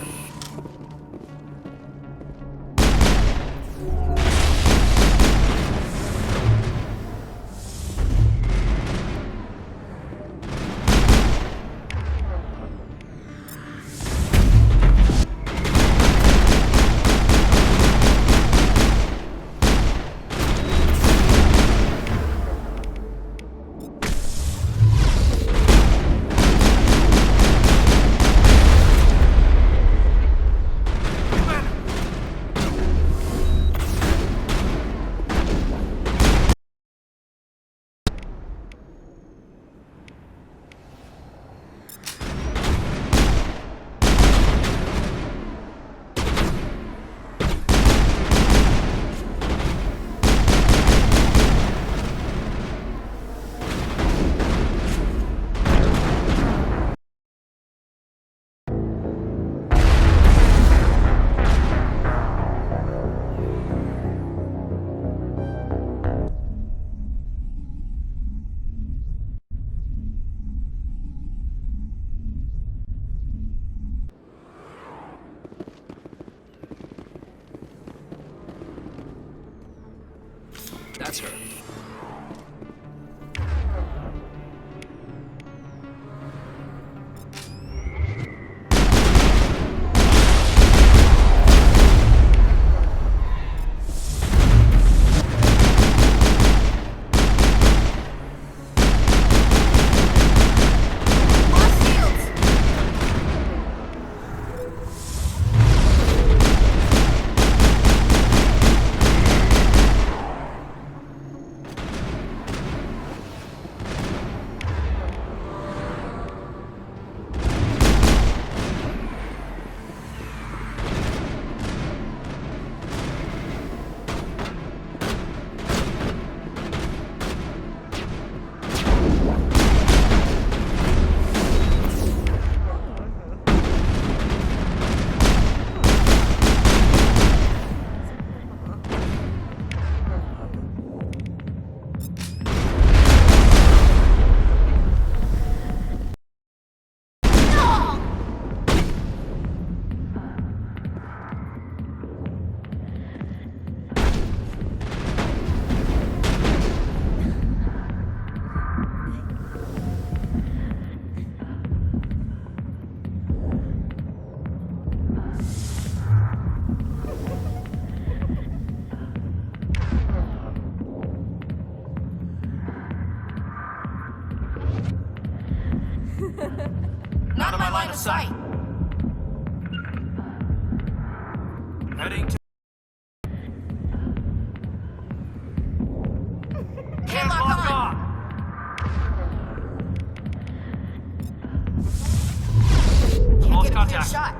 [SPEAKER 25] That's her.
[SPEAKER 3] Out of my line of sight. Heading to... Can't lock on! Lost contact. Shot.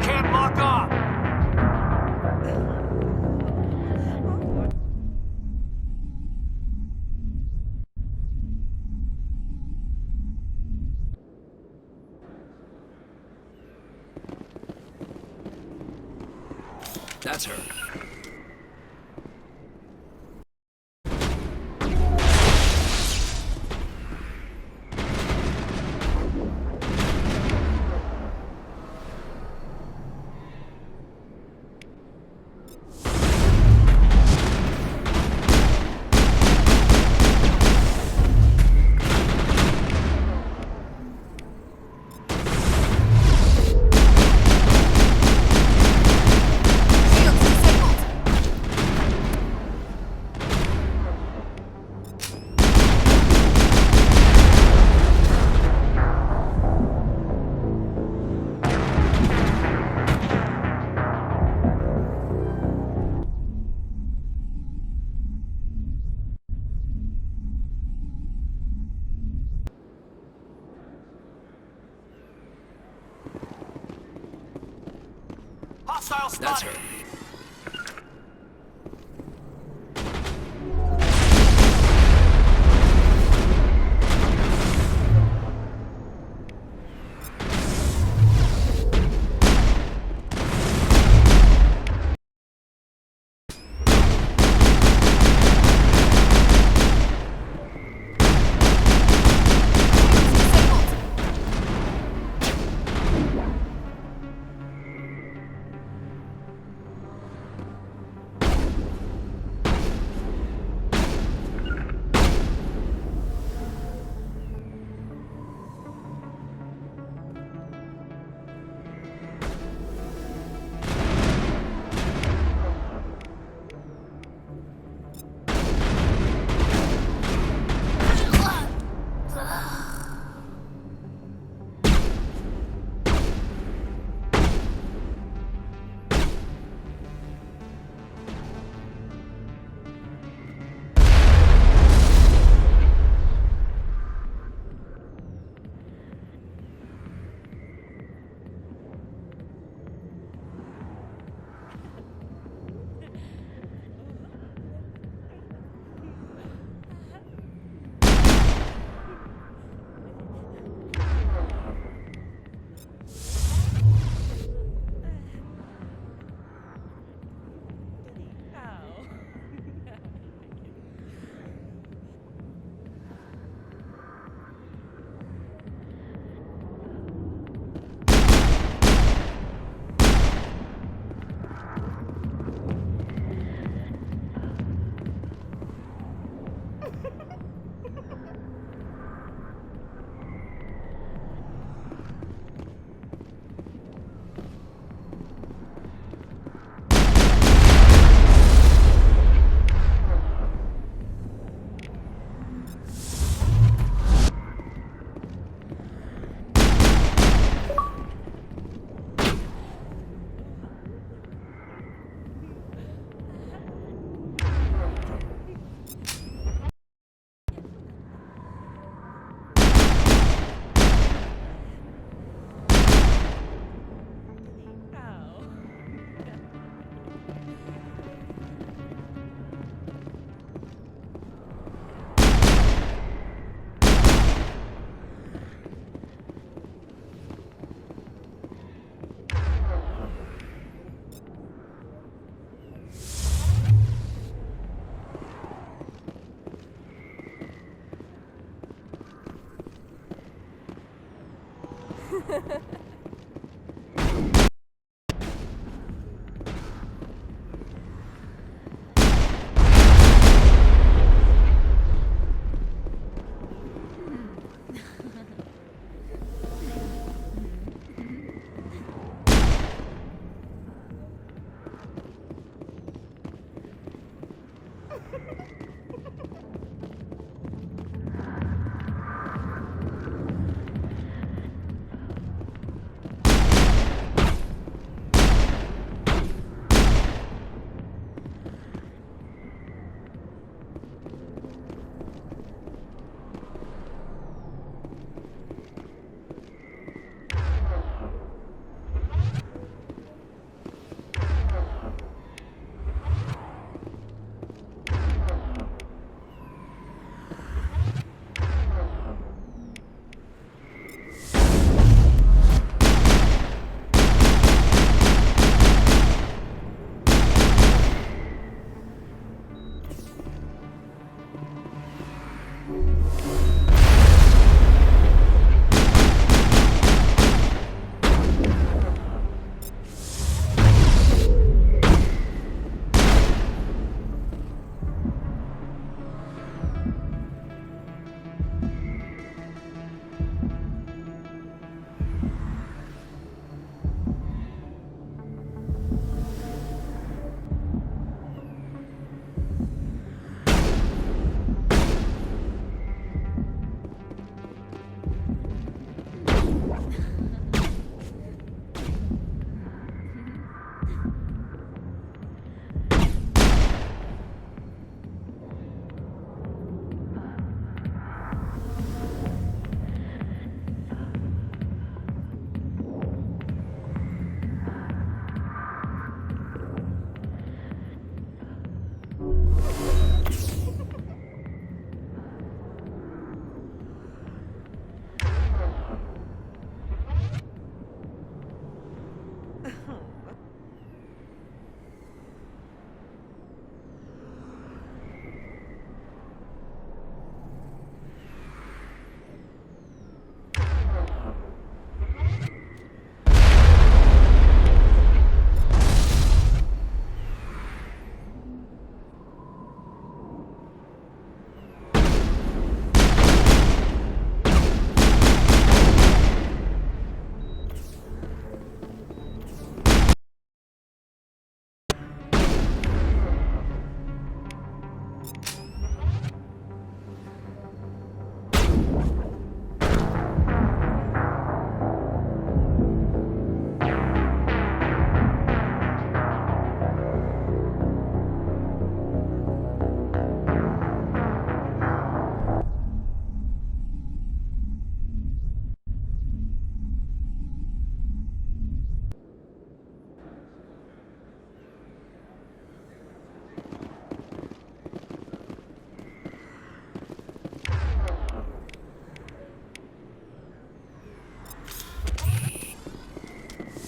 [SPEAKER 3] Can't lock on!
[SPEAKER 25] That's her.
[SPEAKER 12] Shields disabled.
[SPEAKER 3] Hostile spotted!
[SPEAKER 9] That's her.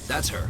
[SPEAKER 9] That's her.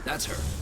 [SPEAKER 9] That's her.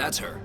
[SPEAKER 9] That's her.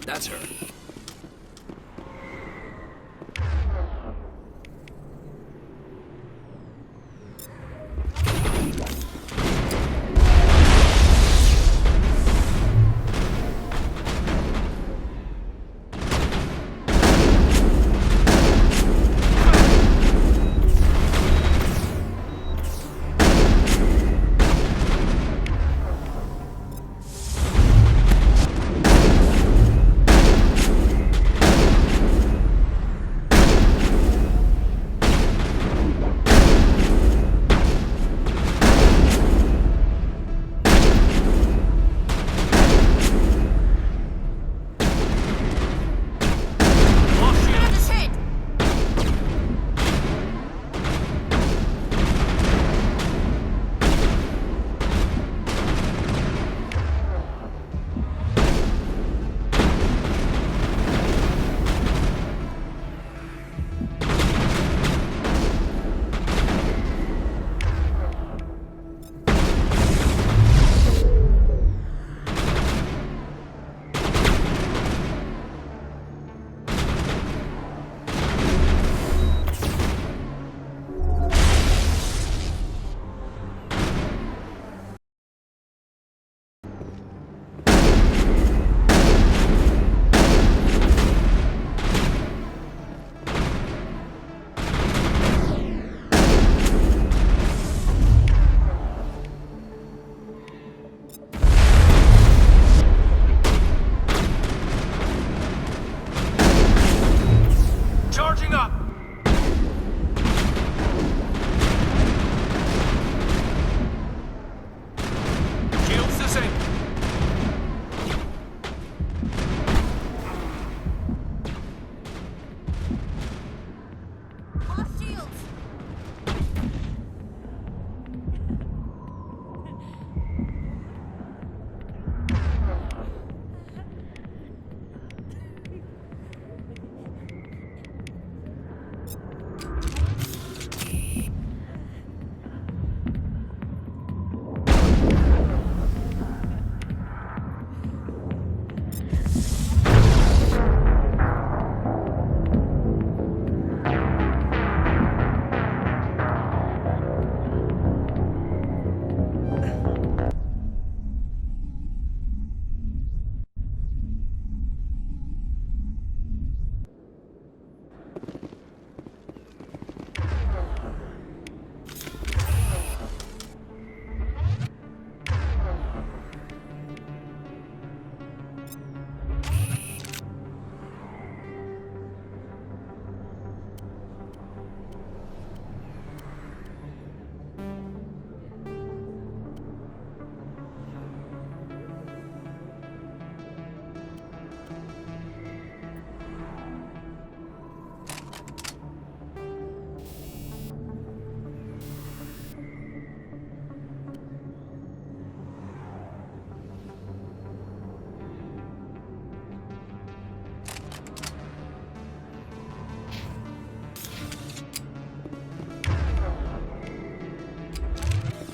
[SPEAKER 3] That's her.
[SPEAKER 9] Charging up! Shields disabled.
[SPEAKER 12] Off shields!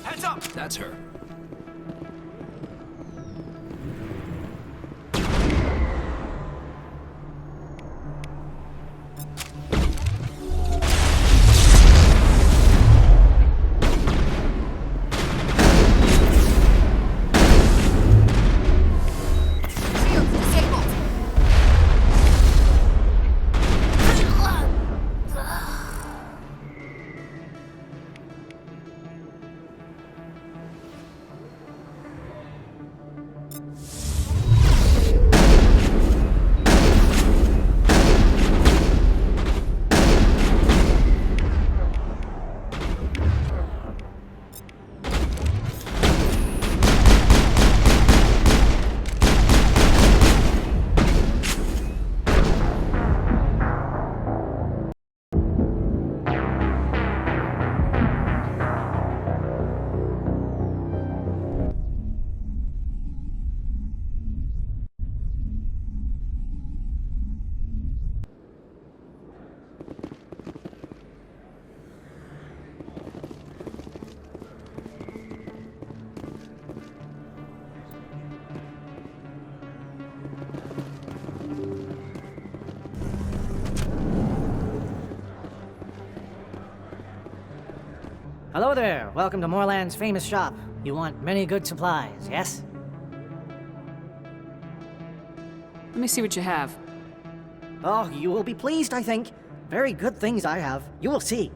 [SPEAKER 3] Heads up! That's her.
[SPEAKER 12] Shields disabled!
[SPEAKER 8] Hello there. Welcome to Moorland's famous shop. You want many good supplies, yes?
[SPEAKER 4] Let me see what you have.
[SPEAKER 8] Oh, you will be pleased, I think. Very good things I have. You will see.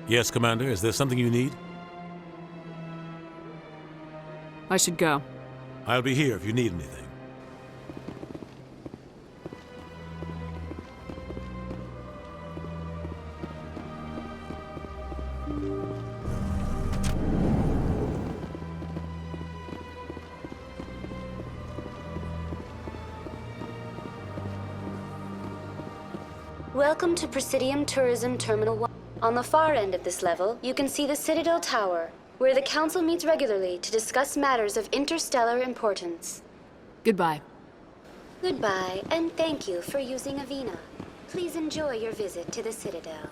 [SPEAKER 9] Yes, Commander. Is there something you need?
[SPEAKER 4] I should go.
[SPEAKER 9] I'll be here if you need anything.
[SPEAKER 17] Welcome to Presidium Tourism Terminal 1. On the far end of this level, you can see the Citadel Tower, where the Council meets regularly to discuss matters of interstellar importance.
[SPEAKER 4] Goodbye.
[SPEAKER 17] Goodbye, and thank you for using Avina. Please enjoy your visit to the Citadel.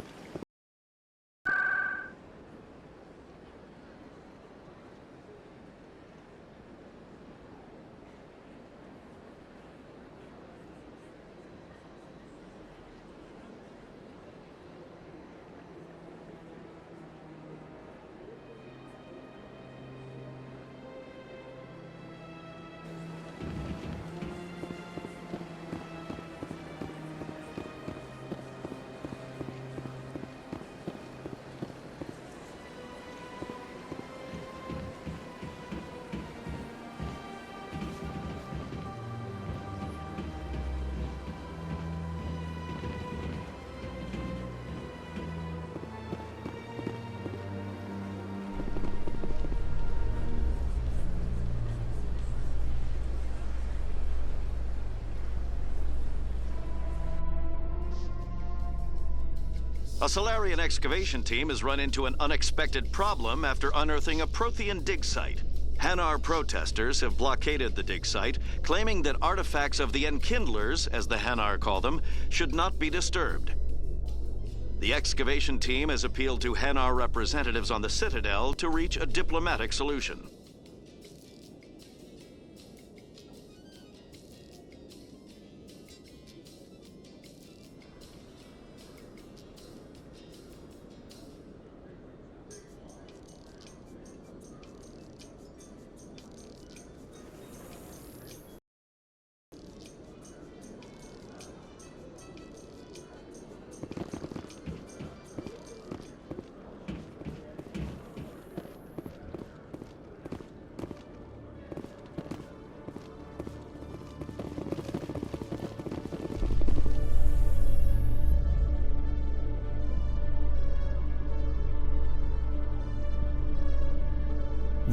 [SPEAKER 1] A Solarian excavation team has run into an unexpected problem after unearthing a Prothean dig site. Hanar protesters have blockaded the dig site, claiming that artifacts of the Enkindlers, as the Hanar call them, should not be disturbed. The excavation team has appealed to Hanar representatives on the Citadel to reach a diplomatic solution.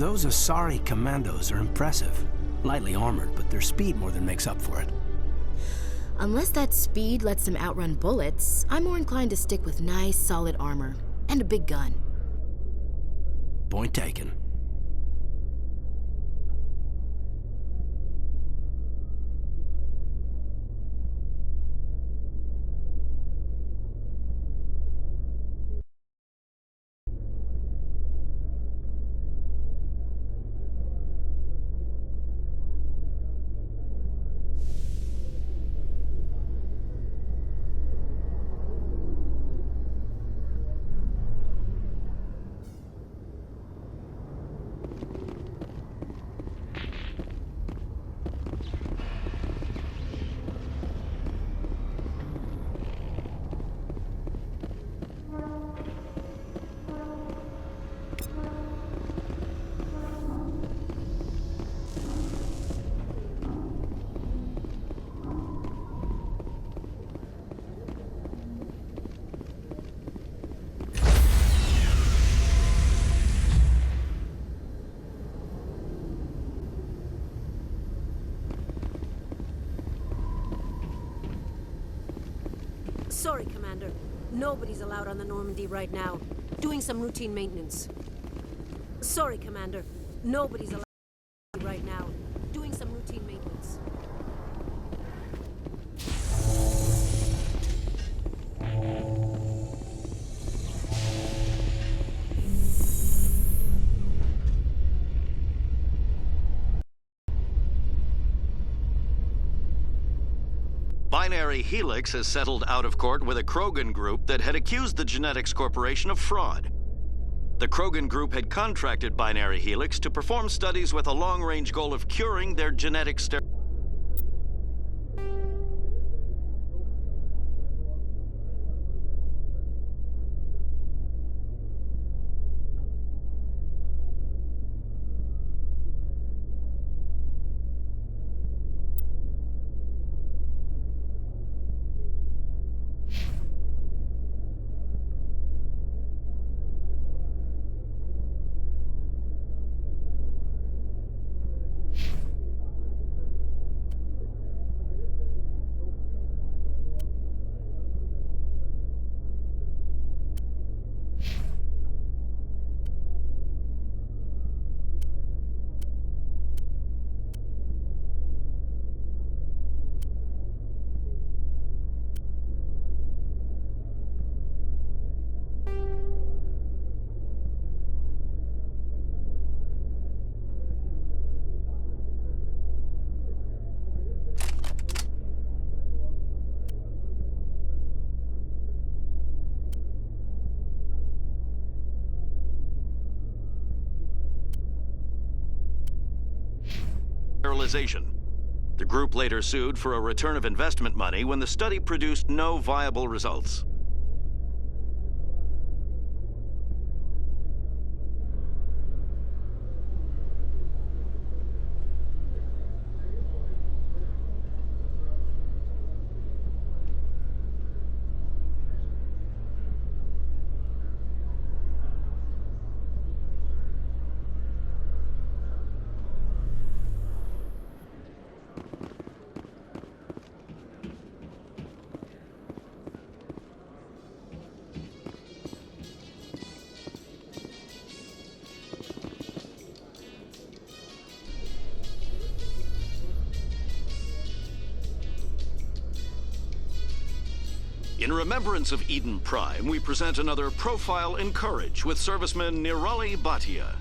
[SPEAKER 3] Those Asari commandos are impressive. Lightly armored, but their speed more than makes up for it.
[SPEAKER 12] Unless that speed lets them outrun bullets, I'm more inclined to stick with nice, solid armor. And a big gun.
[SPEAKER 3] Point taken.
[SPEAKER 15] Sorry, Commander. Nobody's allowed on the Normandy right now. Doing some routine maintenance. Sorry, Commander. Nobody's allowed right now. Doing some routine maintenance.
[SPEAKER 1] Binary Helix has settled out of court with a Krogan group that had accused the Genetics Corporation of fraud. The Krogan group had contracted Binary Helix to perform studies with a long-range goal of curing their genetic sterilization. The group later sued for a return of investment money when the study produced no viable results. In remembrance of Eden Prime, we present another profile in courage with serviceman Nirali Bhatia.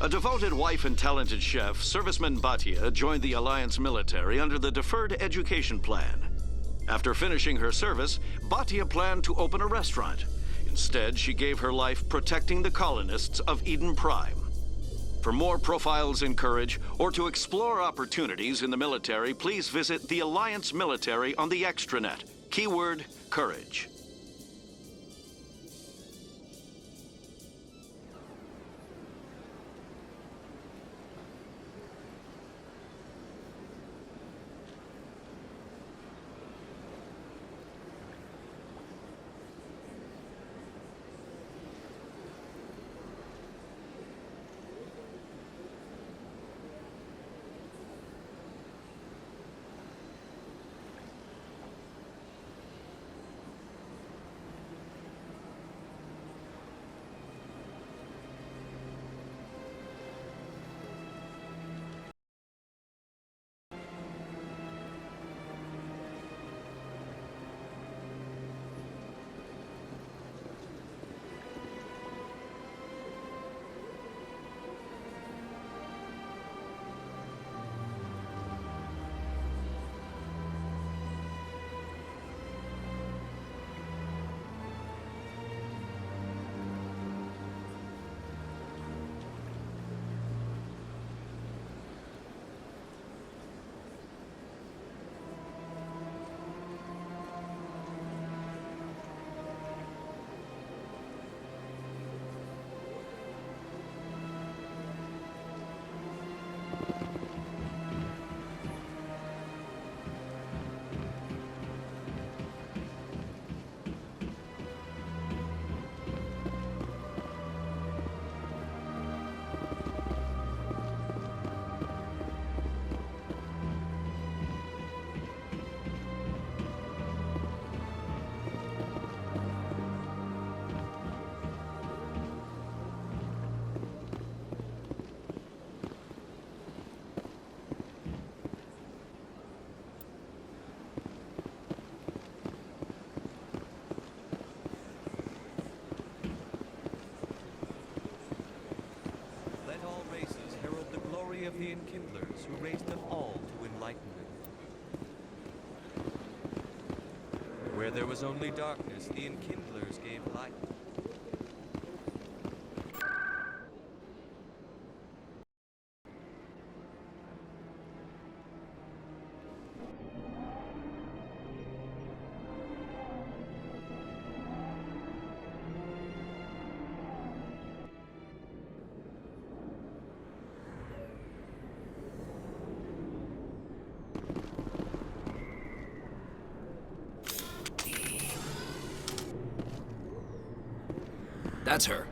[SPEAKER 1] A devoted wife and talented chef, serviceman Bhatia joined the Alliance military under the Deferred Education Plan. After finishing her service, Bhatia planned to open a restaurant. Instead, she gave her life protecting the colonists of Eden Prime. For more profiles in courage, or to explore opportunities in the military, please visit the Alliance military on the extranet. Keyword, courage.
[SPEAKER 25] the Enkindlers who raised them all to enlightenment. Where there was only darkness, the Enkindlers gave light.
[SPEAKER 3] That's her.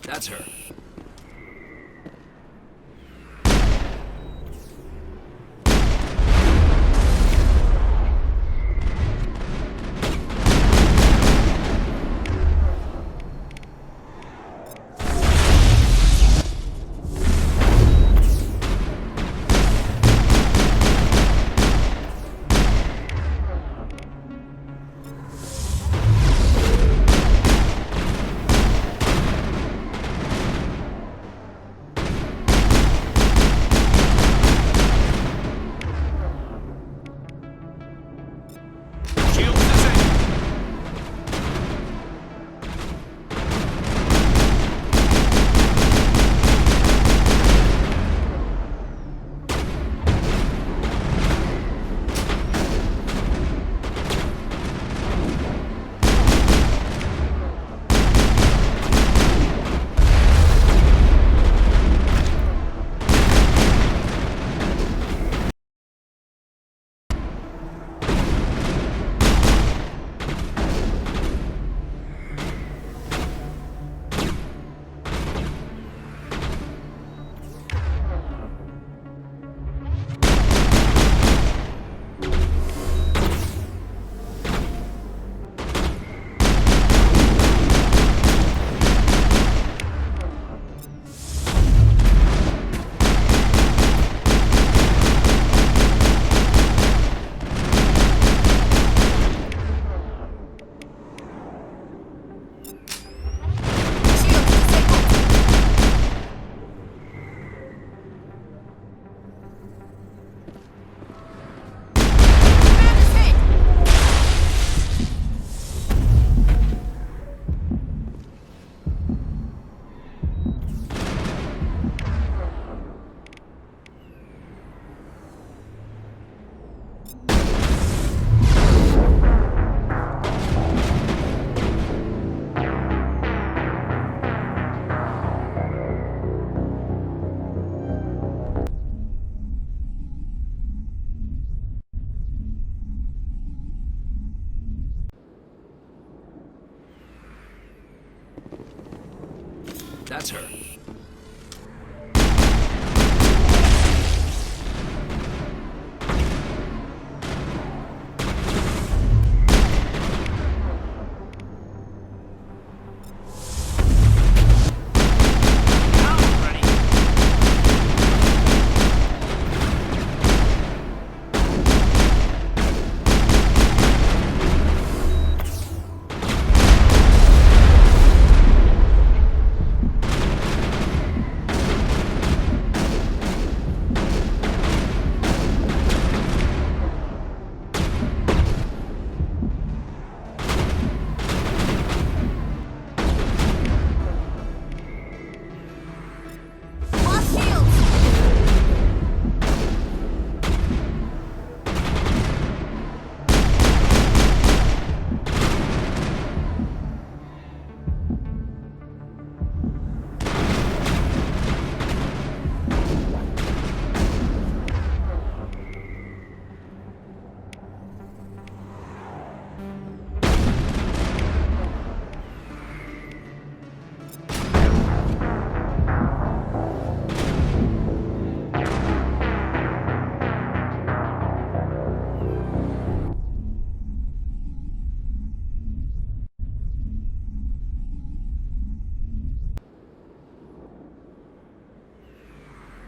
[SPEAKER 3] That's her. That's her.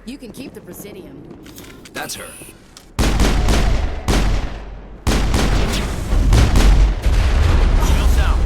[SPEAKER 12] You can keep the Presidium.
[SPEAKER 3] That's her. Shields down.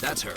[SPEAKER 3] That's her.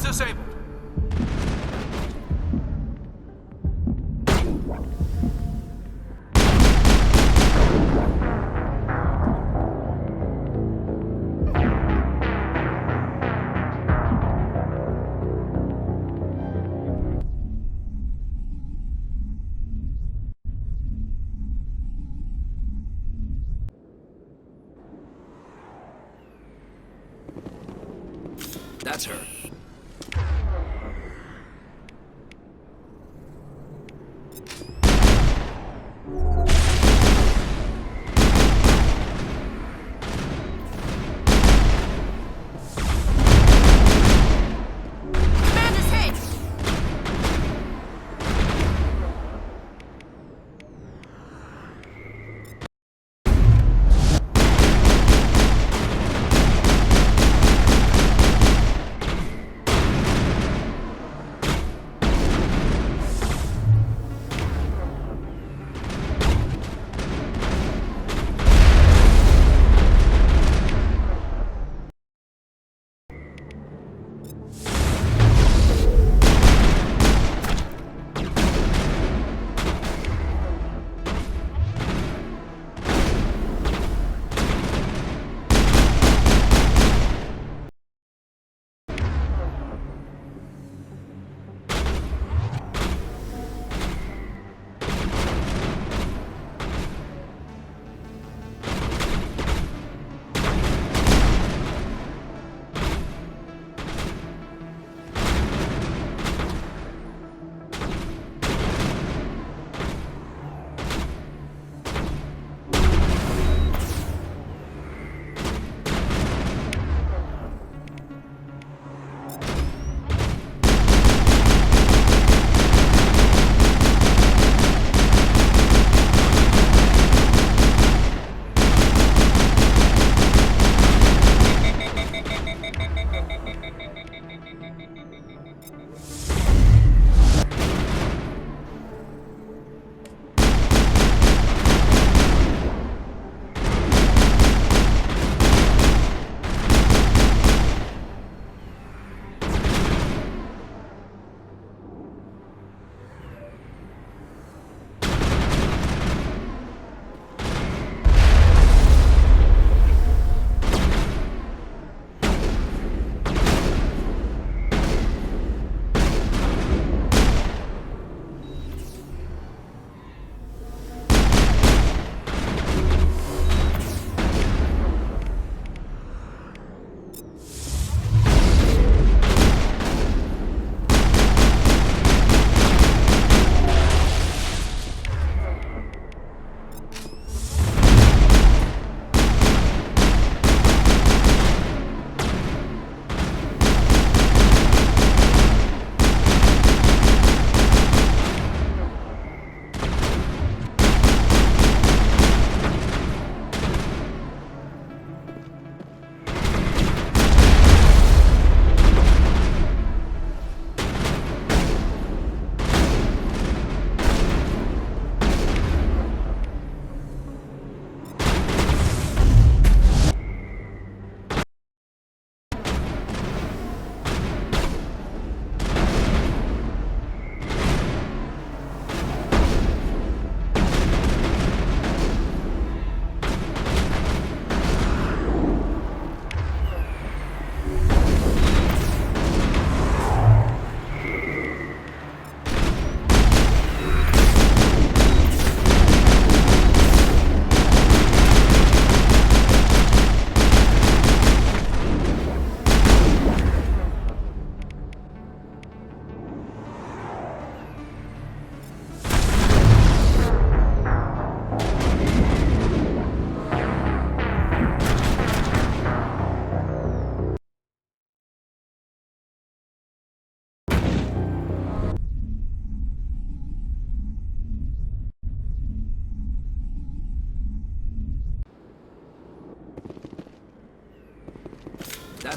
[SPEAKER 3] Disabled. That's her.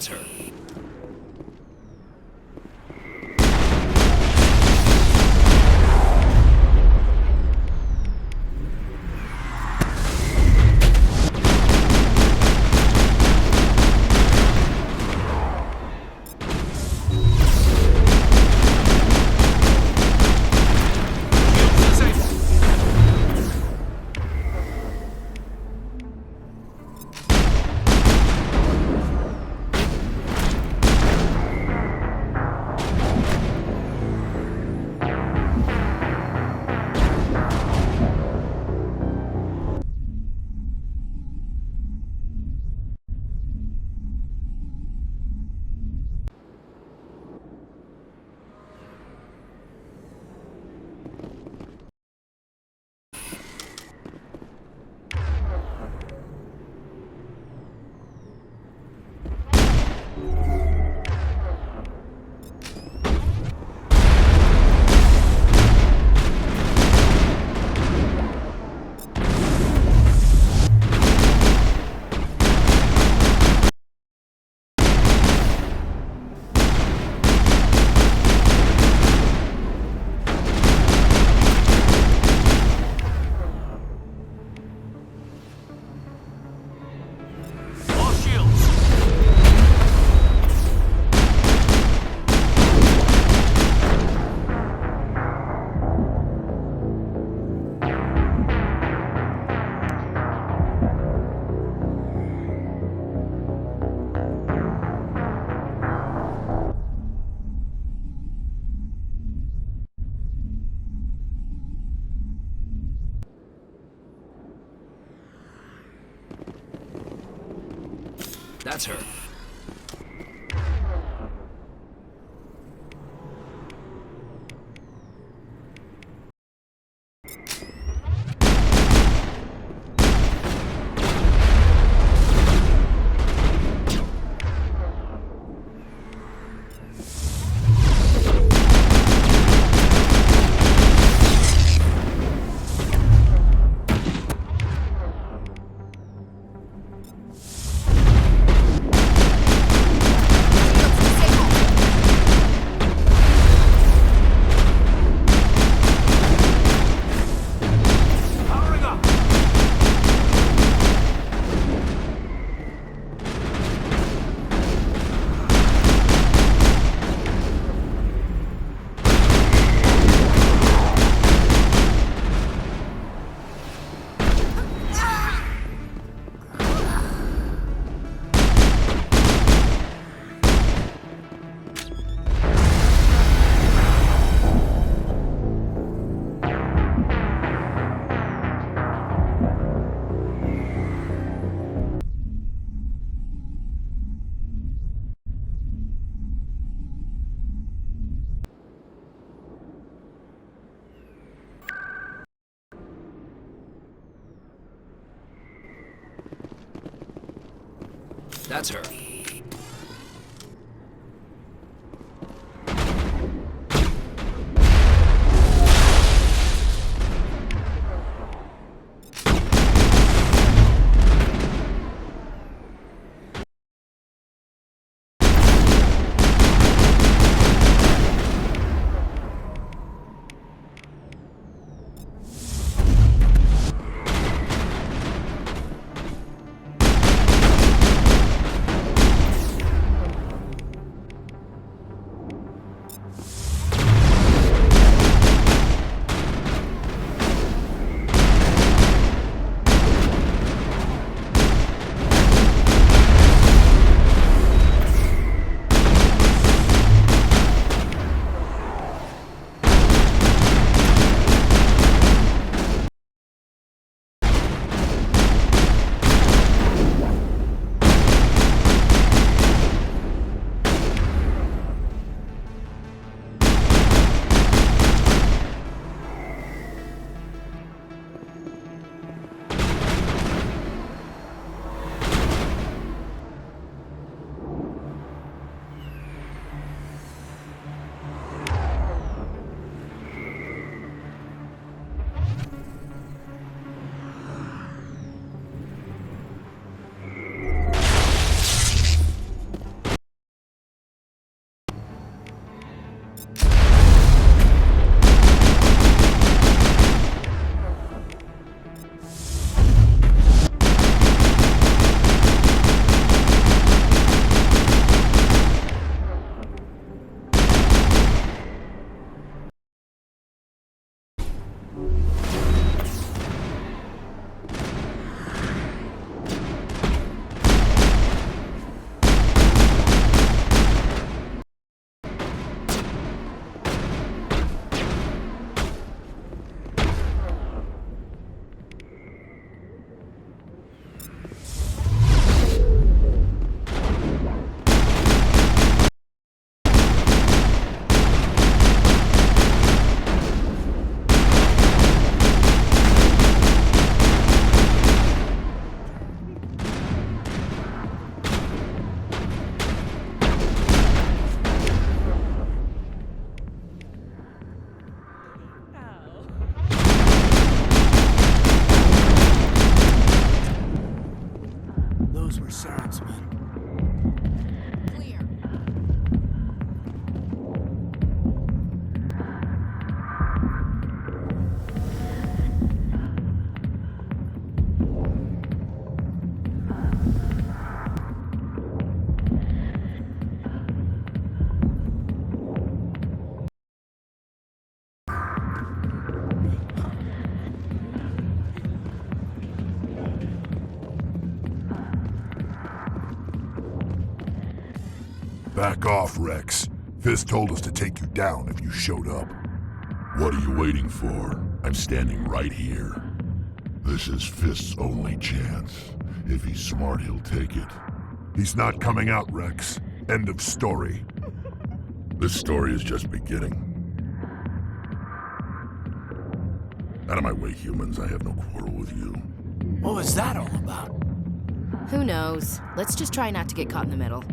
[SPEAKER 3] That's her. That's her. That's her.
[SPEAKER 2] Back off, Rex. Fist told us to take you down if you showed up. What are you waiting for? I'm standing right here. This is Fist's only chance. If he's smart, he'll take it. He's not coming out, Rex. End of story. This story is just beginning. Out of my way, humans. I have no quarrel with you.
[SPEAKER 3] What was that all about?
[SPEAKER 12] Who knows? Let's just try not to get caught in the middle.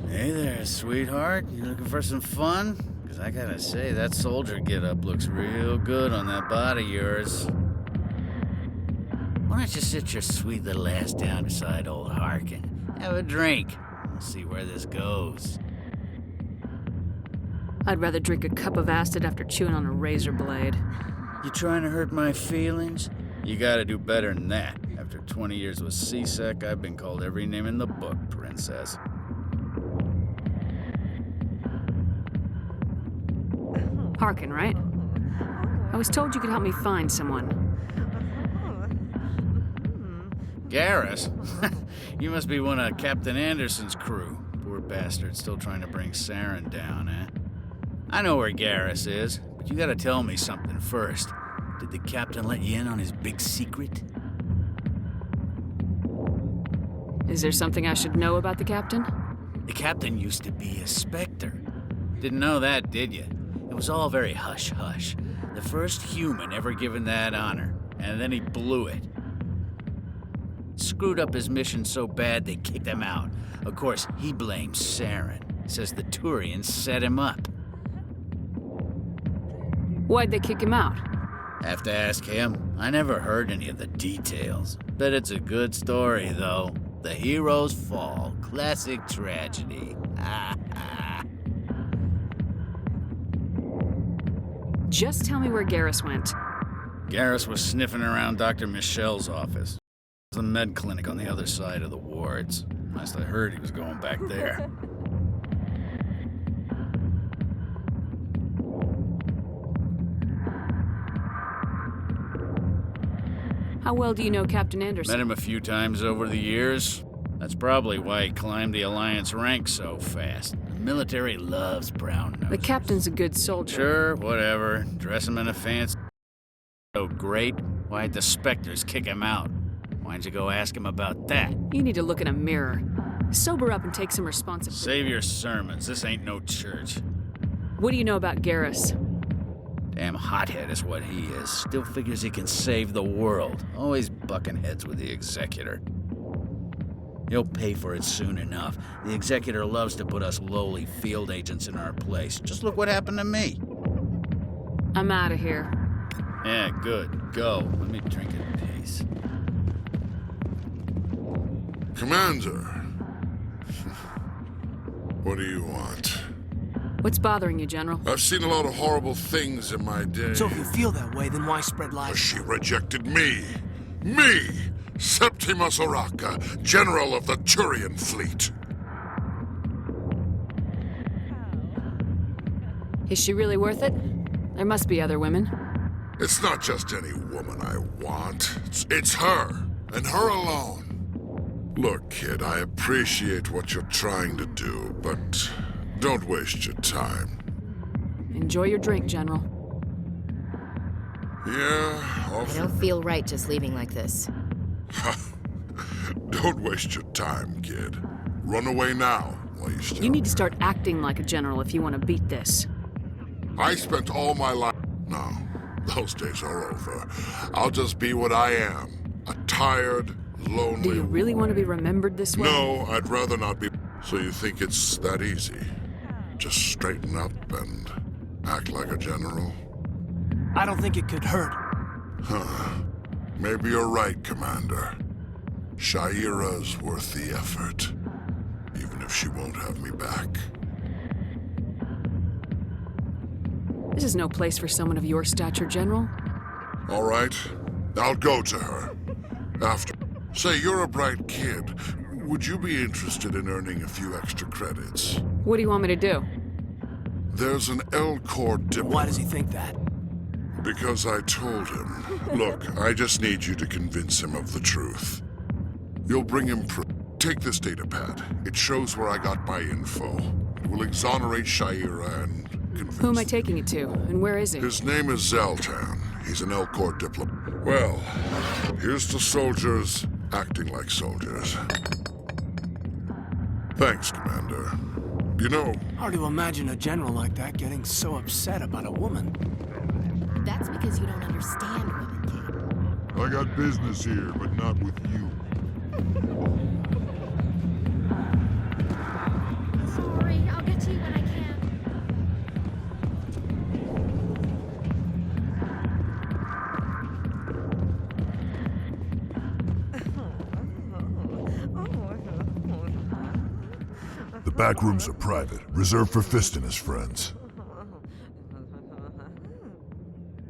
[SPEAKER 20] Hey there, sweetheart. You looking for some fun? Because I gotta say, that soldier get-up looks real good on that body of yours. Why don't you sit your sweet little ass down beside old Harkin? Have a drink. We'll see where this goes.
[SPEAKER 4] I'd rather drink a cup of acid after chewing on a razor blade.
[SPEAKER 20] You trying to hurt my feelings? You gotta do better than that. After 20 years with C-Sec, I've been called every name in the book, princess.
[SPEAKER 4] Harkin, right? I was told you could help me find someone.
[SPEAKER 20] Garrus? You must be one of Captain Anderson's crew. Poor bastard, still trying to bring Saren down, eh? I know where Garrus is, but you gotta tell me something first. Did the captain let you in on his big secret?
[SPEAKER 4] Is there something I should know about the captain?
[SPEAKER 20] The captain used to be a Spectre. Didn't know that, did you? It was all very hush-hush. The first human ever given that honor, and then he blew it. Screwed up his mission so bad they kicked him out. Of course, he blames Saren. Says the Turians set him up.
[SPEAKER 4] Why'd they kick him out?
[SPEAKER 20] Have to ask him. I never heard any of the details. Bet it's a good story, though. The hero's fall. Classic tragedy.
[SPEAKER 4] Just tell me where Garrus went.
[SPEAKER 20] Garrus was sniffing around Dr. Michelle's office. The med clinic on the other side of the wards. Last I heard, he was going back there.
[SPEAKER 4] How well do you know Captain Anderson?
[SPEAKER 20] Met him a few times over the years. That's probably why he climbed the Alliance ranks so fast. The military loves brown noses.
[SPEAKER 4] The captain's a good soldier.
[SPEAKER 20] Sure, whatever. Dress him in a fancy... So great, why'd the Spectres kick him out? Why'd you go ask him about that?
[SPEAKER 4] You need to look in a mirror. Sober up and take some responsibility.
[SPEAKER 20] Save your sermons. This ain't no church.
[SPEAKER 4] What do you know about Garrus?
[SPEAKER 20] Damn hothead is what he is. Still figures he can save the world. Always bucking heads with the Executor. He'll pay for it soon enough. The Executor loves to put us lowly field agents in our place. Just look what happened to me.
[SPEAKER 4] I'm out of here.
[SPEAKER 20] Yeah, good. Go. Let me drink in peace.
[SPEAKER 2] Commander. What do you want?
[SPEAKER 4] What's bothering you, General?
[SPEAKER 2] I've seen a lot of horrible things in my day.
[SPEAKER 3] So if you feel that way, then why spread lies?
[SPEAKER 2] She rejected me. Me! Septimus Oraka, General of the Turian Fleet.
[SPEAKER 4] Is she really worth it? There must be other women.
[SPEAKER 2] It's not just any woman I want. It's her, and her alone. Look, kid, I appreciate what you're trying to do, but don't waste your time.
[SPEAKER 4] Enjoy your drink, General.
[SPEAKER 2] Yeah,
[SPEAKER 12] I don't feel right just leaving like this.
[SPEAKER 2] Don't waste your time, kid. Run away now while you still...
[SPEAKER 4] You need to start acting like a general if you want to beat this.
[SPEAKER 2] I spent all my life... No, those days are over. I'll just be what I am. A tired, lonely...
[SPEAKER 4] Do you really want to be remembered this way?
[SPEAKER 2] No, I'd rather not be... So you think it's that easy? Just straighten up and act like a general?
[SPEAKER 3] I don't think it could hurt.
[SPEAKER 2] Huh. Maybe you're right, Commander. Sha'ira's worth the effort, even if she won't have me back.
[SPEAKER 4] This is no place for someone of your stature, General.
[SPEAKER 2] All right, I'll go to her. After... Say, you're a bright kid. Would you be interested in earning a few extra credits?
[SPEAKER 4] What do you want me to do?
[SPEAKER 2] There's an Elcor diplomat.
[SPEAKER 3] Why does he think that?
[SPEAKER 2] Because I told him. Look, I just need you to convince him of the truth. You'll bring him Take this data pad. It shows where I got my info. It will exonerate Sha'ira and convince...
[SPEAKER 4] Who am I taking it to, and where is he?
[SPEAKER 2] His name is Zaltan. He's an Elcor diplomat. Well, here's to soldiers acting like soldiers. Thanks, Commander. You know...
[SPEAKER 3] Hard to imagine a general like that getting so upset about a woman.
[SPEAKER 12] That's because you don't understand women, kid.
[SPEAKER 2] I got business here, but not with you.
[SPEAKER 12] Sorry, I'll get to you when I can.
[SPEAKER 2] The back rooms are private, reserved for Fist and his friends.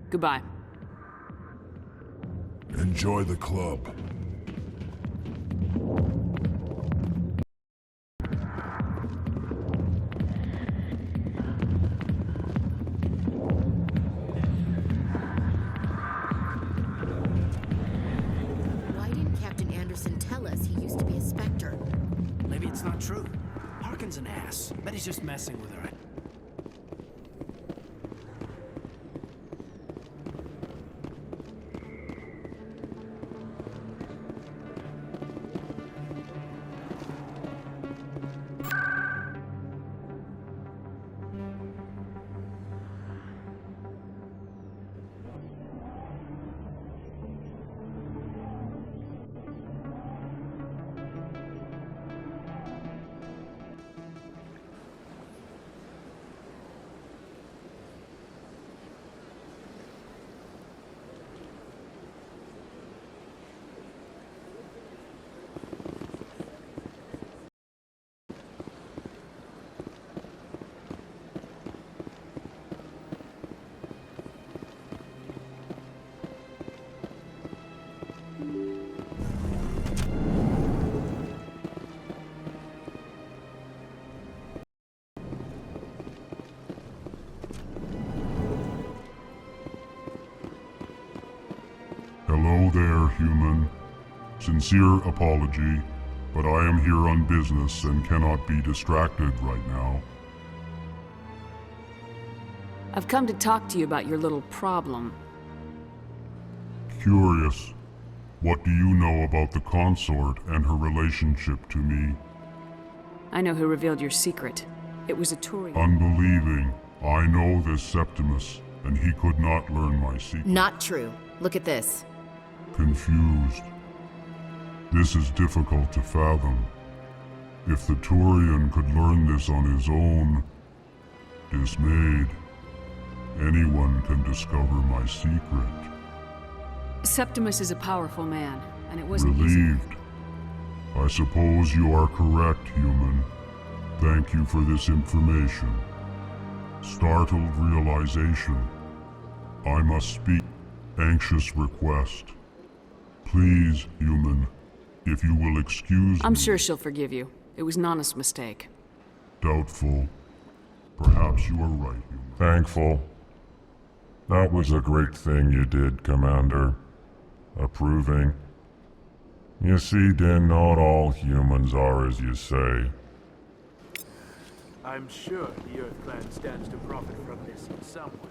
[SPEAKER 4] Goodbye.
[SPEAKER 2] Enjoy the club.
[SPEAKER 12] Why didn't Captain Anderson tell us he used to be a Spectre?
[SPEAKER 3] Maybe it's not true. Harkin's an ass. Bet he's just messing with her.
[SPEAKER 2] Hello there, human. Sincere apology, but I am here on business and cannot be distracted right now.
[SPEAKER 4] I've come to talk to you about your little problem.
[SPEAKER 2] Curious. What do you know about the consort and her relationship to me?
[SPEAKER 4] I know who revealed your secret. It was a Turian.
[SPEAKER 2] Unbelieving. I know this Septimus, and he could not learn my secret.
[SPEAKER 12] Not true. Look at this.
[SPEAKER 2] Confused. This is difficult to fathom. If the Turian could learn this on his own, dismayed, anyone can discover my secret.
[SPEAKER 4] Septimus is a powerful man, and it wasn't easy.
[SPEAKER 2] Relieved. I suppose you are correct, human. Thank you for this information. Startled realization. I must speak. Anxious request. Please, human, if you will excuse
[SPEAKER 4] I'm
[SPEAKER 2] me.
[SPEAKER 4] sure she'll forgive you. It was an honest mistake.
[SPEAKER 2] Doubtful. Perhaps you are right, human.
[SPEAKER 19] Thankful. That was a great thing you did, Commander. Approving. You see, Din, not all humans are as you say.
[SPEAKER 3] I'm sure the Earth Clan stands to profit from this in some way.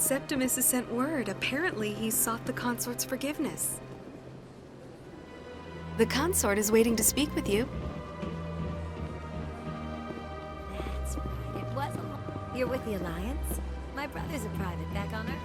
[SPEAKER 21] Septimus has sent word. Apparently, he sought the consort's forgiveness.
[SPEAKER 5] The consort is waiting to speak with you.
[SPEAKER 21] That's right. It was a... You're with the Alliance? My brother's a private back on Earth.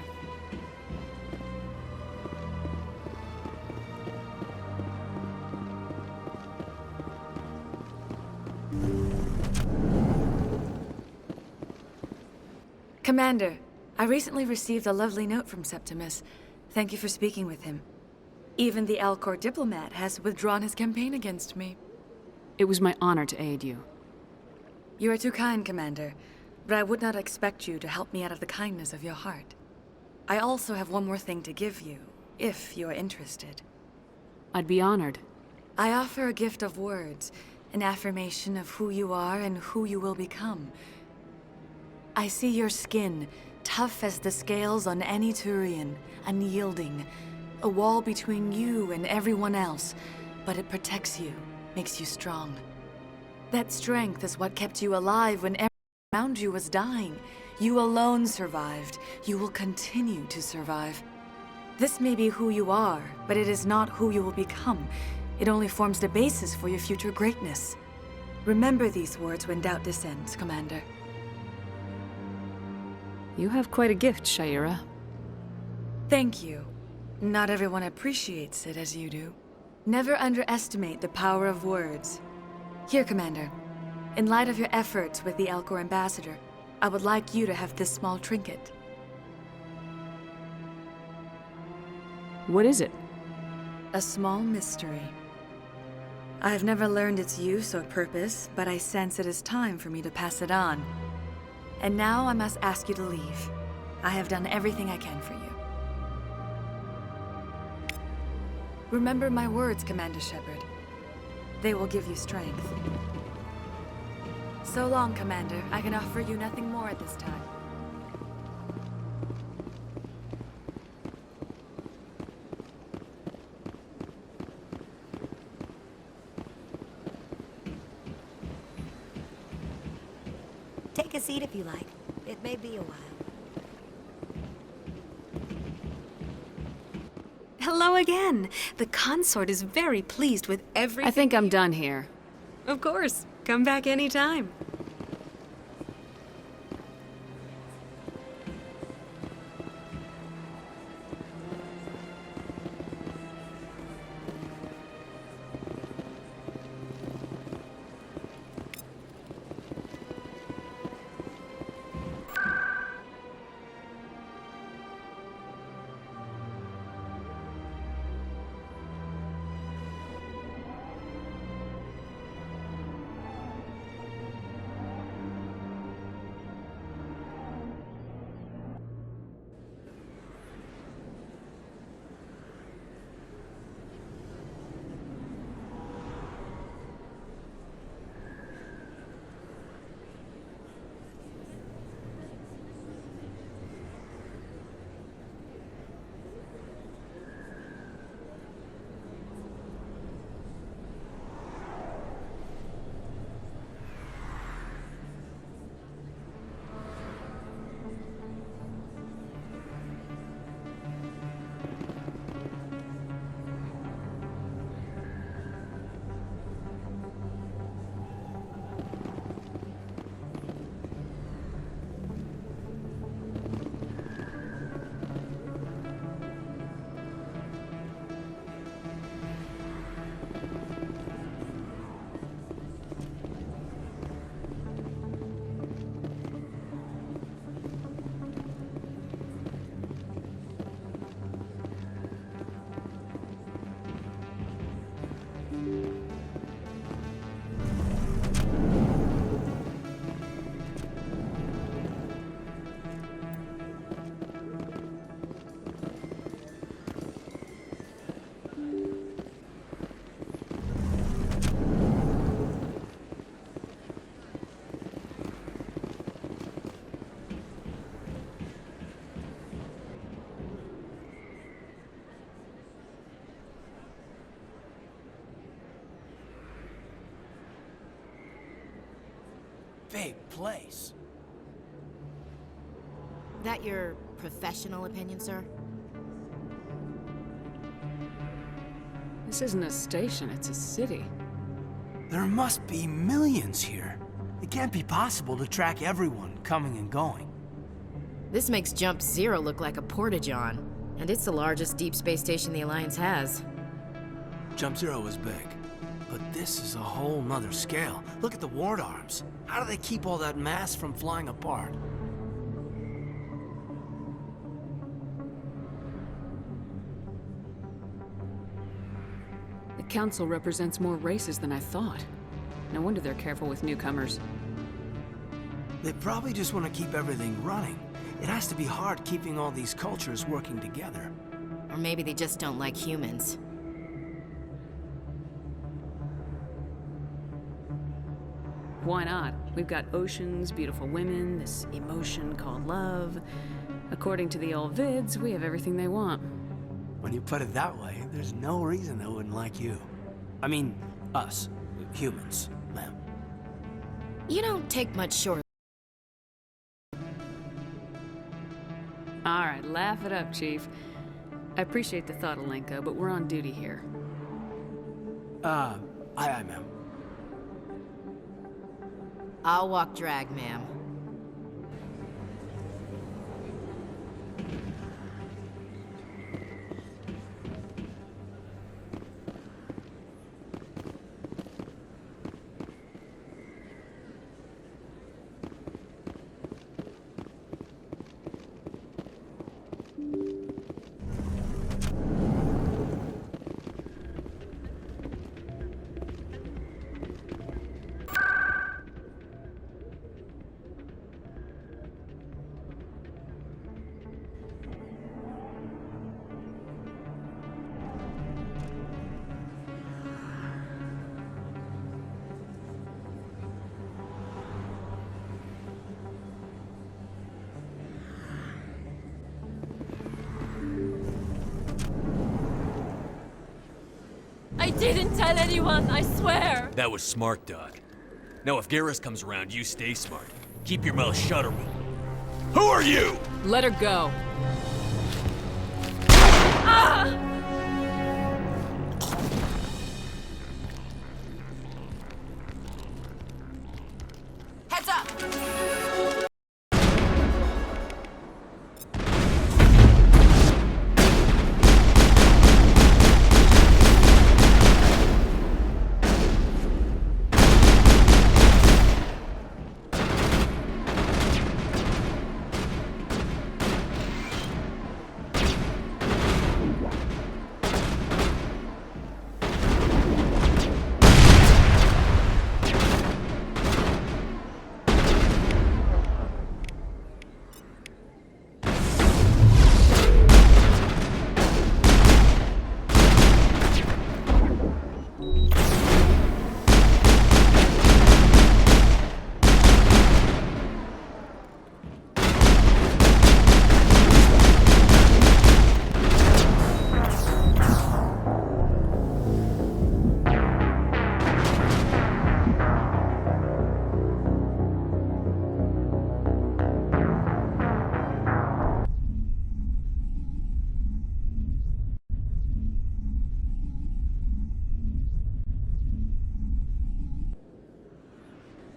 [SPEAKER 5] Commander, I recently received a lovely note from Septimus. Thank you for speaking with him. Even the Alcor diplomat has withdrawn his campaign against me.
[SPEAKER 4] It was my honor to aid you.
[SPEAKER 5] You are too kind, Commander, but I would not expect you to help me out of the kindness of your heart. I also have one more thing to give you, if you are interested.
[SPEAKER 4] I'd be honored.
[SPEAKER 5] I offer a gift of words, an affirmation of who you are and who you will become. I see your skin, tough as the scales on any Turian, unyielding, a wall between you and everyone else, but it protects you, makes you strong. That strength is what kept you alive when everyone around you was dying. You alone survived. You will continue to survive. This may be who you are, but it is not who you will become. It only forms the basis for your future greatness. Remember these words when doubt descends, Commander.
[SPEAKER 4] You have quite a gift, Sha'ira.
[SPEAKER 5] Thank you. Not everyone appreciates it as you do. Never underestimate the power of words. Here, Commander. In light of your efforts with the Alcor ambassador, I would like you to have this small trinket.
[SPEAKER 4] What is it?
[SPEAKER 5] A small mystery. I have never learned its use or purpose, but I sense it is time for me to pass it on. And now I must ask you to leave. I have done everything I can for you. Remember my words, Commander Shepard. They will give you strength. So long, Commander. I can offer you nothing more at this time.
[SPEAKER 21] Take a seat if you like. It may be a while.
[SPEAKER 5] Hello again. The consort is very pleased with everything.
[SPEAKER 4] I think I'm done here.
[SPEAKER 5] Of course. Come back anytime.
[SPEAKER 3] Big place.
[SPEAKER 12] That your professional opinion, sir?
[SPEAKER 4] This isn't a station, it's a city.
[SPEAKER 3] There must be millions here. It can't be possible to track everyone coming and going.
[SPEAKER 12] This makes Jump Zero look like a porta-john, and it's the largest deep space station the Alliance has.
[SPEAKER 3] Jump Zero is big, but this is a whole nother scale. Look at the ward arms. How do they keep all that mass from flying apart?
[SPEAKER 4] The Council represents more races than I thought. No wonder they're careful with newcomers.
[SPEAKER 3] They probably just want to keep everything running. It has to be hard keeping all these cultures working together.
[SPEAKER 12] Or maybe they just don't like humans.
[SPEAKER 4] Why not? We've got oceans, beautiful women, this emotion called love. According to the old vids, we have everything they want.
[SPEAKER 3] When you put it that way, there's no reason they wouldn't like you. I mean, us, humans, ma'am.
[SPEAKER 12] You don't take much short.
[SPEAKER 4] All right, laugh it up, Chief. I appreciate the thought, Alenka, but we're on duty here.
[SPEAKER 3] Aye, ma'am.
[SPEAKER 12] I'll walk drag, ma'am.
[SPEAKER 6] I didn't tell anyone, I swear!
[SPEAKER 13] That was smart, Doc. Now if Garrus comes around, you stay smart. Keep your mouth shut or we'll... Who are you?
[SPEAKER 4] Let her go.
[SPEAKER 6] Ah!
[SPEAKER 12] Heads up!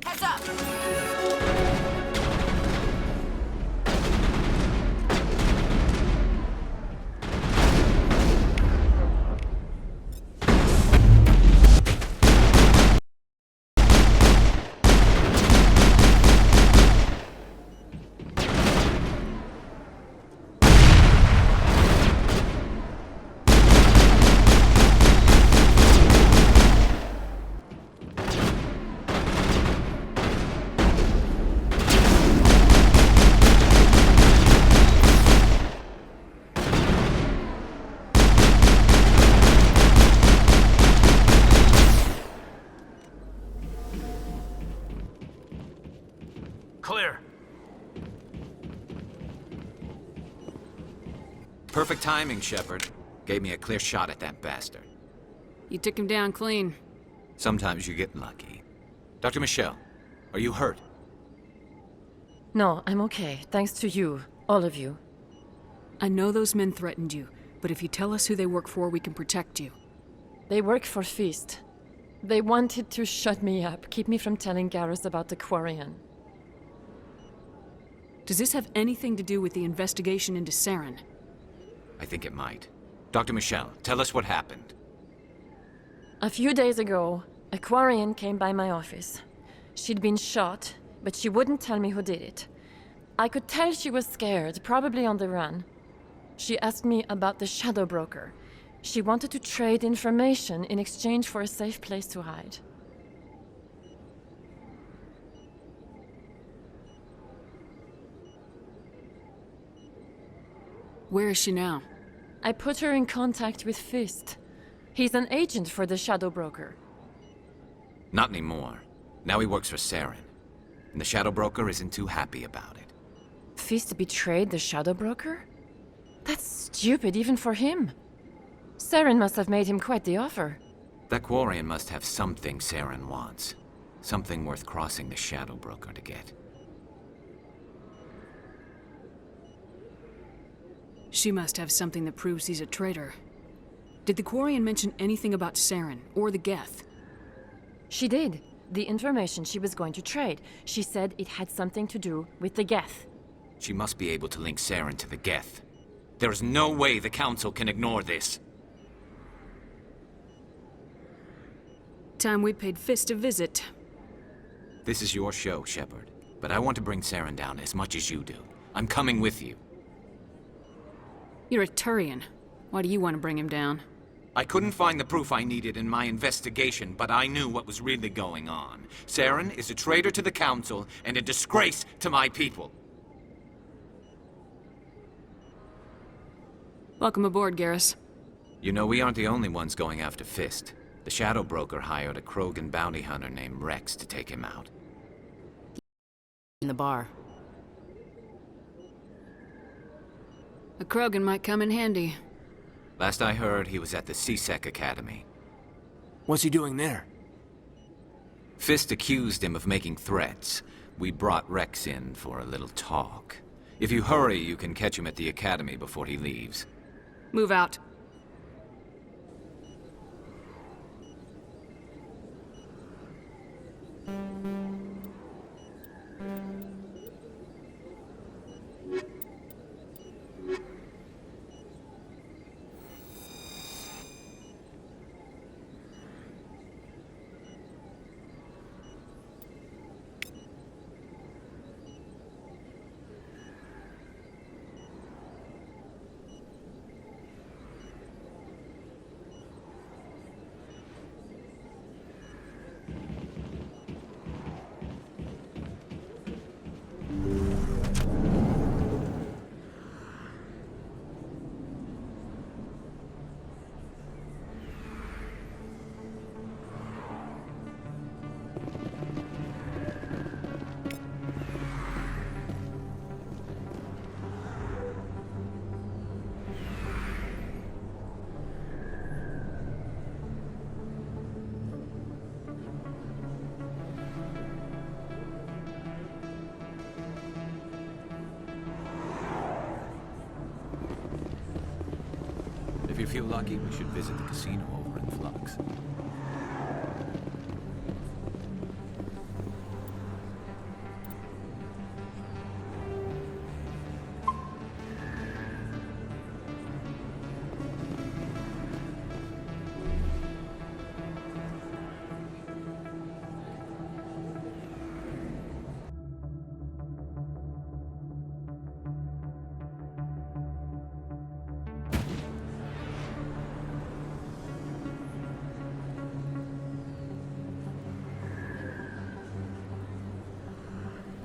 [SPEAKER 12] Heads up!
[SPEAKER 3] Clear.
[SPEAKER 7] Perfect timing, Shepard. Gave me a clear shot at that bastard.
[SPEAKER 4] You took him down clean.
[SPEAKER 7] Sometimes you get lucky. Dr. Michelle, are you hurt?
[SPEAKER 6] No, I'm okay. Thanks to you. All of you.
[SPEAKER 4] I know those men threatened you, but if you tell us who they work for, we can protect you.
[SPEAKER 6] They work for Feast. They wanted to shut me up, keep me from telling Garrus about the Quarian.
[SPEAKER 4] Does this have anything to do with the investigation into Saren?
[SPEAKER 7] I think it might. Dr. Michelle, tell us what happened.
[SPEAKER 6] A few days ago, a Quarian came by my office. She'd been shot, but she wouldn't tell me who did it. I could tell she was scared, probably on the run. She asked me about the Shadow Broker. She wanted to trade information in exchange for a safe place to hide.
[SPEAKER 4] Where is she now?
[SPEAKER 6] I put her in contact with Fist. He's an agent for the Shadow Broker.
[SPEAKER 7] Not anymore. Now he works for Saren. And the Shadow Broker isn't too happy about it.
[SPEAKER 6] Fist betrayed the Shadow Broker? That's stupid even for him. Saren must have made him quite the offer.
[SPEAKER 7] That Quarian must have something Saren wants. Something worth crossing the Shadow Broker to get.
[SPEAKER 4] She must have something that proves he's a traitor. Did the Quarian mention anything about Saren or the Geth?
[SPEAKER 6] She did. The information she was going to trade. She said it had something to do with the Geth.
[SPEAKER 7] She must be able to link Saren to the Geth. There is no way the Council can ignore this.
[SPEAKER 4] Time we paid Fist a visit.
[SPEAKER 7] This is your show, Shepard. But I want to bring Saren down as much as you do. I'm coming with you.
[SPEAKER 4] You're a Turian. Why do you want to bring him down?
[SPEAKER 7] I couldn't find the proof I needed in my investigation, but I knew what was really going on. Saren is a traitor to the Council and a disgrace to my people.
[SPEAKER 4] Welcome aboard, Garrus.
[SPEAKER 7] You know, we aren't the only ones going after Fist. The Shadow Broker hired a Krogan bounty hunter named Rex to take him out.
[SPEAKER 4] In the bar. A Krogan might come in handy.
[SPEAKER 7] Last I heard, he was at the C-Sec Academy.
[SPEAKER 3] What's he doing there?
[SPEAKER 7] Fist accused him of making threats. We brought Rex in for a little talk. If you hurry, you can catch him at the Academy before he leaves.
[SPEAKER 4] Move out.
[SPEAKER 7] If you feel lucky, we should visit the casino over in Flux.